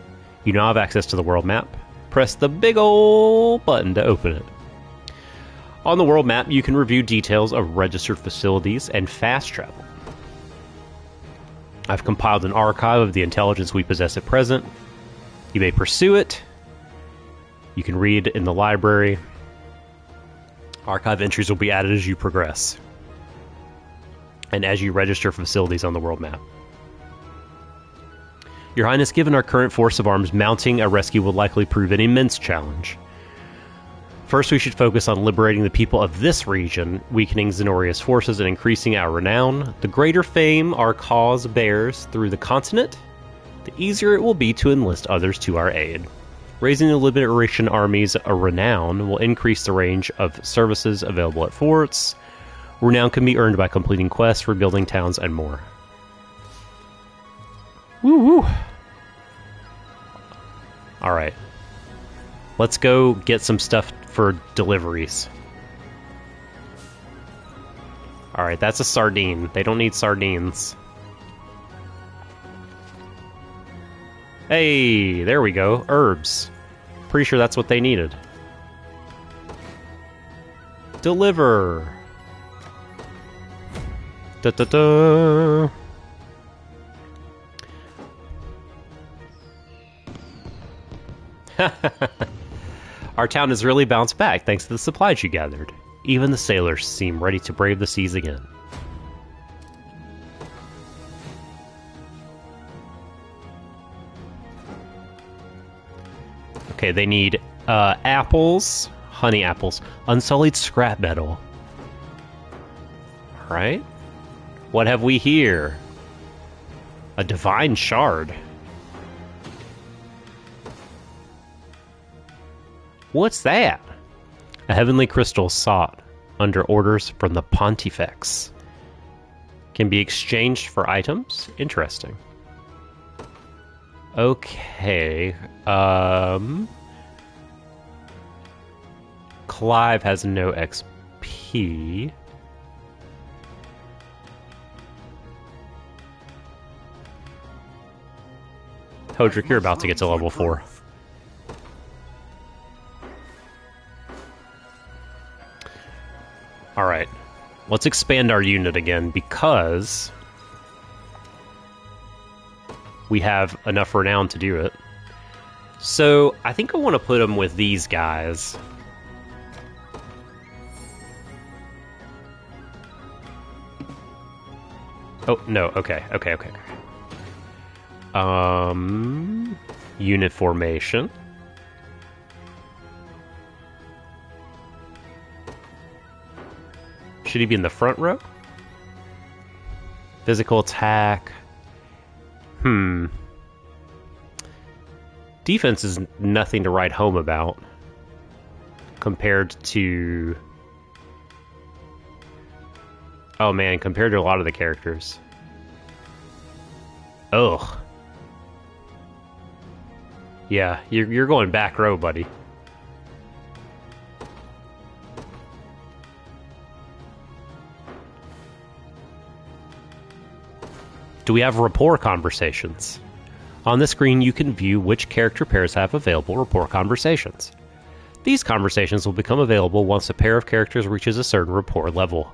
You now have access to the world map. Press the big ol' button to open it. On the world map, you can review details of registered facilities and fast travel. I've compiled an archive of the intelligence we possess at present. You may pursue it. You can read in the library. Archive entries will be added as you progress, and as you register facilities on the world map. Your Highness, given our current force of arms, mounting a rescue will likely prove an immense challenge. First, we should focus on liberating the people of this region, weakening Zenoria's forces and increasing our renown. The greater fame our cause bears through the continent, the easier it will be to enlist others to our aid. Raising the Liberation Army's renown will increase the range of services available at forts. Renown can be earned by completing quests, rebuilding towns, and more. Woo-woo! Alright. Let's go get some stuff for deliveries. Alright, that's a sardine. They don't need sardines. Hey, there we go. Herbs. Pretty sure that's what they needed. Deliver. Da-da-da. Our town has really bounced back thanks to the supplies you gathered. Even the sailors seem ready to brave the seas again. Okay, they need apples, honey apples, unsullied scrap metal. Alright. What have we here? A divine shard. What's that? A heavenly crystal sought under orders from the Pontifex. Can be exchanged for items? Interesting. Okay. Clive has no XP. Hodrick, you're about to get to level 4. Alright. Let's expand our unit again, because we have enough renown to do it. So, I think I want to put them with these guys. Oh, no, okay. Unit formation. Should he be in the front row? Physical attack. Defense is nothing to write home about compared to... Oh man, compared to a lot of the characters. Ugh. Yeah, you're going back row, buddy. Do we have rapport conversations? On the screen, you can view which character pairs have available rapport conversations. These conversations will become available once a pair of characters reaches a certain rapport level.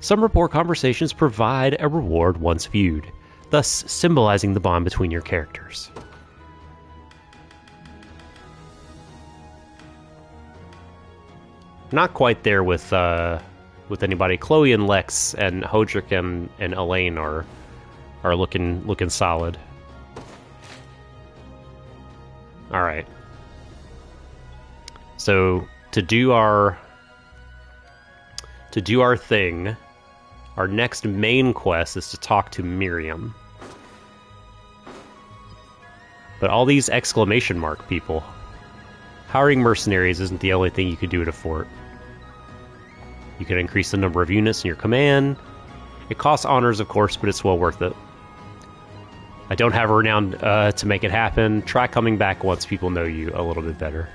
Some rapport conversations provide a reward once viewed, thus symbolizing the bond between your characters. Not quite there with anybody. Chloe and Lex and Hodrick and Elaine are looking solid. All right. So to do our thing, our next main quest is to talk to Miriam. But all these exclamation mark people. Hiring mercenaries isn't the only thing you could do at a fort. You can increase the number of units in your command. It costs honors, of course, but it's well worth it. I don't have a renown to make it happen. Try coming back once people know you a little bit better.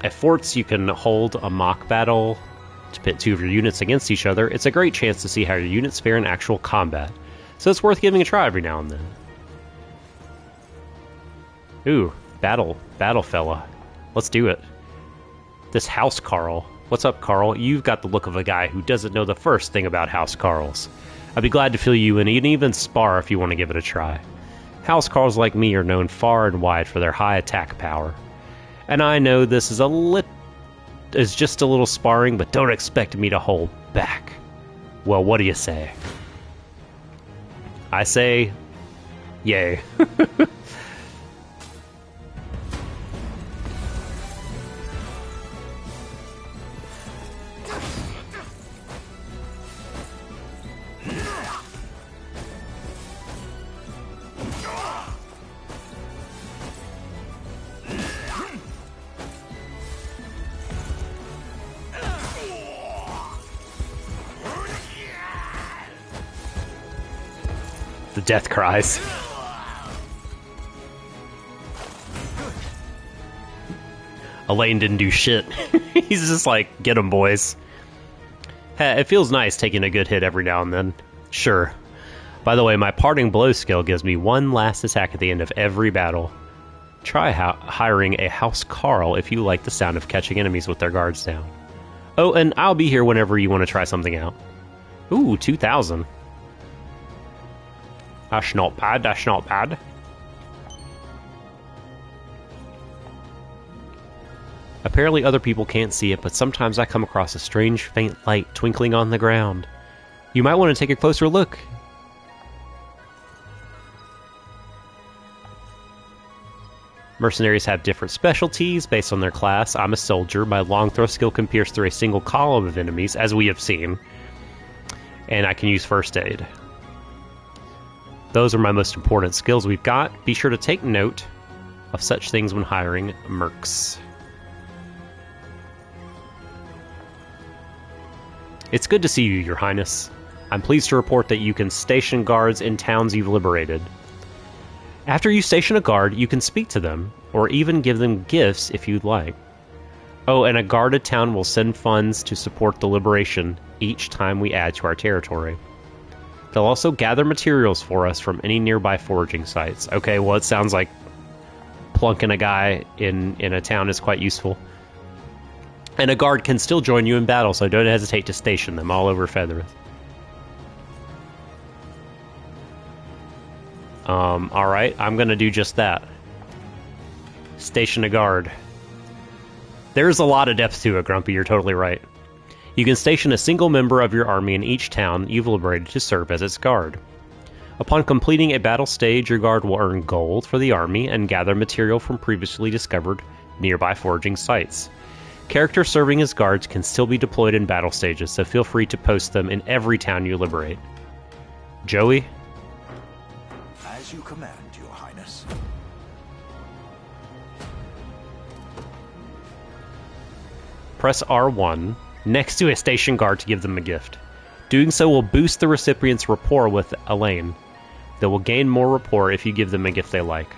At forts, you can hold a mock battle to pit 2 of your units against each other. It's a great chance to see how your units fare in actual combat, so it's worth giving a try every now and then. Ooh, battle fella. Let's do it. This House Carl. What's up, Carl? You've got the look of a guy who doesn't know the first thing about House Carls. I'd be glad to fill you in and even spar if you want to give it a try. House Carls like me are known far and wide for their high attack power. And I know this is just a little sparring, but don't expect me to hold back. Well, what do you say? I say, yay. The death cries. Elaine didn't do shit. He's just like, get 'em, boys. It feels nice taking a good hit every now and then. Sure. By the way, my parting blow skill gives me one last attack at the end of every battle. Try hiring a House Carl if you like the sound of catching enemies with their guards down. Oh, and I'll be here whenever you want to try something out. Ooh, 2,000. That's not bad, that's not bad. Apparently other people can't see it, but sometimes I come across a strange faint light twinkling on the ground. You might want to take a closer look. Mercenaries have different specialties based on their class. I'm a soldier. My long throw skill can pierce through a single column of enemies, as we have seen. And I can use first aid. Those are my most important skills we've got. Be sure to take note of such things when hiring mercs. It's good to see you, Your Highness. I'm pleased to report that you can station guards in towns you've liberated. After you station a guard, you can speak to them, or even give them gifts if you'd like. Oh, and a guarded town will send funds to support the liberation each time we add to our territory. They'll also gather materials for us from any nearby foraging sites. Okay, well, it sounds like plunking a guy in a town is quite useful. And a guard can still join you in battle, so don't hesitate to station them all over Feathereth. Alright, I'm gonna do just that. Station a guard. There's a lot of depth to it, Grumpy, you're totally right. You can station a single member of your army in each town you've liberated to serve as its guard. Upon completing a battle stage, your guard will earn gold for the army and gather material from previously discovered nearby foraging sites. Characters serving as guards can still be deployed in battle stages, so feel free to post them in every town you liberate. Joey? As you command, Your Highness. Press R1 next to a station guard to give them a gift. Doing so will boost the recipient's rapport with Elaine. They will gain more rapport if you give them a gift they like.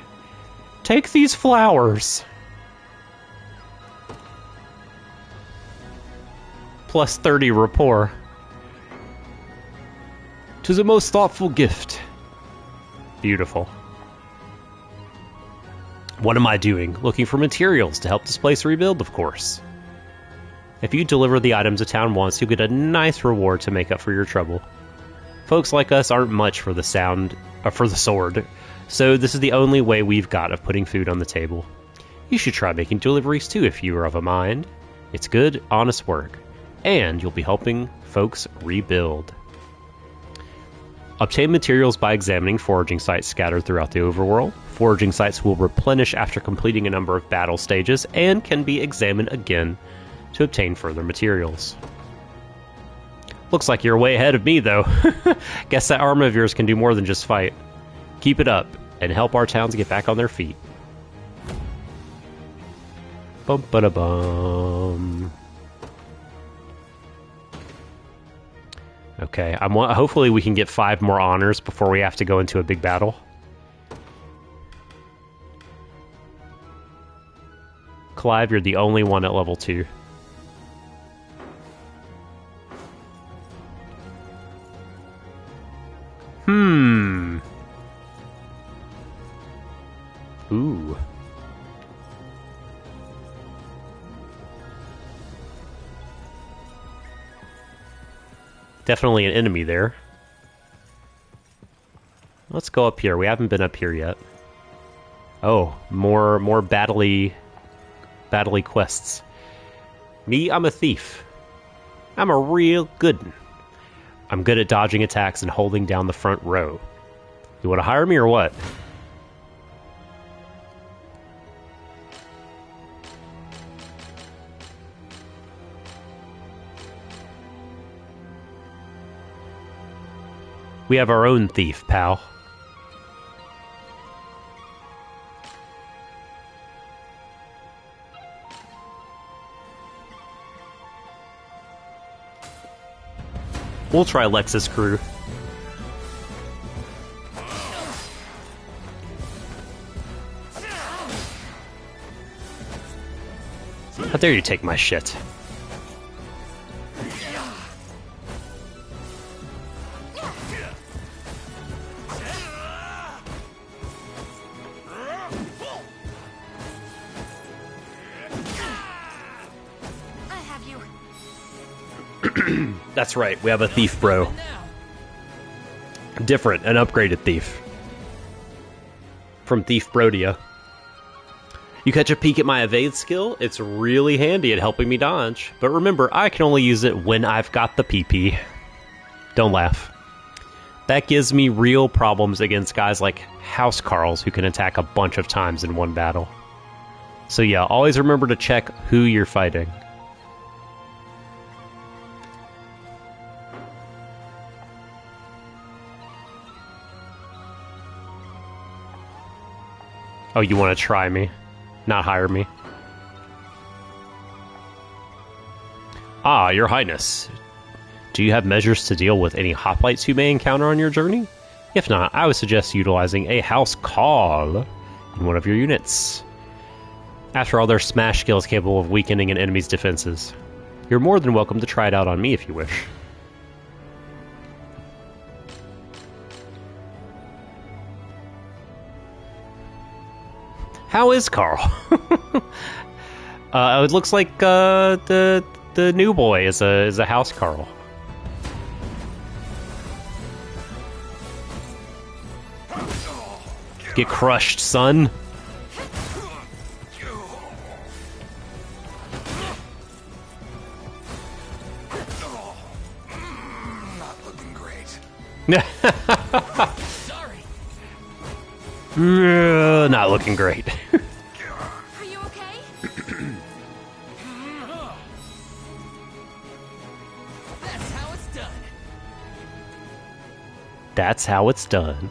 Take these flowers! Plus 30 rapport. 'Tis a most thoughtful gift. Beautiful. What am I doing? Looking for materials to help this place rebuild, of course. If you deliver the items a town wants, you'll get a nice reward to make up for your trouble. Folks like us aren't much for the sword, so this is the only way we've got of putting food on the table. You should try making deliveries too if you are of a mind. It's good, honest work, and you'll be helping folks rebuild. Obtain materials by examining foraging sites scattered throughout the overworld. Foraging sites will replenish after completing a number of battle stages and can be examined again to obtain further materials. Looks like you're way ahead of me, though. Guess that arm of yours can do more than just fight. Keep it up, and help our towns get back on their feet. Bum-ba-da-bum. Okay, hopefully we can get 5 more honors before we have to go into a big battle. Clive, you're the only one at level 2. Ooh. Definitely an enemy there. Let's go up here. We haven't been up here yet. Oh, more battle-y quests. Me, I'm a thief. I'm a real good one. I'm good at dodging attacks and holding down the front row. You want to hire me or what? We have our own thief, pal. We'll try Lex's crew. How dare you take my shit? That's right, we have a thief bro. Different, an upgraded thief. From Thief Brodia. You catch a peek at my evade skill, it's really handy at helping me dodge. But remember, I can only use it when I've got the PP. Don't laugh. That gives me real problems against guys like House Carls who can attack a bunch of times in one battle. So yeah, always remember to check who you're fighting. Oh, you want to try me? Not hire me? Ah, Your Highness. Do you have measures to deal with any hoplites you may encounter on your journey? If not, I would suggest utilizing a house call in one of your units. After all, their smash skill is capable of weakening an enemy's defenses. You're more than welcome to try it out on me if you wish. How is Carl? It looks like the new boy is a house Carl. Get crushed, son. Not looking great. Sorry. Not looking great. Are you okay? That's how it's done. That's how it's done.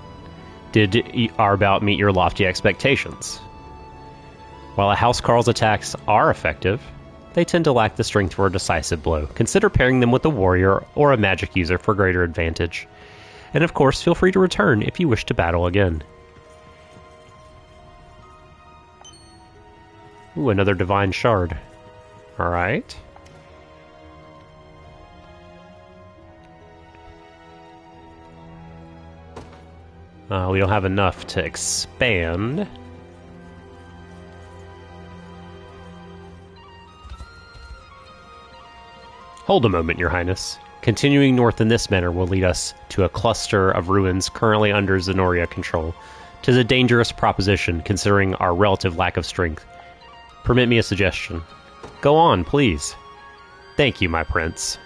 Did our bout meet your lofty expectations? While a House Carl's attacks are effective, they tend to lack the strength for a decisive blow. Consider pairing them with a warrior or a magic user for greater advantage. And of course, feel free to return if you wish to battle again. Ooh, another divine shard. Alright. We don't have enough to expand. Hold a moment, Your Highness. Continuing north in this manner will lead us to a cluster of ruins currently under Zenoria control. 'Tis a dangerous proposition, considering our relative lack of strength. Permit me a suggestion. Go on, please. Thank you, my prince.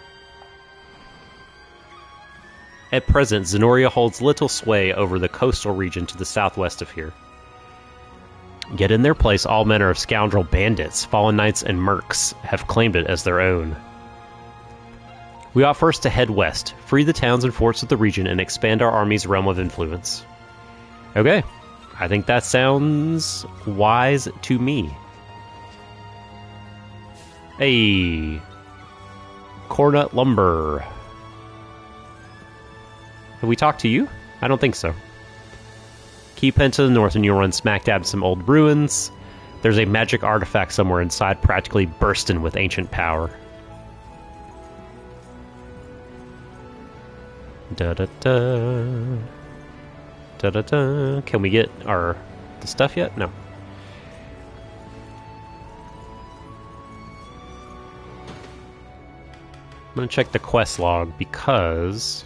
At present, Zenoria holds little sway over the coastal region to the southwest of here. Yet in their place, all manner of scoundrel bandits, fallen knights, and mercs have claimed it as their own. We ought first to head west, free the towns and forts of the region, and expand our army's realm of influence. Okay, I think that sounds wise to me. Hey, Cornut Lumber. Have we talked to you? I don't think so. Keep head to the north and you'll run smack dab some old ruins. There's a magic artifact somewhere inside, practically bursting with ancient power. Da-da-da. Da-da-da. Can we get the stuff yet? No. I'm gonna check the quest log because...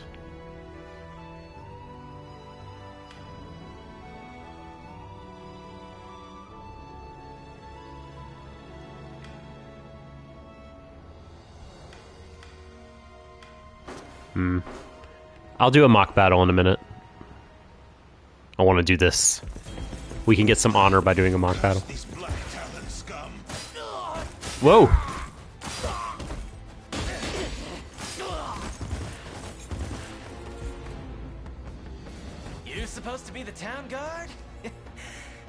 I'll do a mock battle in a minute. I want to do this. We can get some honor by doing a mock battle. Whoa! You supposed to be the town guard?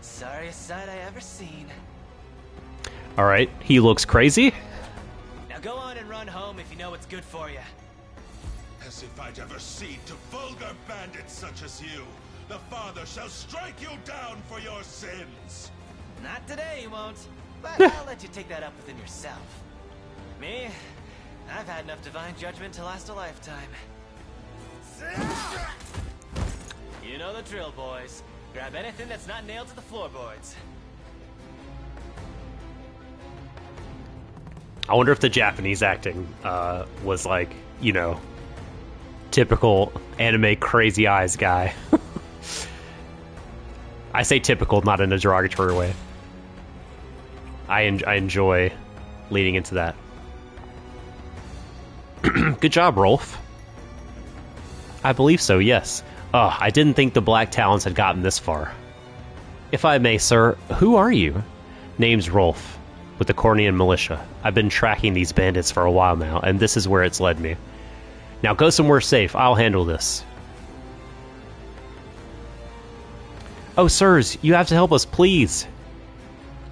Sorriest sight I ever seen. Alright, he looks crazy. Now go on and run home if you know what's good for you. As if I'd ever cede to vulgar bandits such as you. The Father shall strike you down for your sins. Not today, he won't. But I'll let you take that up within yourself. Me, I've had enough divine judgment to last a lifetime. You know the drill, boys. Grab anything that's not nailed to the floorboards. I wonder if the Japanese acting was like, you know, typical anime crazy eyes guy. I say typical, not in a derogatory way. I enjoy leading into that. Good job, Rolf. I believe so, yes. I didn't think the Black Talons had gotten this far. If I may, sir, who are you? Name's Rolf, with the Cornian militia. I've been tracking these bandits for a while now, and this is where it's led me. Now go somewhere safe. I'll handle this. Oh, sirs, you have to help us, please.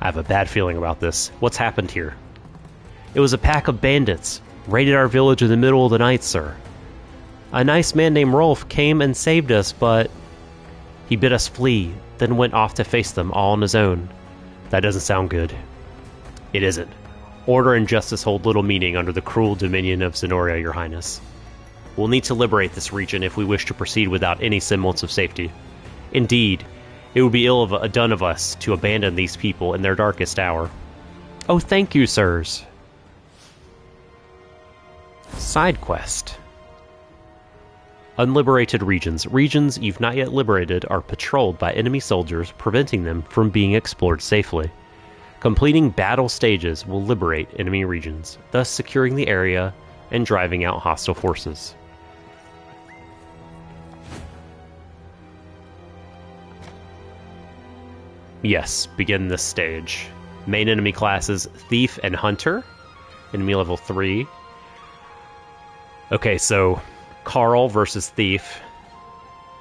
I have a bad feeling about this. What's happened here? It was a pack of bandits. Raided our village in the middle of the night, sir. A nice man named Rolf came and saved us, but he bid us flee, then went off to face them all on his own. That doesn't sound good. It isn't. Order and justice hold little meaning under the cruel dominion of Zenoria, Your Highness. We'll need to liberate this region if we wish to proceed without any semblance of safety. Indeed, It would be ill done of us to abandon these people in their darkest hour. Oh, thank you, sirs. Side quest. Unliberated regions. Regions you've not yet liberated are patrolled by enemy soldiers, preventing them from being explored safely. Completing battle stages will liberate enemy regions, thus securing the area and driving out hostile forces. Yes, begin this stage. Main enemy classes, Thief and Hunter. Enemy level 3. Okay, so Carl versus Thief.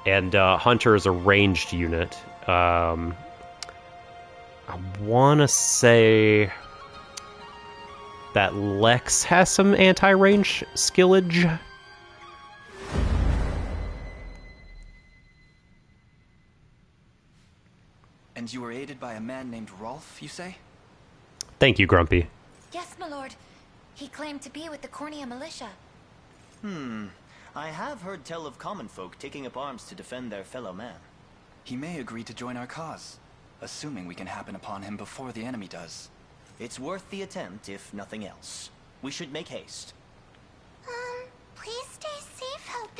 And Hunter is a ranged unit. I want to say that Lex has some anti-range skillage. And you were aided by a man named Rolf, you say? Thank you, Grumpy. Yes, my lord. He claimed to be with the Cornea militia. I have heard tell of common folk taking up arms to defend their fellow man. He may agree to join our cause, assuming we can happen upon him before the enemy does. It's worth the attempt, if nothing else. We should make haste. Please stay safe out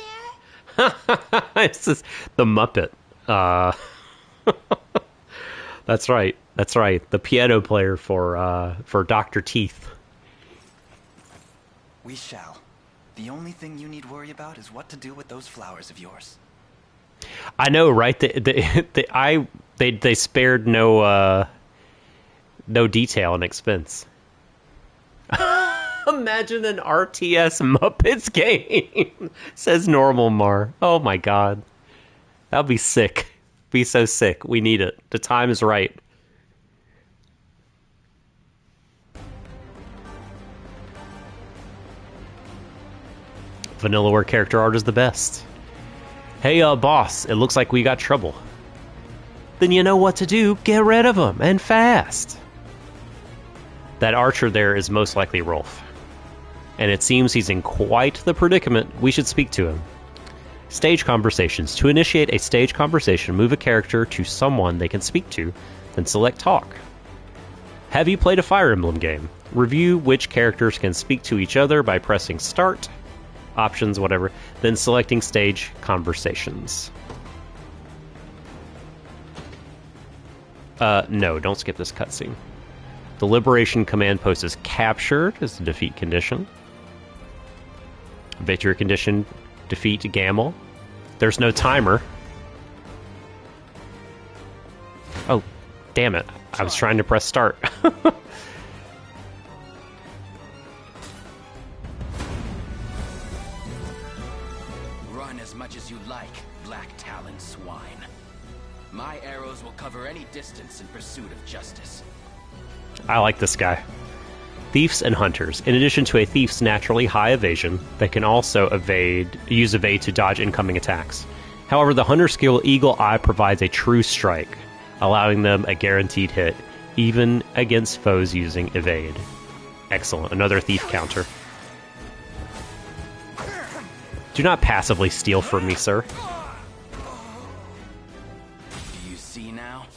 there. This is the Muppet. That's right. That's right. The piano player for Dr. Teeth. We shall. The only thing you need worry about is what to do with those flowers of yours. I know, right? They spared no detail and expense. Imagine an RTS Muppets game, says Normal Mar. Oh my god. That'd be sick. Be so sick. We need it. The time is right. Vanillaware character art is the best. Hey, boss, it looks like we got trouble. Then you know what to do. Get rid of him, and fast. That archer there is most likely Rolf. And it seems he's in quite the predicament. We should speak to him. Stage conversations. To initiate a stage conversation, move a character to someone they can speak to, then select talk. Have you played a Fire Emblem game? Review which characters can speak to each other by pressing start, options, whatever, then selecting stage conversations. No, don't skip this cutscene. The Liberation Command Post is captured as a defeat condition. Victory condition, defeat Gamel. There's no timer. Oh, damn it. I was trying to press start. Run as much as you like, Black Talon swine. My arrows will cover any distance in pursuit of justice. I like this guy. Thieves and Hunters. In addition to a thief's naturally high evasion, they can also use evade to dodge incoming attacks. However, the Hunter skill Eagle Eye provides a true strike, allowing them a guaranteed hit, even against foes using evade. Excellent. Another thief counter. Do not passively steal from me, sir. Do you see now?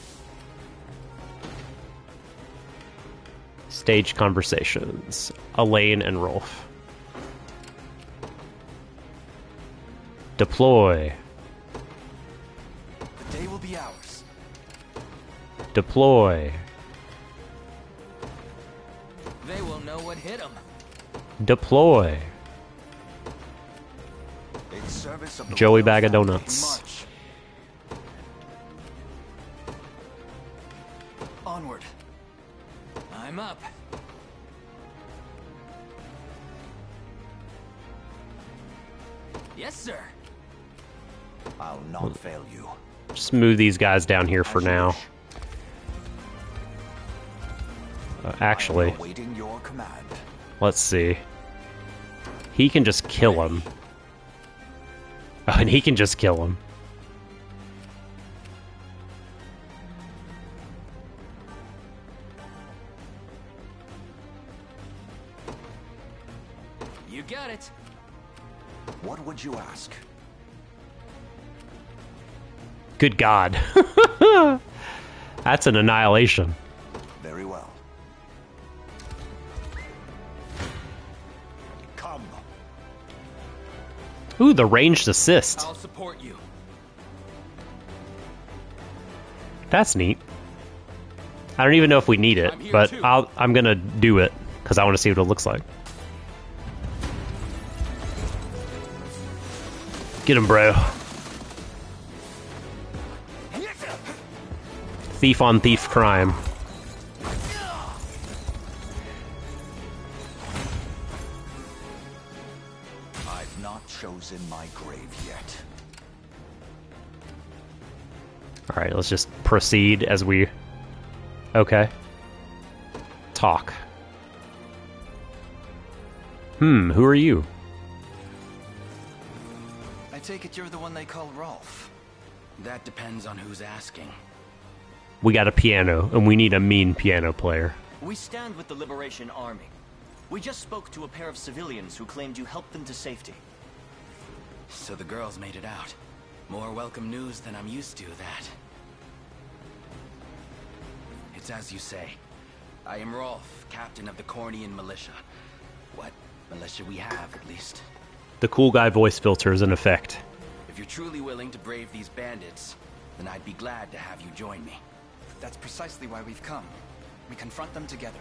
Stage conversations. Elaine and Rolf. Deploy. The day will be ours. Deploy. They will know what hit them. Deploy. Joey Bag of Donuts. Onward. I'm up. Yes, sir. I'll not fail you. Just move these guys down here for now. Actually, Awaiting your command. let's see. He can just kill him. Oh, and he can just kill him. You got it. What would you ask? Good God. That's an annihilation. Very well. Come. Ooh, the ranged assist. I'll support you. That's neat. I don't even know if we need it, but I'm gonna do it because I want to see what it looks like. Get him, bro. Thief on thief crime. I've not chosen my grave yet. Alright, let's just proceed as we... Okay. Talk. Who are you? I take it you're the one they call Rolf. That depends on who's asking. We got a piano, and we need a mean piano player. We stand with the Liberation Army. We just spoke to a pair of civilians who claimed you helped them to safety. So the girls made it out. More welcome news than I'm used to, that. It's as you say. I am Rolf, captain of the Cornian militia. What militia we have, at least. The cool guy voice filter is in effect. If you're truly willing to brave these bandits, then I'd be glad to have you join me. That's precisely why we've come. We confront them together.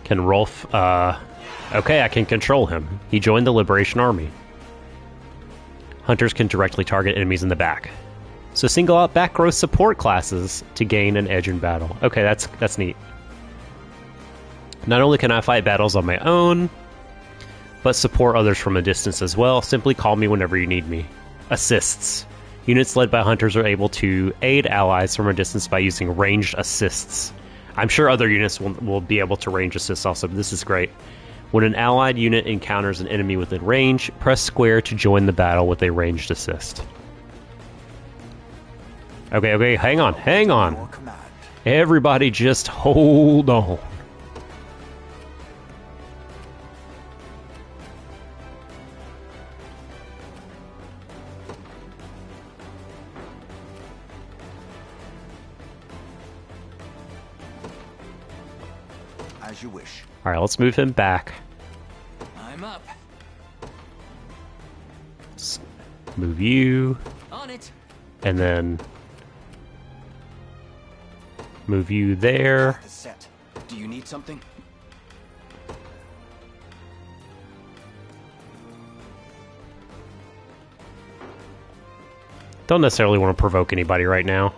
Can Rolf, okay, I can control him. He joined the Liberation Army. Hunters can directly target enemies in the back. So single out back row support classes to gain an edge in battle. Okay, that's neat. Not only can I fight battles on my own, but support others from a distance as well. Simply call me whenever you need me. Assists. Units led by hunters are able to aid allies from a distance by using ranged assists. I'm sure other units will be able to range assist also, but this is great. When an allied unit encounters an enemy within range, press square to join the battle with a ranged assist. Okay, hang on. Everybody just hold on. As you wish. All right, let's move him back. I'm up. Let's move you. On it. And then move you there. Set. Do you need something? Don't necessarily want to provoke anybody right now.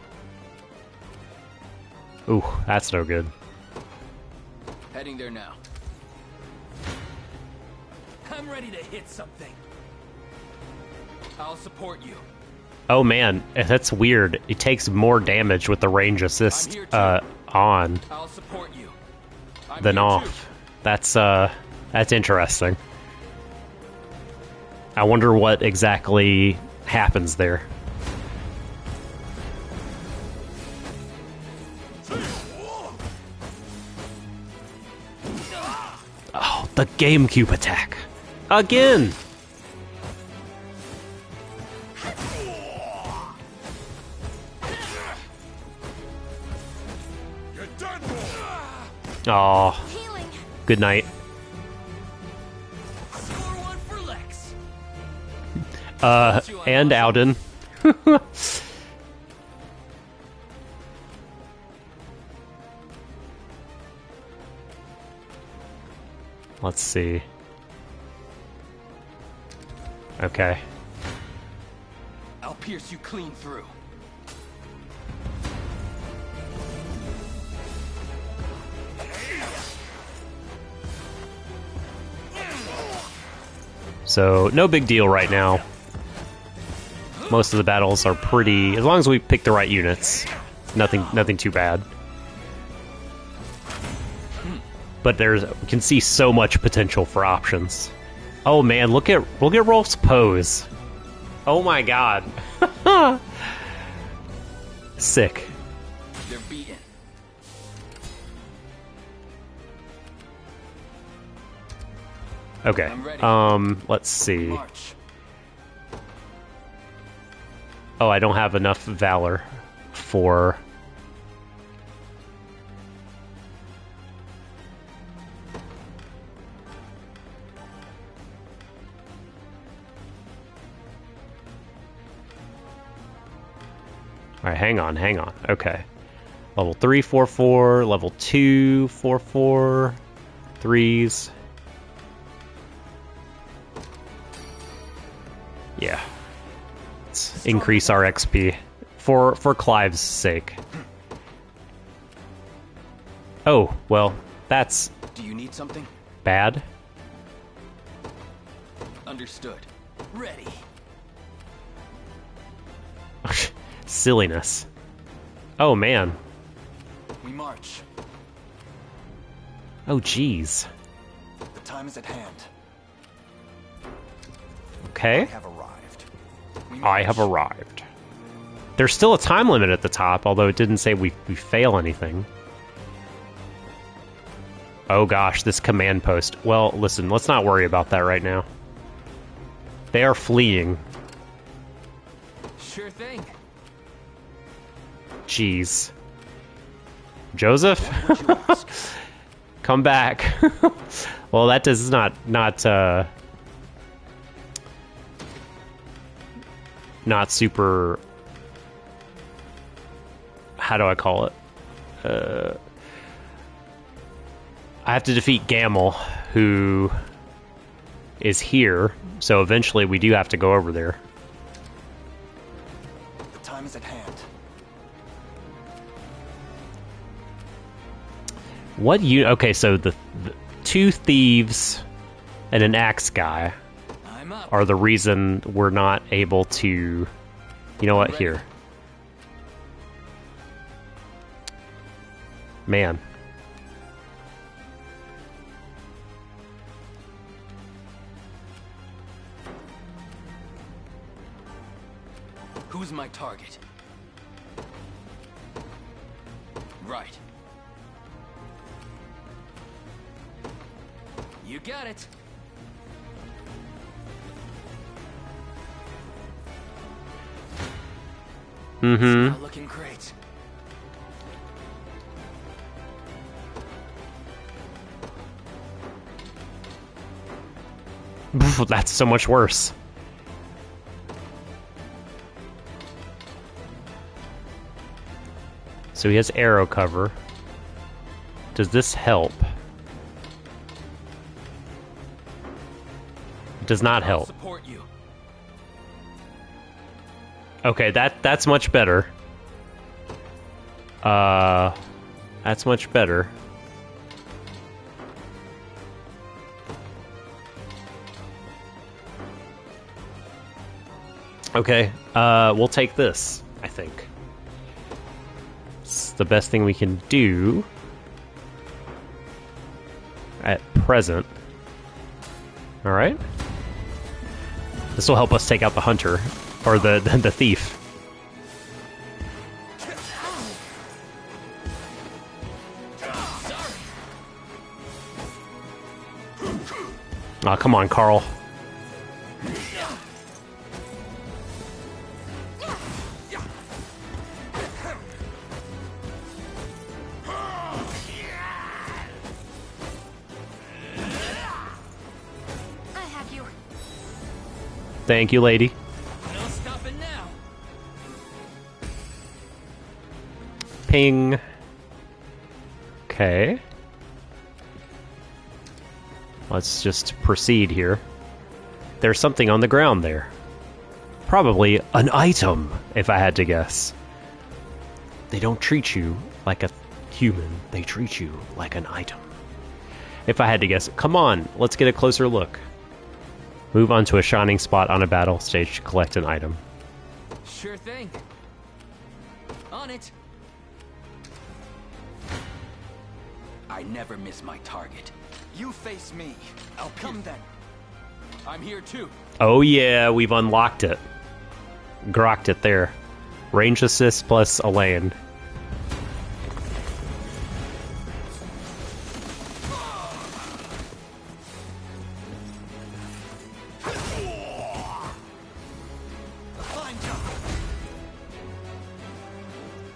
Ooh, that's no good. Heading there now. I'm ready to hit something. I'll support you. Oh man, that's weird. It takes more damage with the range assist on I'll support you. than off. That's interesting. I wonder what exactly happens there. Oh, the GameCube attack. Again! Aw. Good night. And Alden. Let's see. Okay. I'll pierce you clean through. So, no big deal right now. Most of the battles are pretty... As long as we pick the right units, nothing too bad. But we can see so much potential for options. Oh man, look at Rolf's pose. Oh my god. Sick. They're beaten. Okay. Let's see. Oh, I don't have enough valor for... Alright, hang on. Okay. Level 3, 4, 4. Level 2, 4, 4. 3s. Yeah. Let's increase our XP. For Clive's sake. Oh, well, that's... Do you need something? Bad. Understood. Ready. Silliness. Oh, man. We march. Oh, jeez. The time is at hand. Okay. I have arrived. There's still a time limit at the top, although it didn't say we fail anything. Oh gosh, this command post. Well, listen, let's not worry about that right now. They are fleeing. Sure thing. Jeez. Joseph? Come back. Well, that does not super... How do I call it? I have to defeat Gamel, who is here, so eventually we do have to go over there. The time is at hand. Okay, so the two thieves and an axe guy are the reason we're not able to... You know what? Here. Man. Who's my target? Right. You got it. Mm-hmm. It's not looking great. That's so much worse. So he has arrow cover. Does this help? It does not help. Support you. Okay, that's much better. That's much better. Okay, we'll take this, I think. It's the best thing we can do at present. Alright. This will help us take out the hunter, or the thief. Aw, come on, Carl. Thank you, lady. No stopping now. Ping. Okay. Let's just proceed here. There's something on the ground there. Probably an item, if I had to guess. They don't treat you like a human. They treat you like an item. If I had to guess. Come on, let's get a closer look. Move on to a shining spot on a battle stage to collect an item. Sure thing. On it. I never miss my target. You face me. I'll come then. I'm here too. Oh yeah, we've unlocked it. Grokked it there. Range assist plus Elaine.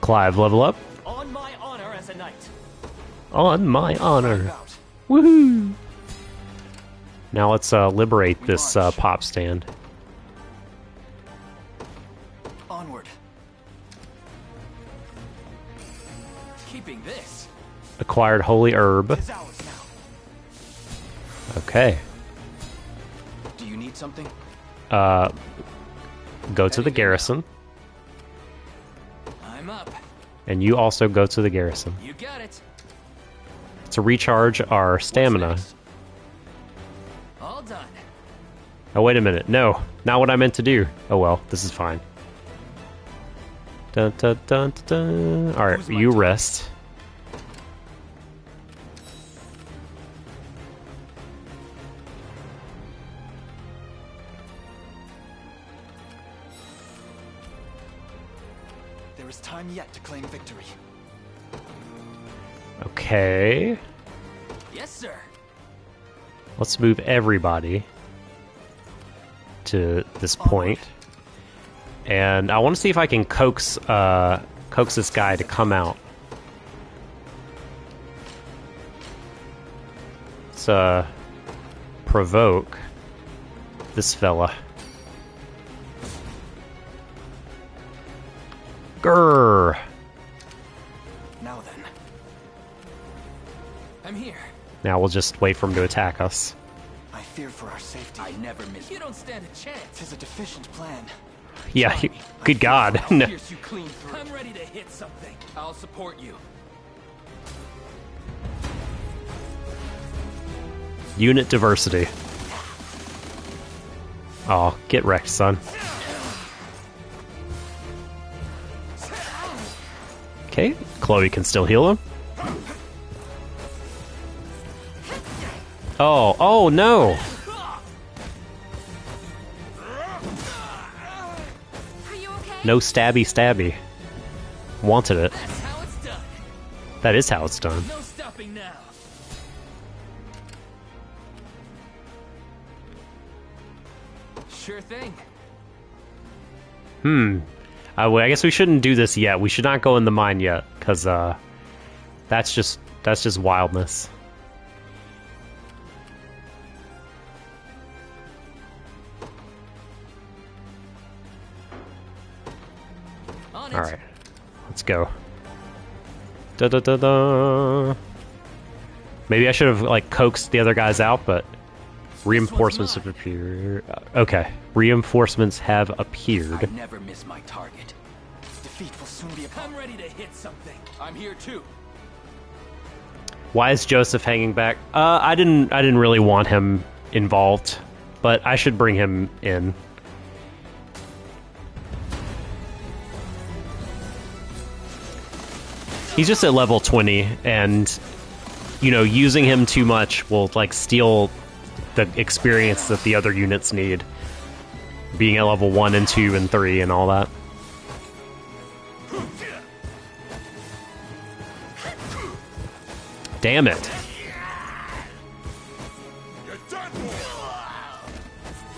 Clive, level up. On my honor as a knight. On my honor. Woohoo! Now let's liberate this pop stand. Onward. Keeping this. Acquired holy herb. Okay. Do you need something? Go to the garrison. I'm up. And you also go to the garrison. You got it. To recharge our stamina. All done. Oh, wait a minute. No, not what I meant to do. Oh well, this is fine. Dun, dun, dun, dun, dun. Alright, you rest. There is time yet to claim victory. Okay. Yes, sir. Let's move everybody to this point. And I want to see if I can coax this guy to come out. Let's provoke this fella. Grrr. Now then. I'm here. Now we'll just wait for him to attack us. I fear for our safety. I never miss. You don't stand a chance. Tis a deficient plan. Yeah, good God. I'll No. pierce you clean through. I'm ready to hit something. I'll support you. Unit diversity. Oh, get wrecked, son. Okay, Chloe can still heal him. Oh no! No stabby. Wanted it. That's how it's done. That is how it's done. No stopping now. Sure thing. Well, I guess we shouldn't do this yet. We should not go in the mine yet, because that's just wildness. All right, let's go. Da da da da. Maybe I should have like coaxed the other guys out, but reinforcements have appeared. Okay, reinforcements have appeared. I never miss my target. Defeat will soon be upon. I'm ready to hit something. I'm here too. Why is Joseph hanging back? I didn't really want him involved, but I should bring him in. He's just at level 20, and you know, using him too much will like steal the experience that the other units need. Being at level 1 and 2 and 3 and all that. Damn it.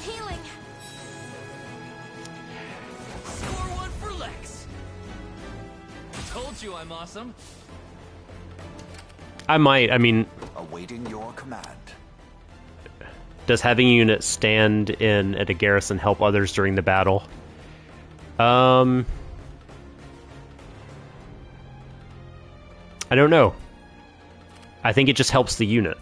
Healing. Score one for Lex. Told you I'm awesome. I mean, Awaiting your command. does having a unit stand in at a garrison help others during the battle? I don't know. I think it just helps the unit.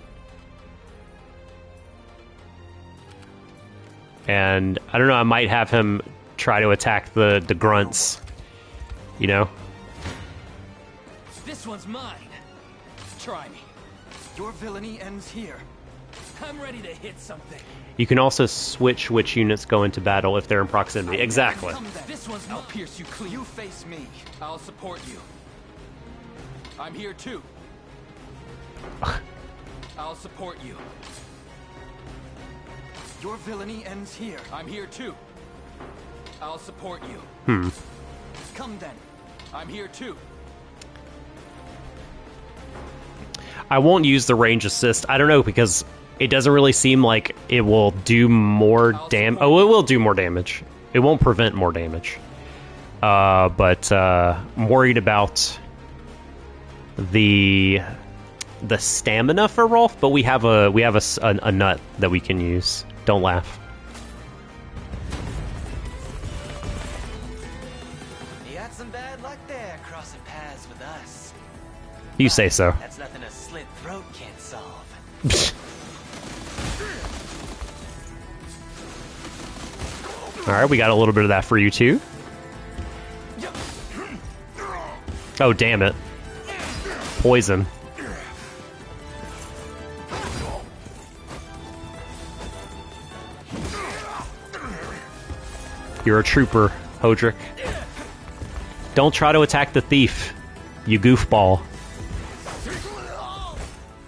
And I don't know, I might have him try to attack the grunts. You know? This one's mine. Try me. Your villainy ends here. I'm ready to hit something. You can also switch which units go into battle if they're in proximity. Exactly. This one's I'll pierce you clean. You face me. I'll support you. I'm here too. I'll support you. Your villainy ends here. I'm here too. I'll support you. Come then. I'm here too. I won't use the range assist. I don't know, because it doesn't really seem like it will do more damage. Oh, it will do more damage. It won't prevent more damage. but I'm worried about the stamina for Rolf. But we have a nut that we can use. Don't laugh. You had some bad luck there, crossing paths with us. You say so. That's nothing a slit throat can't solve. Alright, we got a little bit of that for you too. Oh, damn it. Poison. You're a trooper, Hodrick. Don't try to attack the thief, you goofball.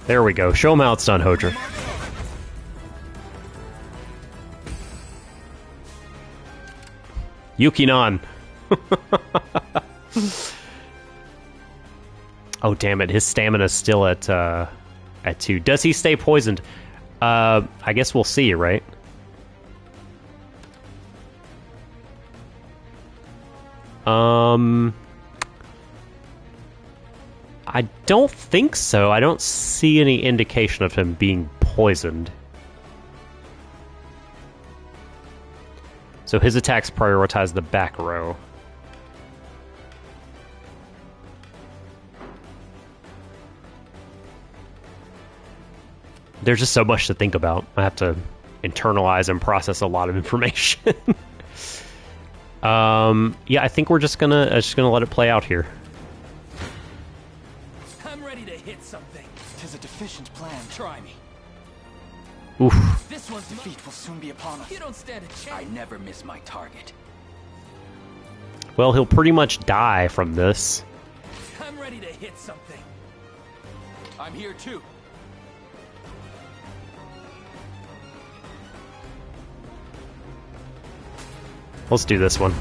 There we go. Show him how it's done, Hodrick. Yukinon. Oh, damn it. His stamina's still at 2. Does he stay poisoned? I guess we'll see, right? I don't think so. I don't see any indication of him being poisoned. So his attacks prioritize the back row. There's just so much to think about. I have to internalize and process a lot of information. Yeah, I think we're just gonna let it play out here. I'm ready to hit something. 'Tis a deficient plan. Try me. Oof. This one's defeat will soon be upon us. You don't stand a chance. I never miss my target. Well, he'll pretty much die from this. I'm ready to hit something. I'm here too. Let's do this one.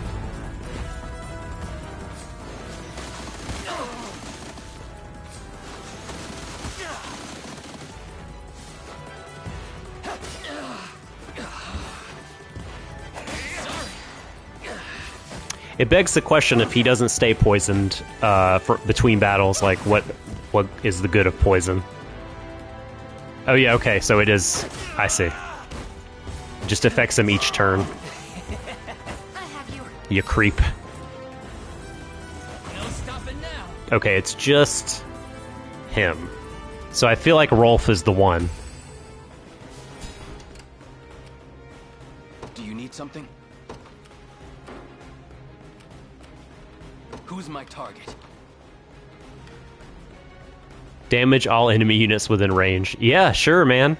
It begs the question, if he doesn't stay poisoned for between battles, like what is the good of poison? Oh yeah, okay, so it is. I see. It just affects him each turn. You creep. No stopping now. Okay, it's just him. So I feel like Rolf is the one. Do you need something? Who's my target? Damage all enemy units within range. Yeah, sure, man.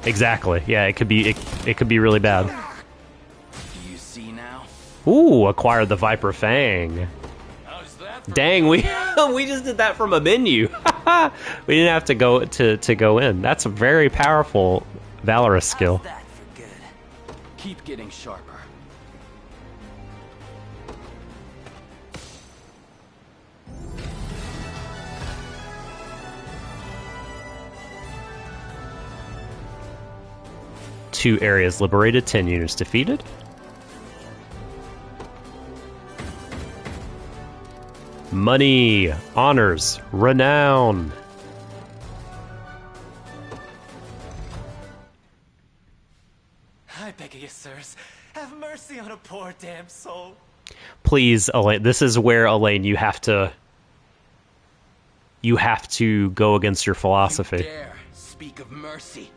Exactly. Yeah, it could be it could be really bad. Do you see now? Ooh, acquired the Viper Fang. Dang, we we just did that from a menu. We didn't have to go in. That's a very powerful Valorous skill. That for good. Keep getting sharper. Two areas liberated, 10 units defeated. Money, honors, renown. I beg of you, sirs, have mercy on a poor damn soul. Please, Elaine. This is where, Elaine, you have to go against your philosophy. You dare speak of mercy?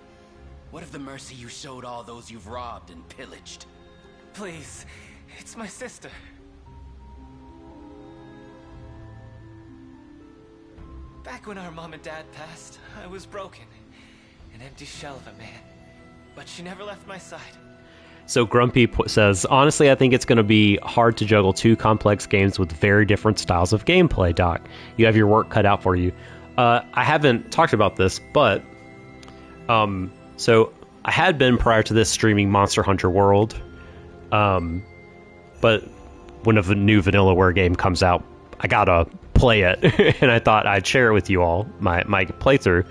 What of the mercy you showed all those you've robbed and pillaged? Please, it's my sister. Back when our mom and dad passed, I was broken. An empty shell of a man. But she never left my side. So Grumpy says, honestly, I think it's going to be hard to juggle two complex games with very different styles of gameplay, Doc. You have your work cut out for you. I haven't talked about this, but... So, I had been, prior to this, streaming Monster Hunter World. But when a new Vanillaware game comes out, I gotta play it. And I thought I'd share it with you all, my playthrough.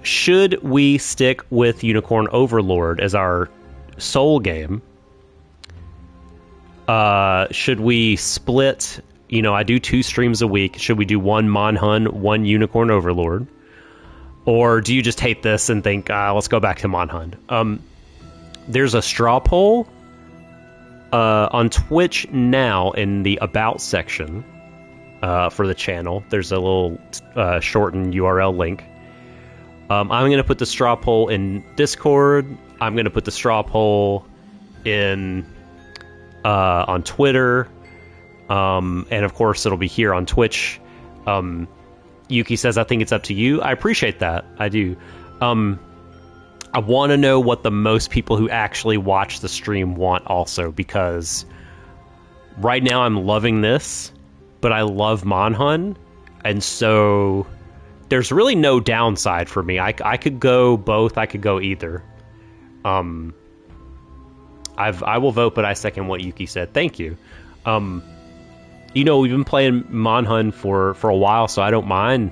should we stick with Unicorn Overlord as our sole game? Should we split? You know, I do 2 streams a week. Should we do 1 Monhun, 1 Unicorn Overlord? Or do you just hate this and think, let's go back to Monhun? There's a straw poll on Twitch now in the About section for the channel. There's a little shortened URL link. I'm going to put the straw poll in Discord. I'm going to put the straw poll in on Twitter. And of course, it'll be here on Twitch. Yuki says, I think it's up to you. I appreciate that. I do. I want to know what the most people who actually watch the stream want also, because right now I'm loving this, but I love Monhun, and so there's really no downside for me. I could go both. I could go either. I will vote, but I second what Yuki said. Thank you. You know, we've been playing Monhun for a while, so I don't mind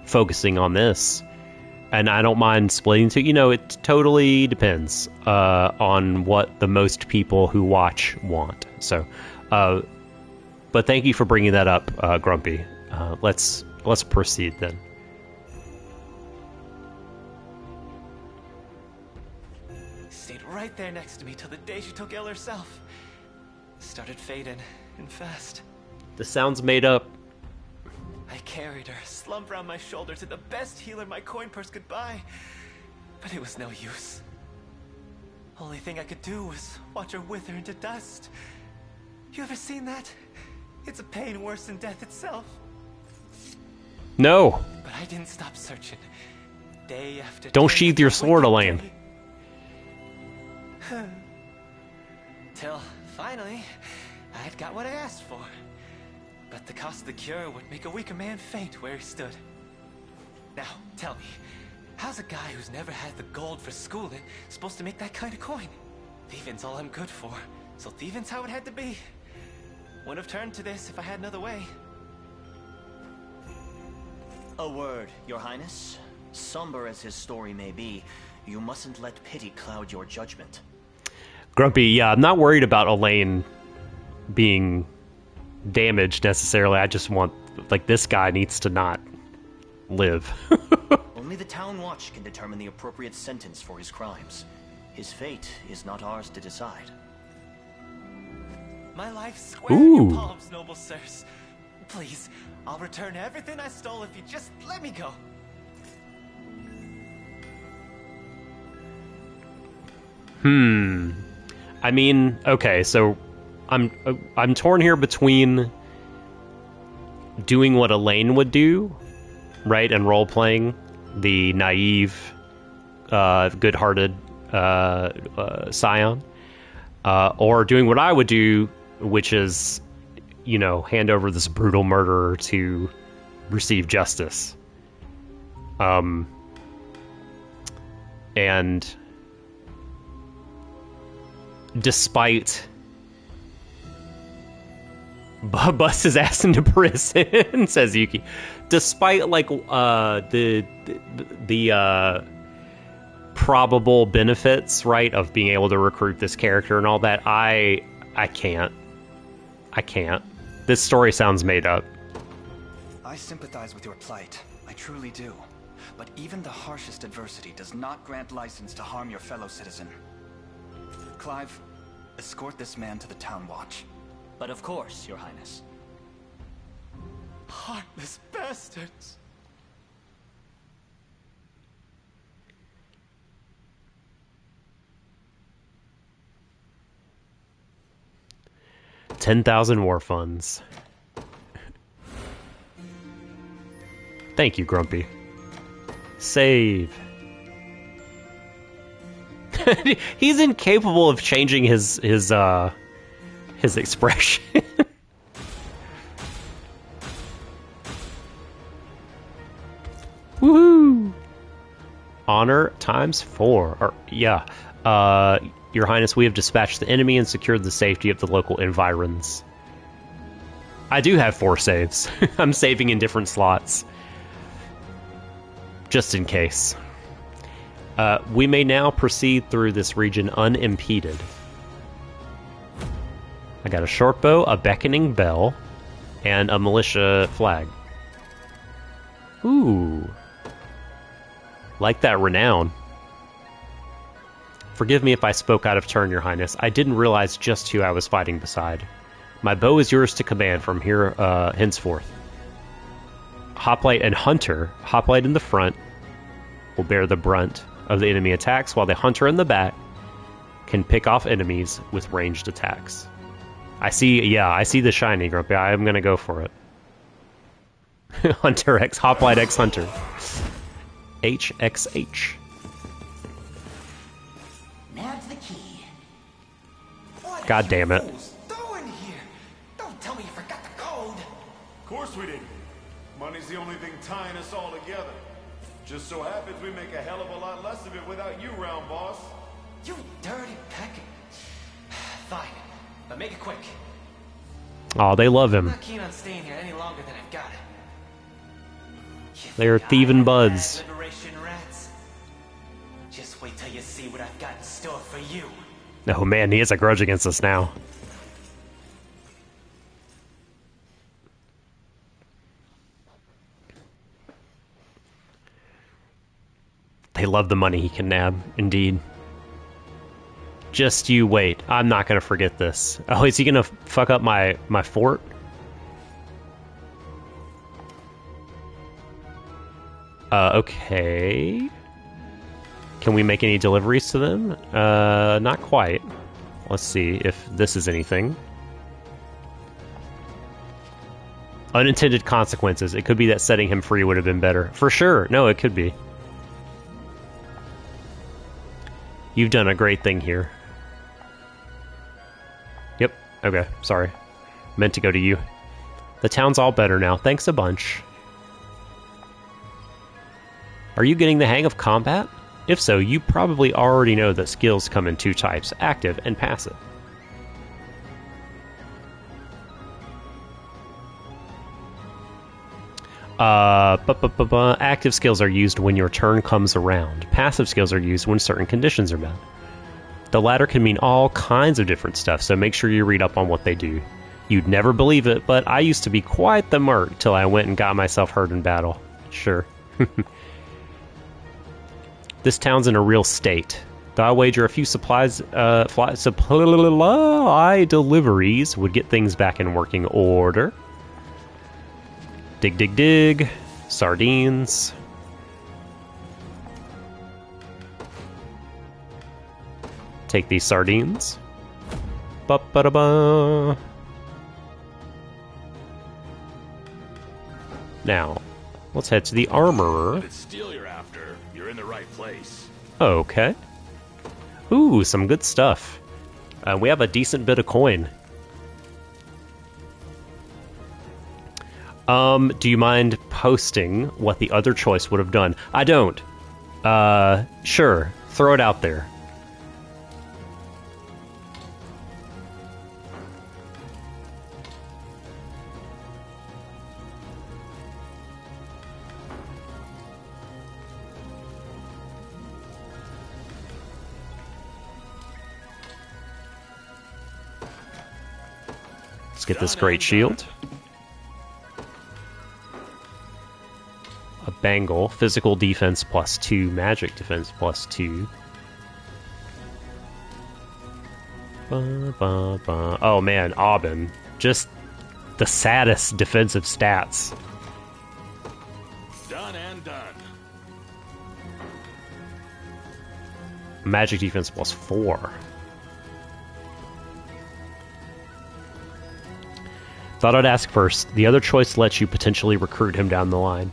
focusing on this. And I don't mind splitting to, you know, it totally depends on what the most people who watch want. So, but thank you for bringing that up, Grumpy. Let's proceed then. Stayed right there next to me till the day she took ill herself. Started fading, and fast. This sounds made up. I carried her, slumped around my shoulder to the best healer my coin purse could buy. But it was no use. Only thing I could do was watch her wither into dust. You ever seen that? It's a pain worse than death itself. No. But I didn't stop searching. Day after day. Don't sheathe your sword, Elaine. Till, finally, I'd got what I asked for. But the cost of the cure would make a weaker man faint where he stood. Now, tell me, how's a guy who's never had the gold for schooling supposed to make that kind of coin? Thieving's all I'm good for, so thieving's how it had to be. Wouldn't have turned to this if I had another way. A word, Your Highness. Somber as his story may be, you mustn't let pity cloud your judgment. Grumpy, yeah, I'm not worried about Elaine being damaged necessarily. I just want, like, this guy needs to not live. Only the town watch can determine the appropriate sentence for his crimes. His fate is not ours to decide. My life's square in your palms, noble sirs. Please, I'll return everything I stole if you just let me go. I mean, okay, so I'm torn here between doing what Elaine would do, right, and role-playing the naive, good-hearted scion, or doing what I would do, which is, you know, hand over this brutal murderer to receive justice. And despite bust his ass into prison, says Yuki. Despite, like, the probable benefits, right, of being able to recruit this character and all that, I can't. This story sounds made up. I sympathize with your plight. I truly do. But even the harshest adversity does not grant license to harm your fellow citizen. Clive, escort this man to the town watch. But of course, Your Highness. Heartless bastards. $10,000 war funds. Thank you, Grumpy. Save. He's incapable of changing his expression. Woohoo! Honor times 4. Or, yeah. Your Highness, we have dispatched the enemy and secured the safety of the local environs. I do have 4 saves. I'm saving in different slots. just in case. We may now proceed through this region unimpeded. I got a short bow, a beckoning bell, and a militia flag. Ooh. Like that renown. Forgive me if I spoke out of turn, Your Highness. I didn't realize just who I was fighting beside. My bow is yours to command from here henceforth. Hoplite and Hunter, Hoplite in the front, will bear the brunt of the enemy attacks, while the Hunter in the back can pick off enemies with ranged attacks. I see the shiny, Grumpy. I'm gonna go for it. Hunter X, Hoplite X Hunter. HXH. Now's the key. God damn it. Doing here? Don't tell me you forgot the code. Of course we didn't. Money's the only thing tying us all together. Just so happens we make a hell of a lot less of it without you round, boss. You dirty peck. Fine, but make it quick. Oh, they love him. I'm not keen on staying here any longer than I've got. They're thieving buds. Liberation rats. Just wait till you see what I've got in store for you. Oh man, he has a grudge against us now. They love the money he can nab, indeed. Just you wait. I'm not gonna forget this. Oh, is he gonna fuck up my fort? Okay. Can we make any deliveries to them? Not quite. Let's see if this is anything. Unintended consequences. It could be that setting him free would have been better. For sure. No, it could be. You've done a great thing here. Yep. Okay. Sorry. Meant to go to you. The town's all better now. Thanks a bunch. Are you getting the hang of combat? If so, you probably already know that skills come in two types, active and passive. Active skills are used when your turn comes around. Passive skills are used when certain conditions are met. The latter can mean all kinds of different stuff, so make sure you read up on what they do. You'd never believe it, but I used to be quite the merc till I went and got myself hurt in battle. Sure. This town's in a real state. Though I wager a few supply deliveries would get things back in working order. Dig, dig, dig. Sardines. Take these sardines. Ba-ba-da-ba. Now, let's head to the armorer. If it's steel you're after, you're in the right place. Okay. Ooh, some good stuff. We have a decent bit of coin. Do you mind posting what the other choice would have done? I don't. Sure. Throw it out there. Let's get this great shield. A bangle, physical defense +2, magic defense +2. Oh man, Aubin. Just the saddest defensive stats. Done and done. Magic defense +4. Thought I'd ask first. The other choice lets you potentially recruit him down the line.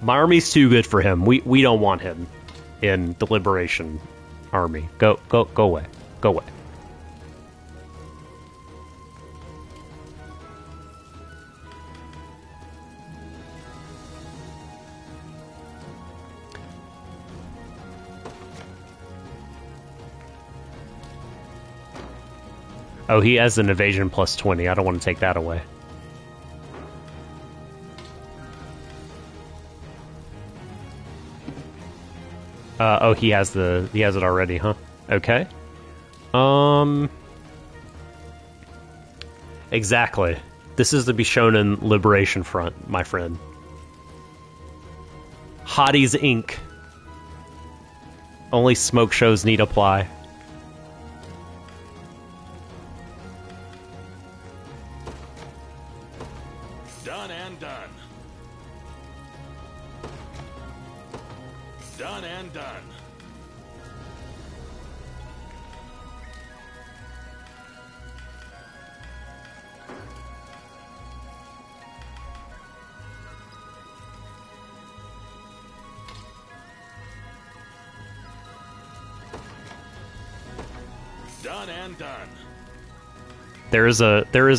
My army's too good for him. We don't want him in the Liberation Army. Go away. Go away. Oh, he has an evasion +20. I don't want to take that away. Oh, he has it already, huh? Okay. Exactly. This is the Bishonen Liberation Front, my friend. Hotties Inc. Only smoke shows need apply. Done and done. Done and done. Done and done. There is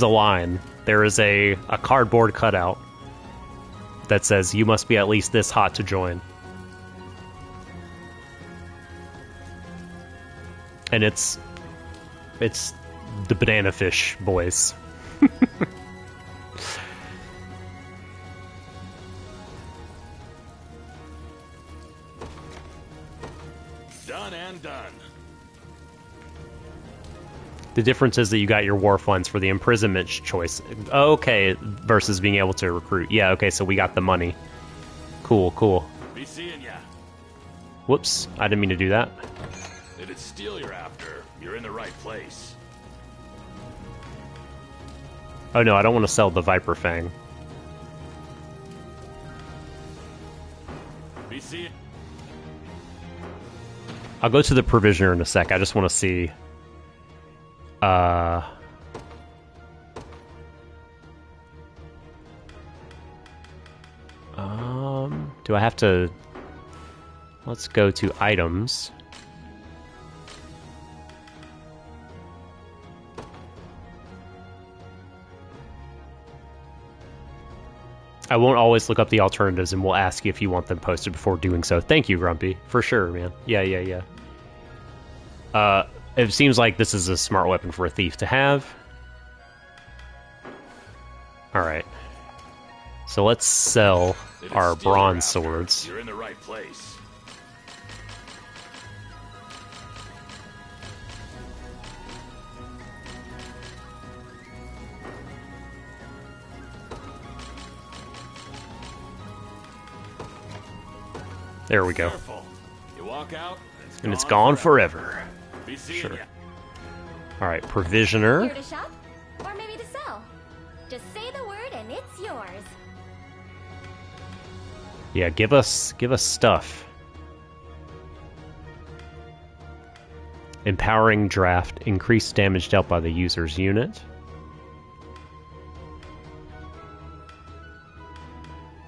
a line. There is a cardboard cutout that says you must be at least this hot to join. And it's the Banana Fish boys. Done and done. The difference is that you got your war funds for the imprisonment choice. Okay, versus being able to recruit. Yeah, okay, so we got the money. Cool, cool. Be seeing ya. Whoops, I didn't mean to do that. If it's steel you're after, you're in the right place. Oh no, I don't want to sell the Viper Fang. Be seeing. I'll go to the Provisioner in a sec. I just want to see... do I have to... Let's go to items. I won't always look up the alternatives, and we'll ask you if you want them posted before doing so. Thank you, Grumpy. For sure, man. Yeah. It seems like this is a smart weapon for a thief to have. Alright. So let's sell our bronze swords. You're in the right place. There we go. Careful. You walk out, and it's gone forever. Be seeing Sure. ya. Alright, Provisioner. Here to shop? Or maybe to sell? Just say the word and it's yours. Yeah, give us stuff. Empowering draft, increased damage dealt by the user's unit.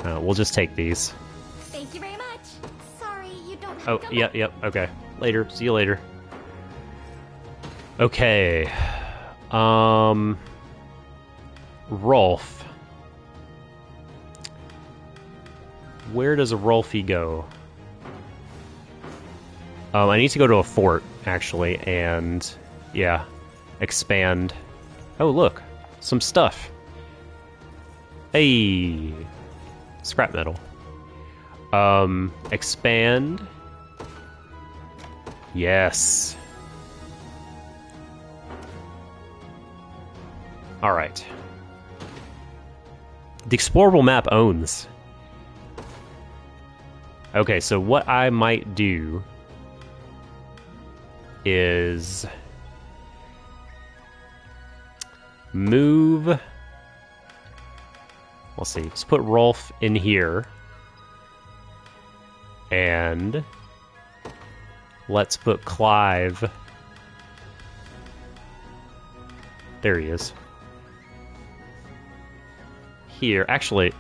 We'll just take these. Thank you very much. Sorry, you don't have Oh, to go yep, okay. Later, see you later. Okay. Rolf. Where does Rolfie go? I need to go to a fort, actually, and, yeah, expand. Oh, look, some stuff. Hey, scrap metal. Expand. Yes. Alright. The explorable map owns. Okay, so what I might do is move. We'll see. Let's put Rolf in here. And let's put Clive. There he is. Here. Actually,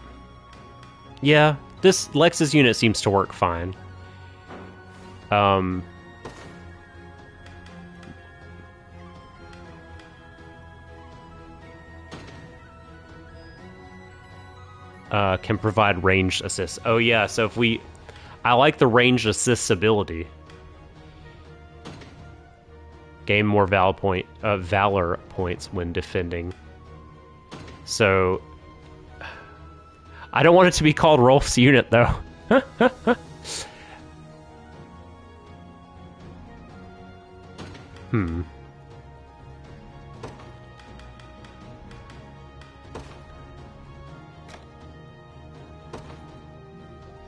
yeah, this Lex's unit seems to work fine. Can provide ranged assist. Oh yeah, so if we... I like the ranged assist ability. Gain more valor points when defending. So... I don't want it to be called Rolf's unit, though.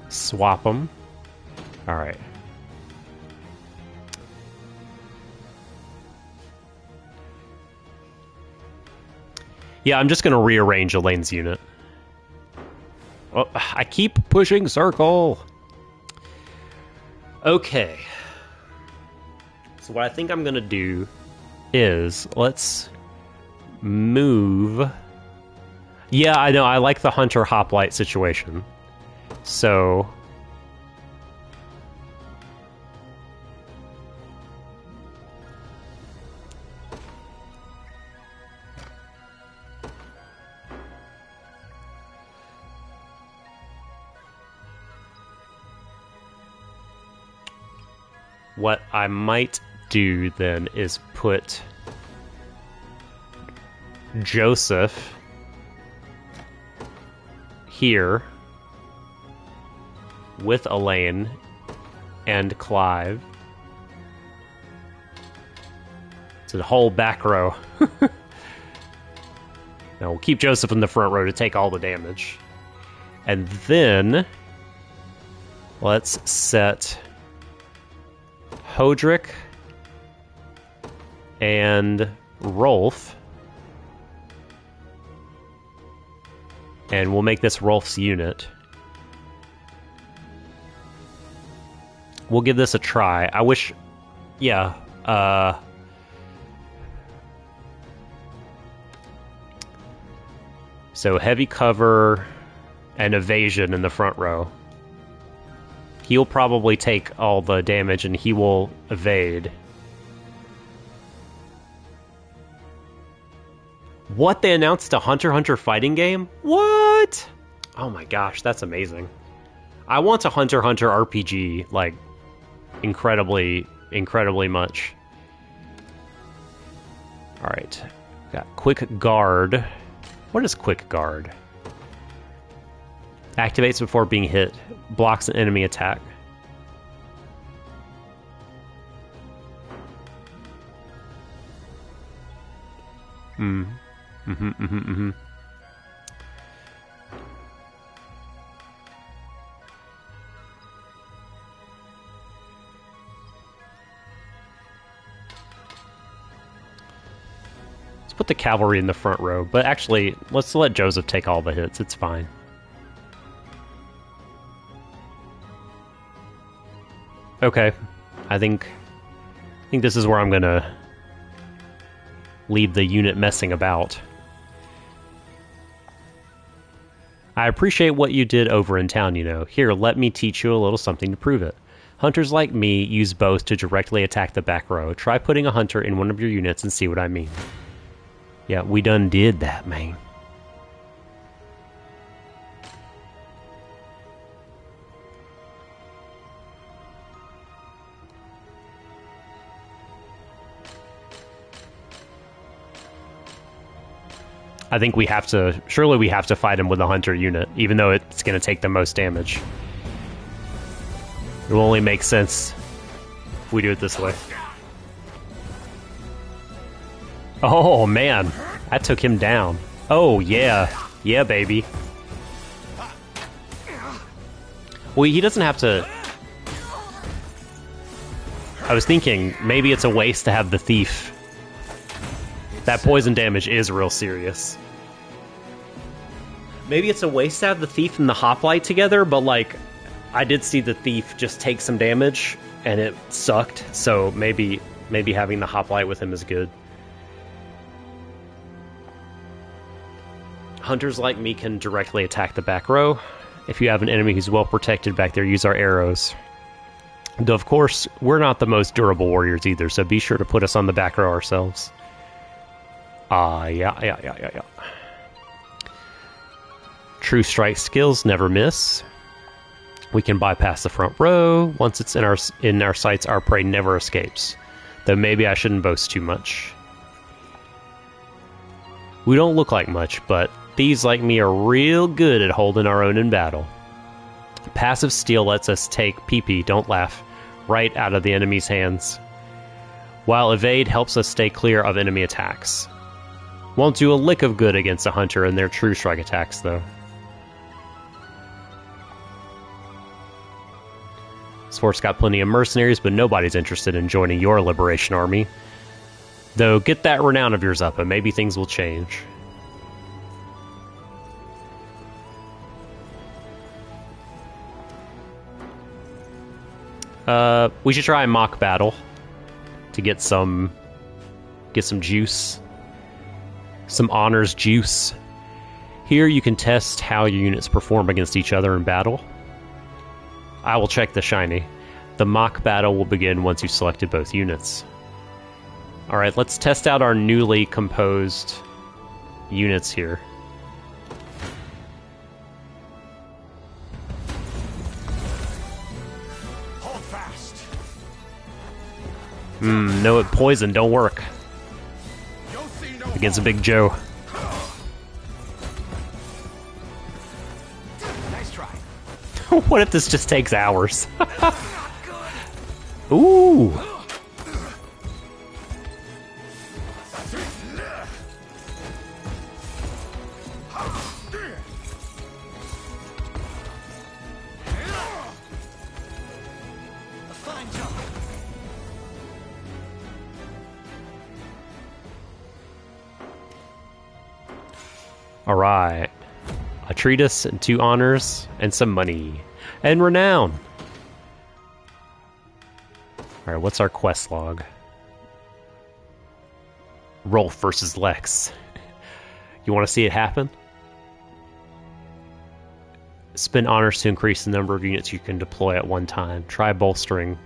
Swap them. Alright. Yeah, I'm just going to rearrange Elaine's unit. Oh, I keep pushing circle. Okay. So what I think I'm going to do is let's move. Yeah, I know. I like the Hunter Hoplite situation. So what I might do then is put Joseph here with Elaine and Clive. It's a whole back row. Now we'll keep Joseph in the front row to take all the damage. And then let's set Hodrick and Rolf. And we'll make this Rolf's unit. We'll give this a try. I wish... Yeah. So heavy cover and evasion in the front row. He'll probably take all the damage and he will evade. What? They announced a Hunter x Hunter fighting game? What? Oh my gosh, that's amazing. I want a Hunter x Hunter RPG, like, incredibly much. Alright. Got Quick Guard. What is Quick Guard? Activates before being hit. Blocks an enemy attack. Let's put the cavalry in the front row, but actually, let's let Joseph take all the hits. It's fine. Okay, I think this is where I'm gonna leave the unit messing about. I appreciate what you did over in town, you know. Here, let me teach you a little something to prove it. Hunters like me use bows to directly attack the back row. Try putting a hunter in one of your units and see what I mean. Yeah, we done did that, man. I think we have to... Surely we have to fight him with a hunter unit, even though it's going to take the most damage. It will only make sense if we do it this way. Oh, man. That took him down. Oh, yeah. Yeah, baby. Well, he doesn't have to... I was thinking, maybe it's a waste to have the thief. That poison damage is real serious. Maybe it's a waste to have the thief and the hoplite together, but like, I did see the thief just take some damage, and it sucked, so maybe having the hoplite with him is good. Hunters like me can directly attack the back row. If you have an enemy who's well protected back there, use our arrows. Though, of course, we're not the most durable warriors either, so be sure to put us on the back row ourselves. Yeah. True strike skills never miss. We can bypass the front row. Once it's in our sights, our prey never escapes. Though maybe I shouldn't boast too much. We don't look like much, but thieves like me are real good at holding our own in battle. Passive steal lets us take PP, don't laugh, right out of the enemy's hands. while evade helps us stay clear of enemy attacks. Won't do a lick of good against a hunter and their true strike attacks, though. This fort's got plenty of mercenaries, but nobody's interested in joining your liberation army. Though, get that renown of yours up, and maybe things will change. We should try a mock battle to get some juice. Some honors juice. Here you can test how your units perform against each other in battle. I will check the shiny. The mock battle will begin once you've selected both units. Alright, let's test out our newly composed units here. Hold fast. No, poison don't work. Against a Big Joe. Nice try. What if this just takes hours? Ooh! Alright. A treatise and 2 honors and some money. And renown! Alright, what's our quest log? Rolf versus Lex. You want to see it happen? Spend honors to increase the number of units you can deploy at one time. Try bolstering.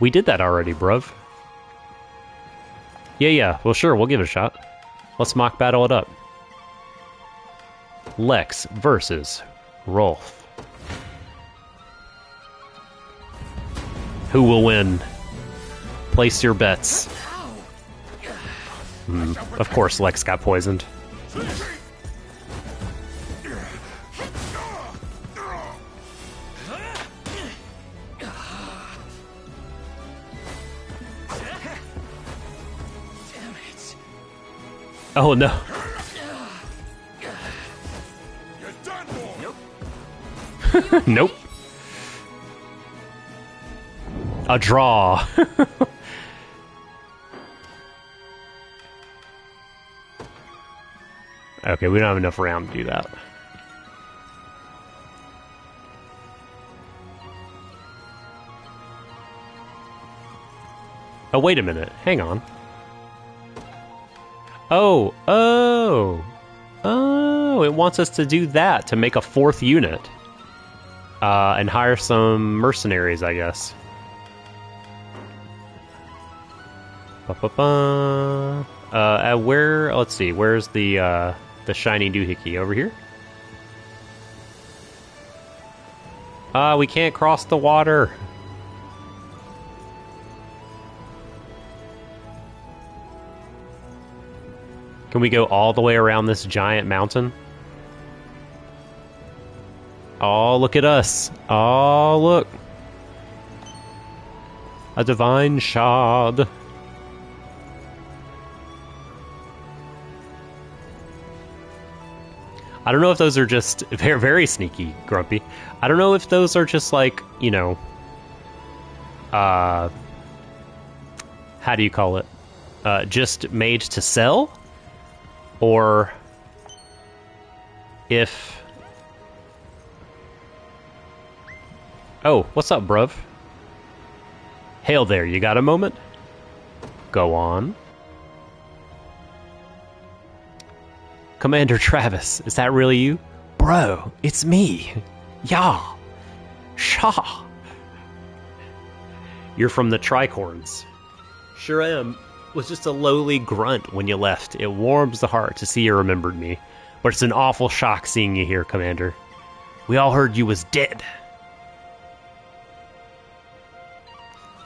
We did that already, bruv. Yeah, well sure, we'll give it a shot. Let's mock battle it up. Lex versus Rolf. Who will win? Place your bets. Of course Lex got poisoned. Oh no. Nope. A draw. Okay, we don't have enough round to do that. Oh, wait a minute. Hang on. Oh, it wants us to do that, to make a 4th unit. And hire some mercenaries, I guess. Where, let's see, where's the shiny doohickey? Over here? We can't cross the water. Can we go all the way around this giant mountain? Oh, look at us. Oh, look. A divine shard. I don't know if those are just very, very sneaky, Grumpy. I don't know if those are just like, you know, how do you call it? Just made to sell? Or if... Oh, what's up, bruv? Hail there, you got a moment? Go on. Commander Travis, is that really you? Bro, it's me. Yeah. Shaw. You're from the Tricorns. Sure am. Was just a lowly grunt when you left. It warms the heart to see you remembered me. But it's an awful shock seeing you here, Commander. We all heard you was dead.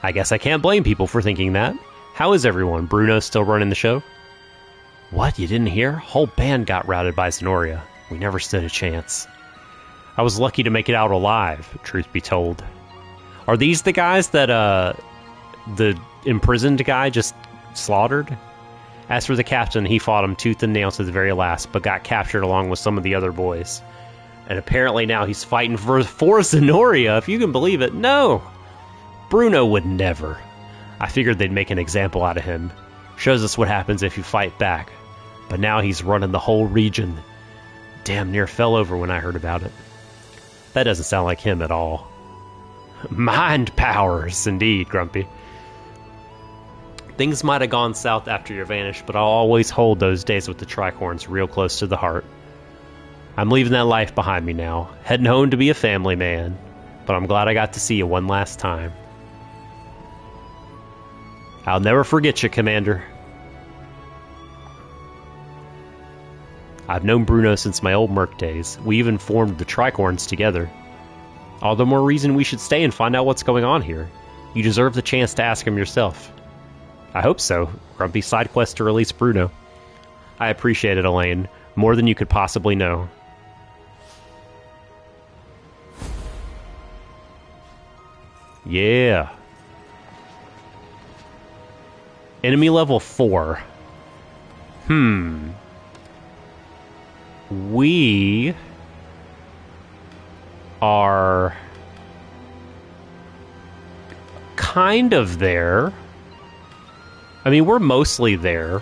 I guess I can't blame people for thinking that. How is everyone? Bruno still running the show? What, you didn't hear? Whole band got routed by Zenoria. We never stood a chance. I was lucky to make it out alive, truth be told. Are these the guys that the imprisoned guy just slaughtered? As for the captain, he fought him tooth and nail to the very last, but got captured along with some of the other boys. And apparently now he's fighting for Zenoria, if you can believe it. No! Bruno would never. I figured they'd make an example out of him. Shows us what happens if you fight back. But now he's running the whole region. Damn near fell over when I heard about it. That doesn't sound like him at all. Mind powers, indeed, Grumpy. Things might have gone south after your vanish, but I'll always hold those days with the Tricorns real close to the heart. I'm leaving that life behind me now, heading home to be a family man, but I'm glad I got to see you one last time. I'll never forget you, Commander. I've known Bruno since my old Merc days. We even formed the Tricorns together. All the more reason we should stay and find out what's going on here. You deserve the chance to ask him yourself. I hope so. Grumpy side quest to release Bruno. I appreciate it, Elaine. More than you could possibly know. Yeah. Enemy level 4. We are kind of there. I mean, we're mostly there.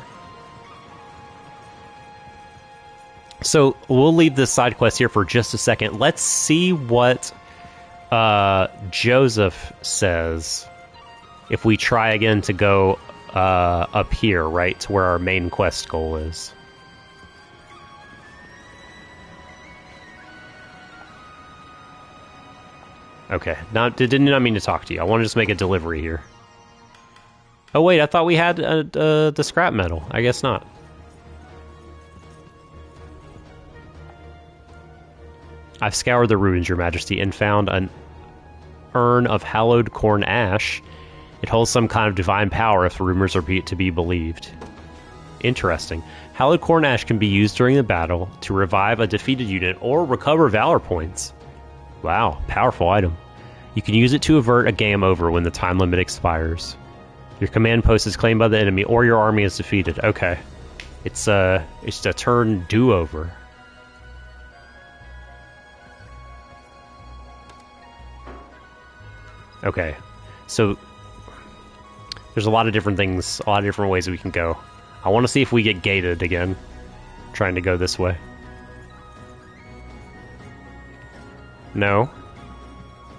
So we'll leave this side quest here for just a second. Let's see what Joseph says if we try again to go up here, right, to where our main quest goal is. Okay, did not mean to talk to you. I want to just make a delivery here. Oh wait, I thought we had the scrap metal. I guess not. I've scoured the ruins, Your Majesty, and found an urn of hallowed corn ash. It holds some kind of divine power if rumors are to be believed. Interesting. Hallowed corn ash can be used during the battle to revive a defeated unit or recover valor points. Wow, powerful item. You can use it to avert a game over when the time limit expires. Your command post is claimed by the enemy or your army is defeated. Okay. It's a turn do-over. Okay. So there's a lot of different things, a lot of different ways we can go. I want to see if we get gated again. Trying to go this way. No.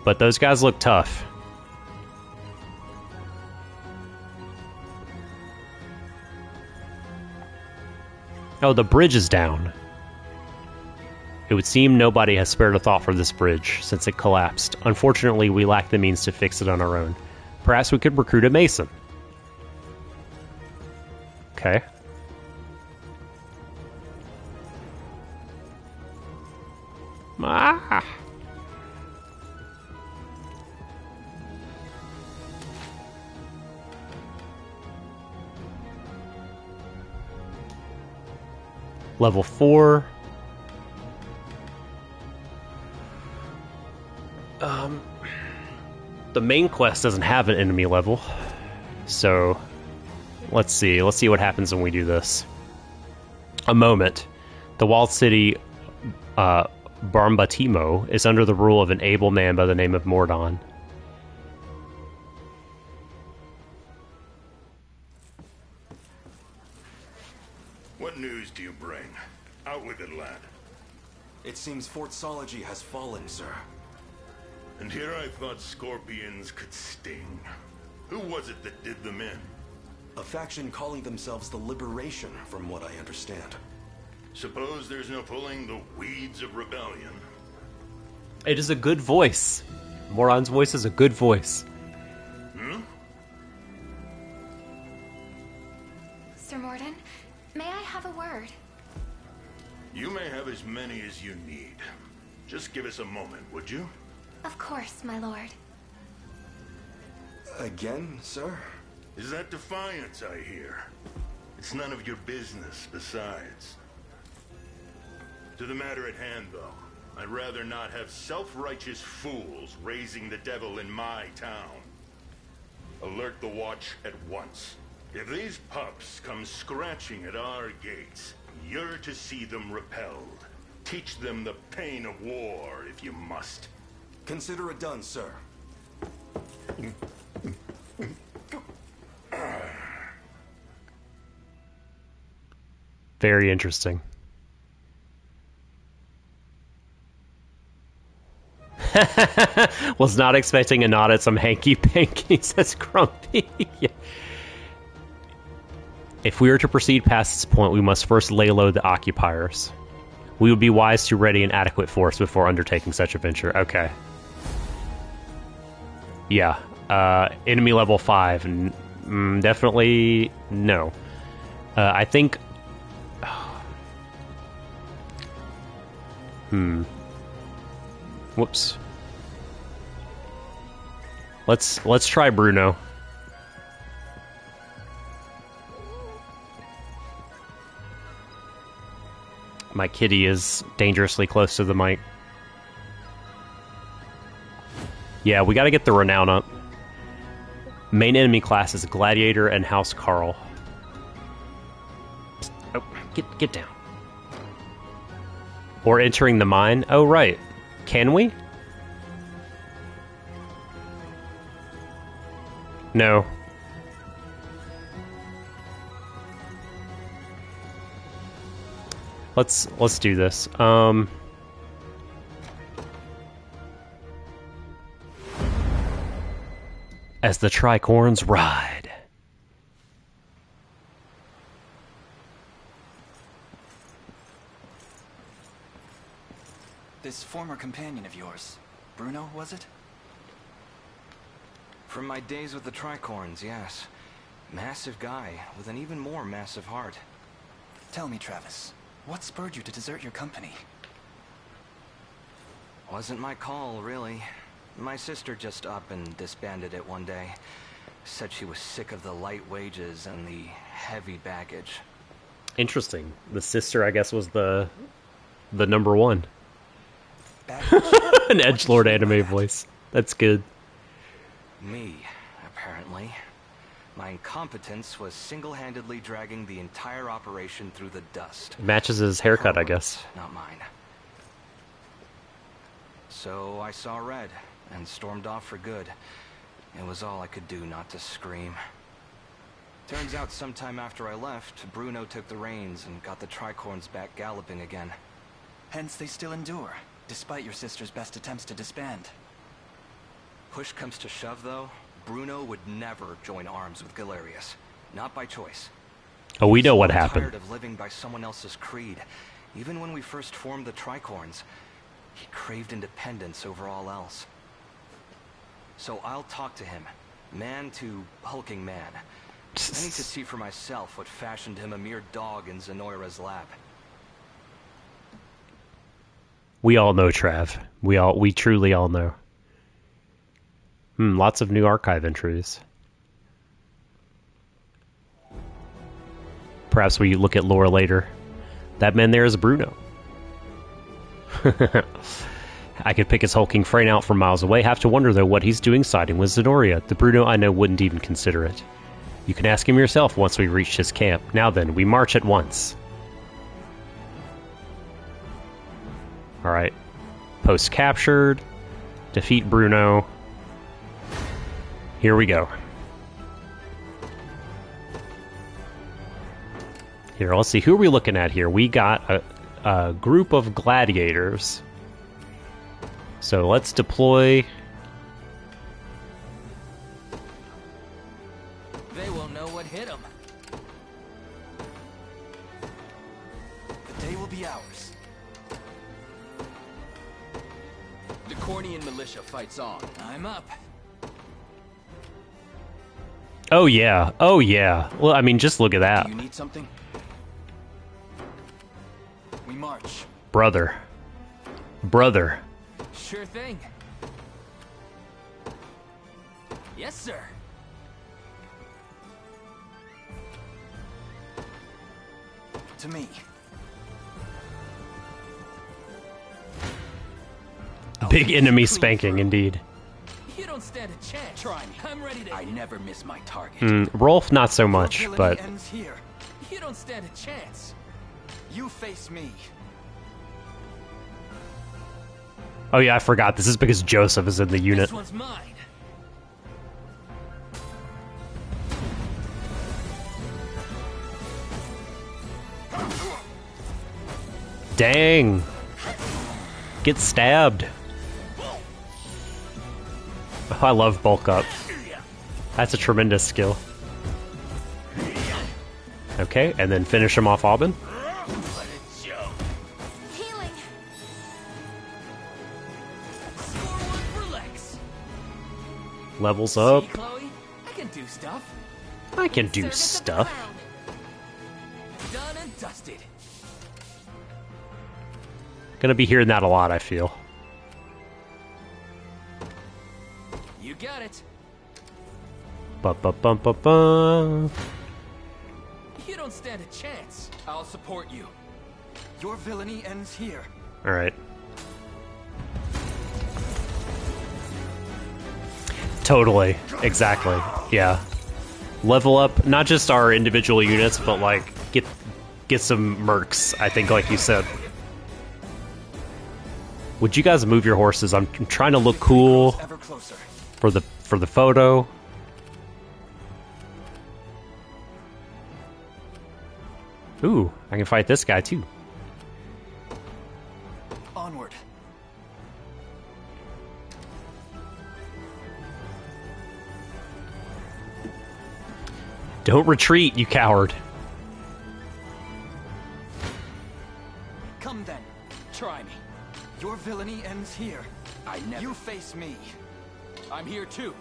But those guys look tough. Oh, the bridge is down. It would seem nobody has spared a thought for this bridge since it collapsed. Unfortunately, we lack the means to fix it on our own. Perhaps we could recruit a mason. Okay. Ah! Level 4. The main quest doesn't have an enemy level. So, let's see. Let's see what happens when we do this. A moment. The walled city, Barmbatimo, is under the rule of an able man by the name of Mordon. What news do you bring? Out with it, lad. It seems Fort Sology has fallen, sir. And here I thought scorpions could sting. Who was it that did them in? A faction calling themselves the Liberation, from what I understand. Suppose there's no pulling the weeds of rebellion. It is a good voice. Moron's voice is a good voice. Sir Mordon, may I have a word? You may have as many as you need. Just give us a moment, would you? Of course, my lord. Again, sir? Is that defiance I hear? It's none of your business, besides. To the matter at hand, though. I'd rather not have self-righteous fools raising the devil in my town. Alert the watch at once. If these pups come scratching at our gates, you're to see them repelled. Teach them the pain of war, if you must. Consider it done, sir. Very interesting. Was not expecting a nod at some hanky-panky, says Grumpy. Yeah. If we are to proceed past this point, we must first lay low the occupiers. We would be wise to ready an adequate force before undertaking such a venture. Okay. Yeah. Enemy level 5. Definitely no. I think... Whoops. Let's try Bruno. My kitty is dangerously close to the mic. Yeah, we gotta get the renown up. Main enemy class is Gladiator and House Carl. Oh, get down. Or entering the mine. Oh, right. Can we? No. Let's do this. As the tricorns ride. This former companion of yours, Bruno, was it? From my days with the Tricorns, yes. Massive guy, with an even more massive heart. Tell me, Travis, what spurred you to desert your company? Wasn't my call, really. My sister just up and disbanded it one day. Said she was sick of the light wages and the heavy baggage. Interesting. The sister, I guess, was the number one. An edgelord anime voice. That's good. Me, apparently. My incompetence was single-handedly dragging the entire operation through the dust. Matches his haircut, I guess. Not mine. So I saw red and stormed off for good. It was all I could do not to scream. Turns out sometime after I left, Bruno took the reins and got the Tricorns back galloping again. Hence they still endure, despite your sister's best attempts to disband. Push comes to shove, though, Bruno would never join arms with Galerius. Not by choice. Oh, we know what He was happened. tired of living by someone else's creed. Even when we first formed the Tricorns, he craved independence over all else. So I'll talk to him, man to hulking man. I need to see for myself what fashioned him a mere dog in Zenoira's lap. We all know, Trav. We truly all know. Lots of new archive entries. Perhaps we look at lore later. That man there is Bruno. I could pick his hulking frame out from miles away. Have to wonder, though, what he's doing siding with Zenoria. The Bruno I know wouldn't even consider it. You can ask him yourself once we reach his camp. Now then, we march at once. Alright. Post captured. Defeat Bruno. Here we go. Here, let's see. Who are we looking at here? We got a group of gladiators. So let's deploy. They won't know what hit them. The day will be ours. The Cornian militia fights on. I'm up. Oh yeah. Oh yeah. Well, I mean, just look at that. Do you need something? We march. Brother. Sure thing. Yes, sir. To me. Big enemy spanking, indeed. You don't stand a chance. Try me. I'm ready to. I never miss my target. Rolf, not so much, but Ends here. You don't stand a chance. You face me. oh yeah, I forgot. This is because Joseph is in the unit. This one's mine. Dang. Get stabbed. Oh, I love bulk up. That's a tremendous skill. Okay, and then finish him off, Aubin. Healing. Score one for Lex. Levels up. See, Chloe? I can do stuff. I can do stuff. Done and dusted. Gonna be hearing that a lot, I feel. You got it. Ba-ba-bum-ba-bum. You don't stand a chance. I'll support you. Your villainy ends here. Alright. Totally. Exactly. Yeah. Level up not just our individual units, but like get some mercs, I think, like you said. Would you guys move your horses? I'm trying to look cool for the photo. Ooh, I can fight this guy too. Onward. Don't retreat, you coward. Come then. Try me. Your villainy ends here. I never. You face me. I'm here too.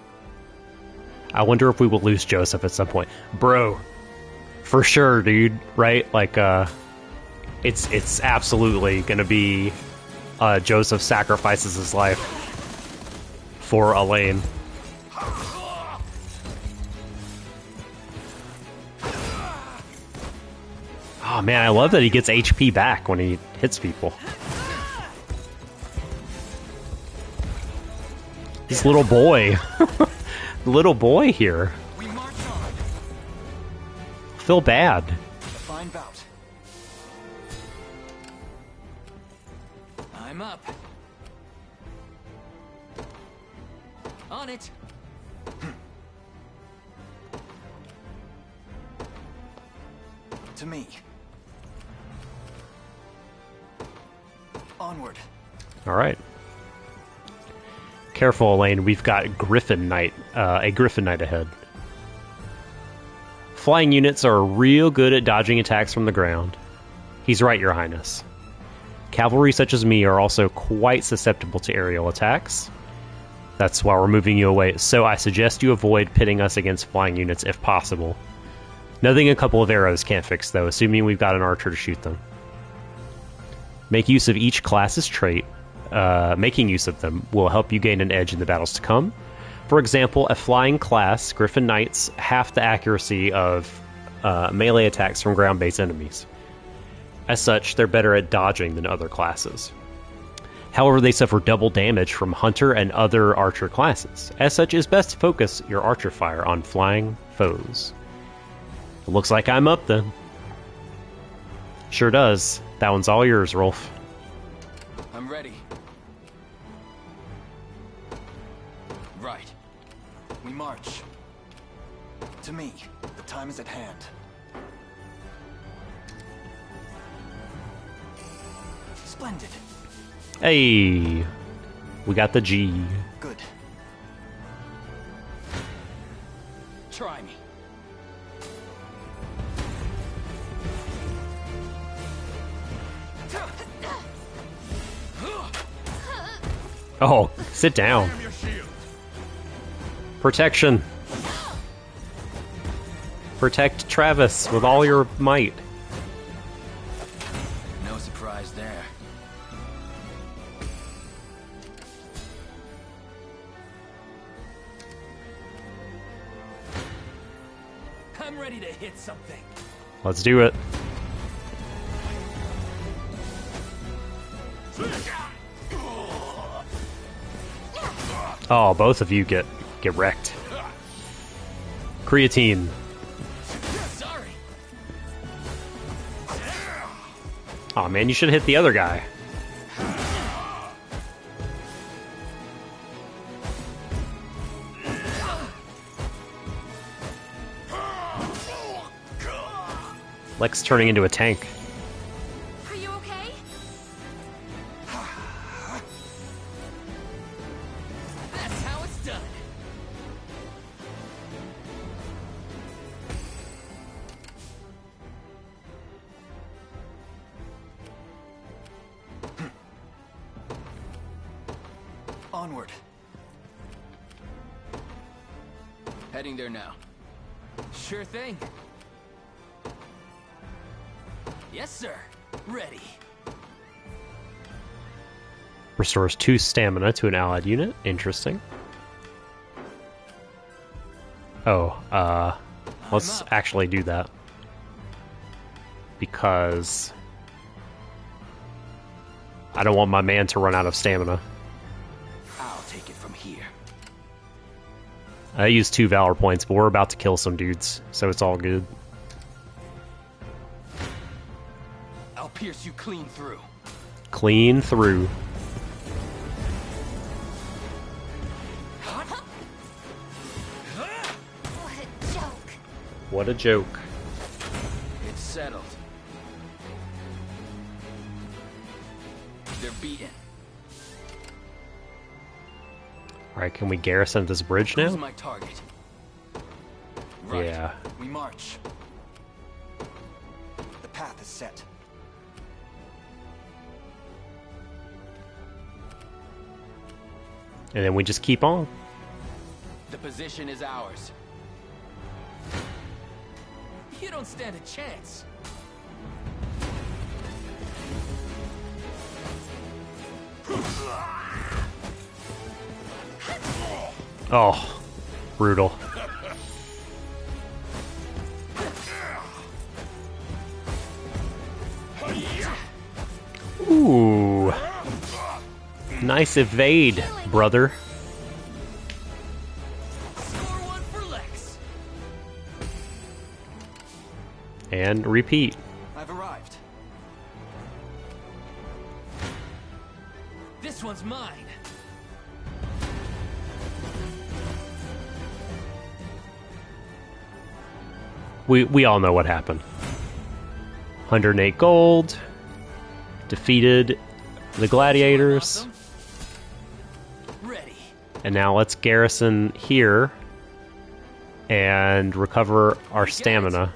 I wonder if we will lose Joseph at some point. Bro. For sure, dude, right? Like, it's absolutely gonna be Joseph sacrifices his life for Elaine. Oh man, I love that he gets HP back when he hits people. This little boy. Little boy here. Feel bad. Fine bout. I'm up. On it. To me. Onward. All right. Careful, Elaine. We've got Griffin Knight, a Griffin Knight ahead. Flying units are real good at dodging attacks from the ground. He's right, Your Highness. Cavalry such as me are also quite susceptible to aerial attacks. That's why we're moving you away, so I suggest you avoid pitting us against flying units if possible. Nothing a couple of arrows can't fix, though, assuming we've got an archer to shoot them. Make use of each class's trait. Making use of them will help you gain an edge in the battles to come. For example, a flying class, Griffin Knights, half the accuracy of melee attacks from ground-based enemies. As such, they're better at dodging than other classes. However, they suffer double damage from Hunter and other archer classes. As such, it's best to focus your archer fire on flying foes. It looks like I'm up then. Sure does. That one's all yours, Rolf. I'm ready. Right. We march. To me, the time is at hand. Splendid. Hey, we got the G. Good. Try me. Oh, sit down. Protection. Protect Travis with all your might. No surprise there. I'm ready to hit something. Let's do it. Oh, both of you get wrecked. Creatine. Sorry. Oh man, you should have hit the other guy. Lex turning into a tank. Are you okay? That's how it's done. Onward. Heading there now. Sure thing. Yes, sir. Ready. Restores 2 stamina to an allied unit. Interesting. Oh, let's actually do that. Because I don't want my man to run out of stamina. I'll take it from here. I used 2 Valor points, but we're about to kill some dudes, so it's all good. I'll pierce you clean through. Clean through. What a joke. What a joke. It's settled. They're beaten. Alright, can we garrison this bridge Who's now? my target? Yeah. We march. The path is set. And then we just keep on. The position is ours. You don't stand a chance. Oh, brutal. Ooh. Nice evade, brother. Score one for Lex. And repeat. I've arrived. This one's mine. We all know what happened. 108 gold. Defeated the gladiators. Ready. And now let's garrison here and recover our stamina.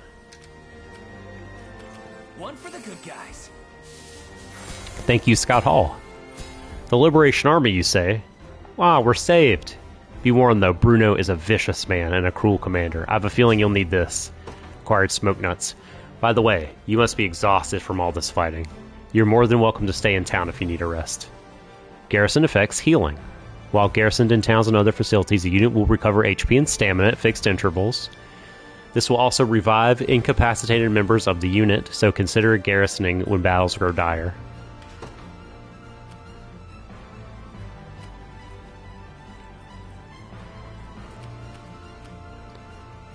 One for the good guys. Thank you, Scott Hall. The Liberation Army, you say? Wow, we're saved. Be warned, though, Bruno is a vicious man and a cruel commander. I have a feeling you'll need this. Acquired smoke nuts. By the way, you must be exhausted from all this fighting. You're more than welcome to stay in town if you need a rest. Garrison effects healing. While garrisoned in towns and other facilities, the unit will recover HP and stamina at fixed intervals. This will also revive incapacitated members of the unit, so consider garrisoning when battles grow dire.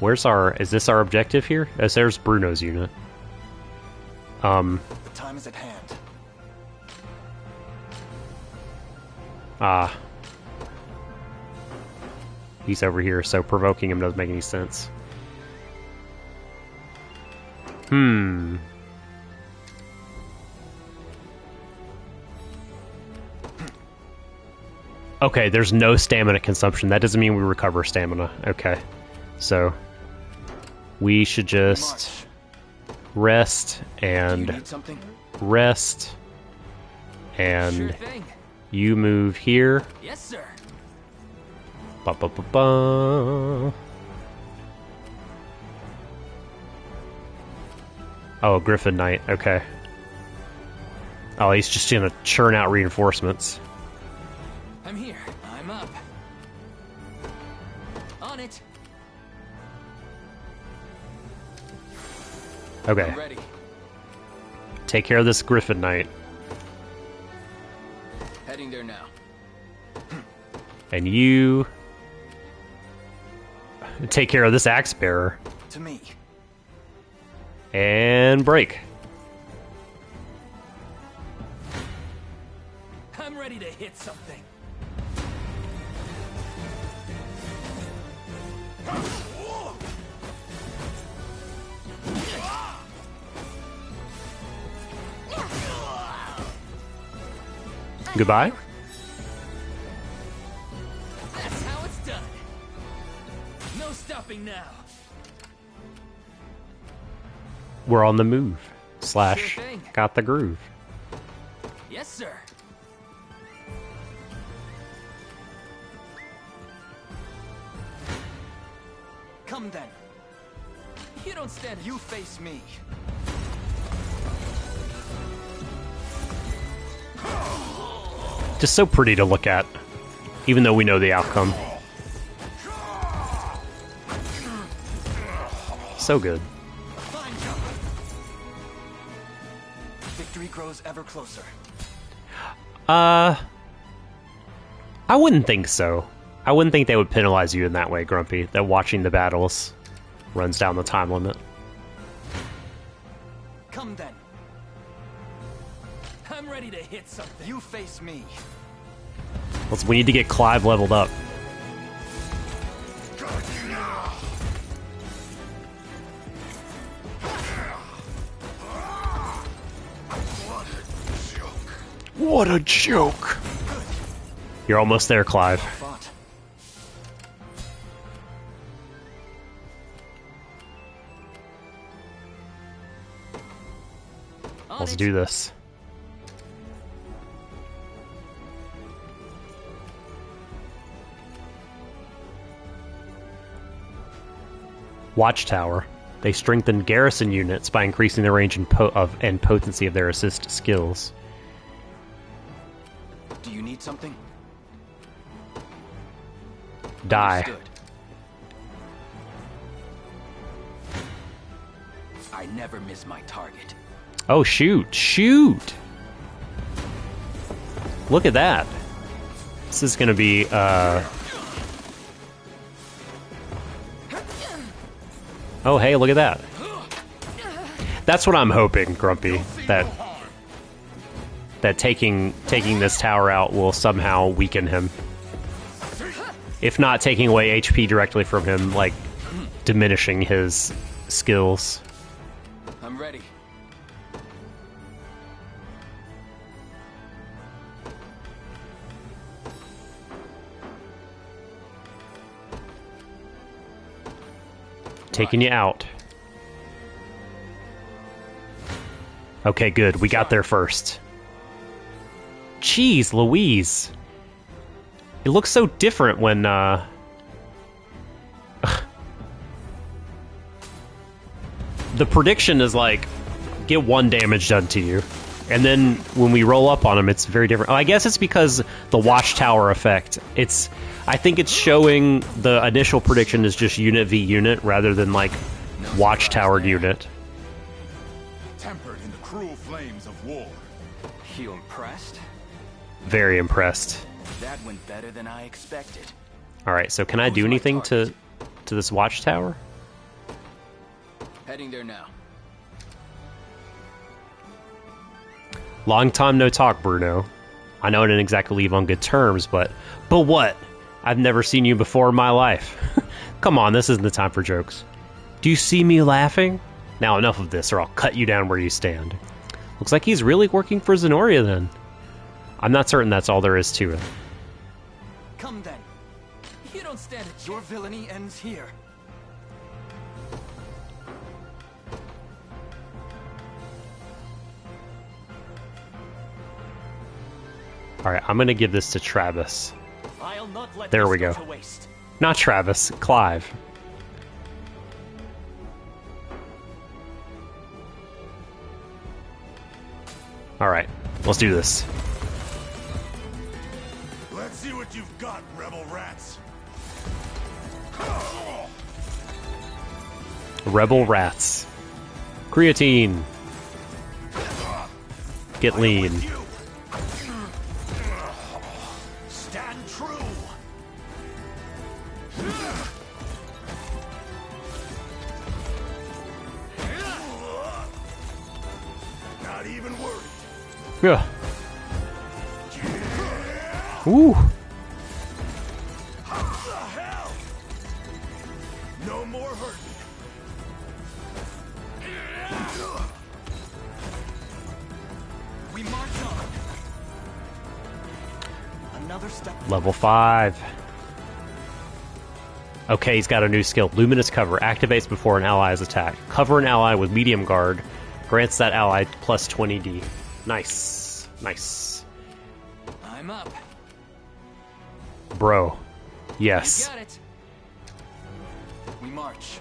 Is this our objective here? As there's Bruno's unit. The time is at hand. He's over here, so provoking him doesn't make any sense. Okay, there's no stamina consumption. That doesn't mean we recover stamina. Okay. So we should just rest and rest and Sure thing. you move here. Yes, sir. Ba ba ba ba. Oh, Griffin Knight. Okay. Oh, he's just gonna churn out reinforcements. I'm here. I'm up. On it. Okay. I'm ready. Take care of this Griffin Knight. Heading there now. And you take care of this axe bearer. To me. And break. I'm ready to hit something. Goodbye. That's how it's done. No stopping now. We're on the move. Slash, Sure thing. got the groove. Yes, sir. Come then. You don't stand. You face me. Just so pretty to look at, even though we know the outcome. So good. Victory grows ever closer. I wouldn't think so. I wouldn't think they would penalize you in that way, Grumpy, that watching the battles runs down the time limit. Come then. I'm ready to hit something. You face me. We need to get Clive leveled up. What a joke. You're almost there, Clive. Let's do this. Watchtower. They strengthen garrison units by increasing the range and potency of their assist skills. Do you need something? Die. Understood. I never miss my target. Oh, shoot. Shoot! Look at that. This is gonna be, Oh, hey, look at that. That's what I'm hoping, Grumpy. That taking this tower out will somehow weaken him. If not taking away HP directly from him, like, diminishing his skills. I'm ready. Taking you out. Okay, good. We got there first. Jeez Louise. It looks so different when, the prediction is like, get 1 damage done to you. And then when we roll up on him, it's very different. Oh, I guess it's because the Watchtower effect. I think it's showing the initial prediction is just unit v unit rather than like Watchtowered unit. Tempered in the cruel flames of war. You impressed? Very impressed. That went better than I expected. Alright, so can I do anything to this Watchtower? Heading there now. Long time no talk, Bruno. I know I didn't exactly leave on good terms, but what? I've never seen you before in my life. Come on, this isn't the time for jokes. Do you see me laughing? Now enough of this, or I'll cut you down where you stand. Looks like he's really working for Zenoria then. I'm not certain that's all there is to it. Come then. You don't stand a chance. Your villainy ends here. Alright, I'm gonna give this to Travis. I'll not let There this we go. to waste. Not Travis, Clive. Alright, let's do this. Let's see what you've got, rebel rats. Rebel rats. Creatine. Get lean. Stand true. Yeah. Ooh. No more hurting. We march on. Another step. Level 5. Okay, he's got a new skill. Luminous Cover. Activates before an ally is attacked. Cover an ally with medium guard. Grants that ally plus 20d. Nice. Nice. I'm up. Bro. Yes. You got it. We march.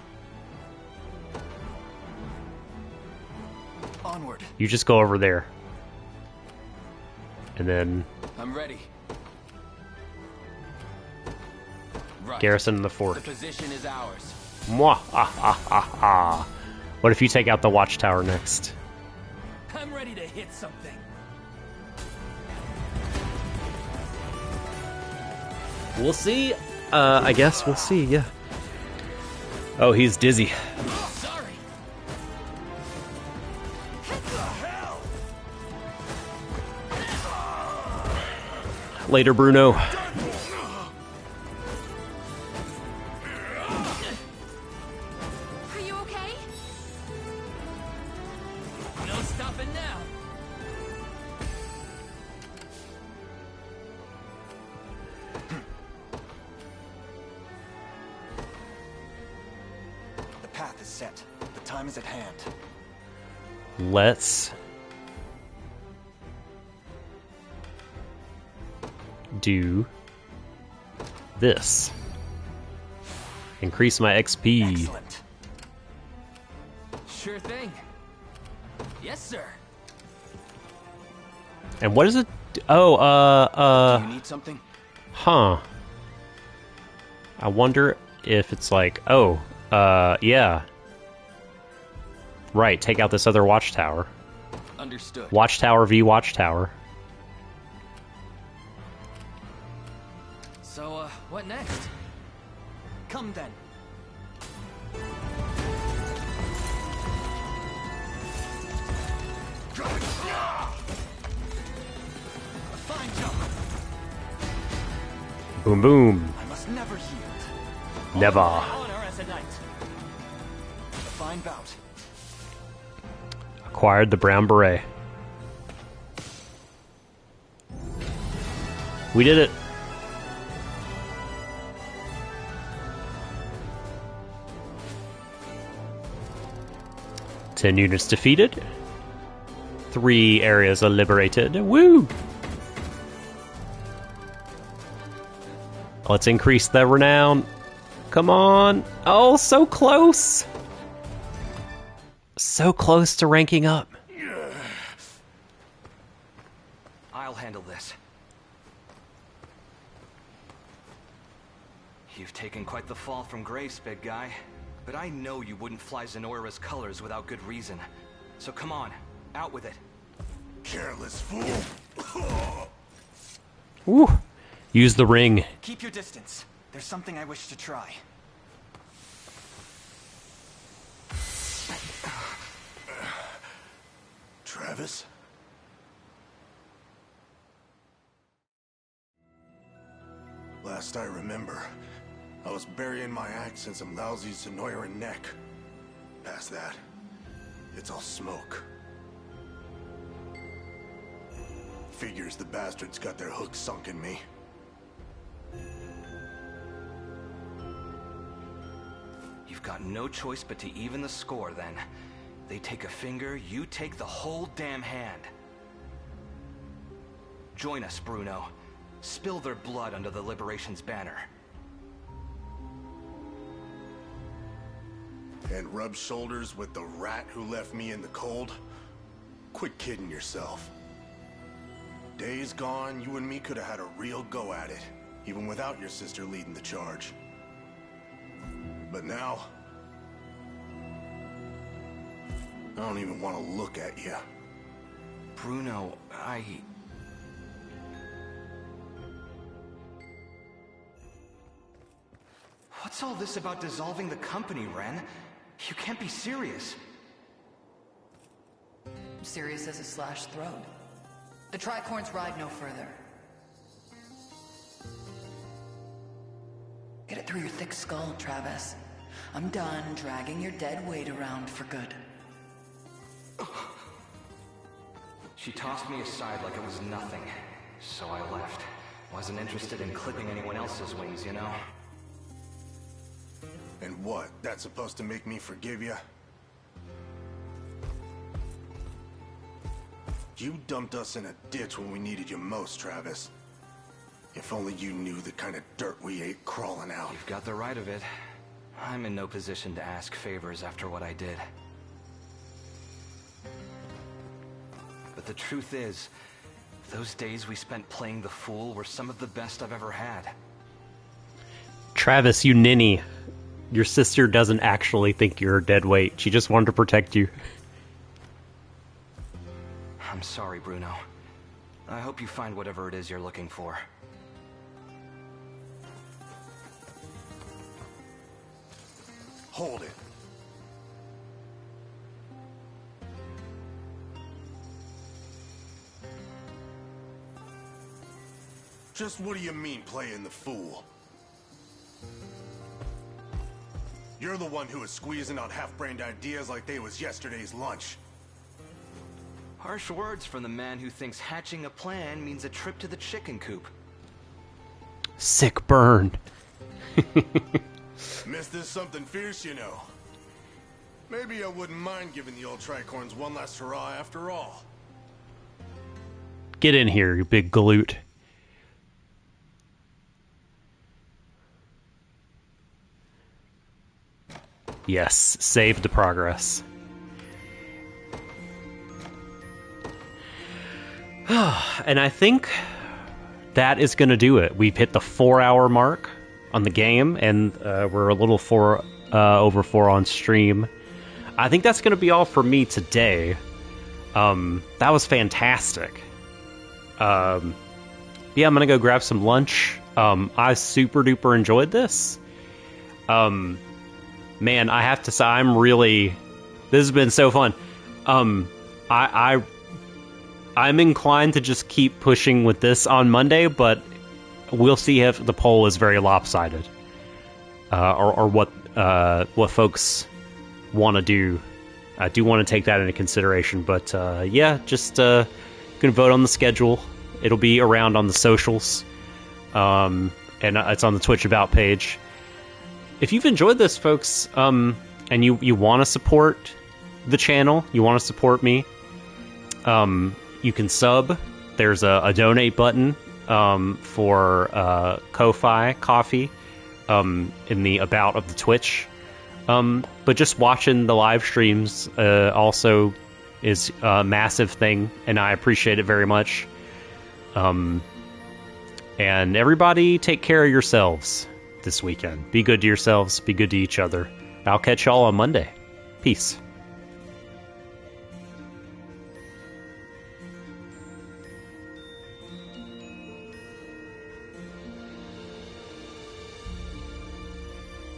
Onward. You just go over there. And then I'm ready. Right. garrison in the fort. The position is ours. Mwah. Ah, ah, ah, ah. What if you take out the watchtower next? I'm ready to hit something. We'll see. I guess we'll see, yeah. Oh, he's dizzy. Sorry. Later, Bruno. Are you okay? No stopping now. The path is set. The time is at hand. Let's do this. Increase my XP. Excellent. Sure thing. Yes, sir. And what is it? Oh, Do you need something? huh. I wonder if it's like, oh, yeah. Right, take out this other watchtower. Understood. Watchtower v Watchtower. So, what next? Come then. A fine jump. Boom, boom. I must never yield. Never. Honor as a knight. A fine bout. Acquired the brown beret. We did it. Ten units defeated. 3 areas are liberated. Woo! Let's increase the renown. Come on. Oh, so close. So close to ranking up. I'll handle this. You've taken quite the fall from grace, big guy. But I know you wouldn't fly Zenoira's colors without good reason. So come on, out with it. Careless fool. Woo. Use the ring. Keep your distance. There's something I wish to try. Travis? Last I remember, I was burying my axe in some lousy Zenoiran neck. Past that, it's all smoke. Figures the bastards got their hooks sunk in me. You've got no choice but to even the score, then. They take a finger, you take the whole damn hand. Join us, Bruno. Spill their blood under the Liberation's banner. And rub shoulders with the rat who left me in the cold? Quit kidding yourself. Days gone, you and me could have had a real go at it, even without your sister leading the charge. But now, I don't even want to look at you. Bruno, What's all this about dissolving the company, Ren? You can't be serious. Serious as a slashed throat. The tricorns ride no further. Get it through your thick skull, Travis. I'm done dragging your dead weight around for good. She tossed me aside like it was nothing, so I left. Wasn't interested in clipping anyone else's wings, you know? And what? That's supposed to make me forgive you? You dumped us in a ditch when we needed you most, Travis. If only you knew the kind of dirt we ate crawling out. You've got the right of it. I'm in no position to ask favors after what I did. But the truth is, those days we spent playing the fool were some of the best I've ever had. Travis, you ninny. Your sister doesn't actually think you're a dead weight. She just wanted to protect you. I'm sorry, Bruno. I hope you find whatever it is you're looking for. Hold it. Just what do you mean, playing the fool? You're the one who was squeezing out half-brained ideas like they was yesterday's lunch. Harsh words from the man who thinks hatching a plan means a trip to the chicken coop. Sick burn. Missed this something fierce, you know. Maybe I wouldn't mind giving the old tricorns one last hurrah after all. Get in here, you big galoot. Yes, save the progress. And I think that is going to do it. We've hit the 4-hour mark on the game, and we're a little over 4 on stream. I think that's going to be all for me today. That was fantastic. Yeah, I'm going to go grab some lunch. I super duper enjoyed this. Man, I have to say, this has been so fun. I'm inclined to just keep pushing with this on Monday, but we'll see if the poll is very lopsided, or what folks want to do. I do want to take that into consideration, but yeah, just gonna vote on the schedule. It'll be around on the socials, and it's on the Twitch About page. If you've enjoyed this, folks, and you want to support the channel, you want to support me, you can sub. There's a donate button for Ko-Fi Coffee in the About of the Twitch. But just watching the live streams also is a massive thing, and I appreciate it very much. And everybody take care of yourselves this weekend. Be good to yourselves. Be good to each other. I'll catch y'all on Monday. Peace.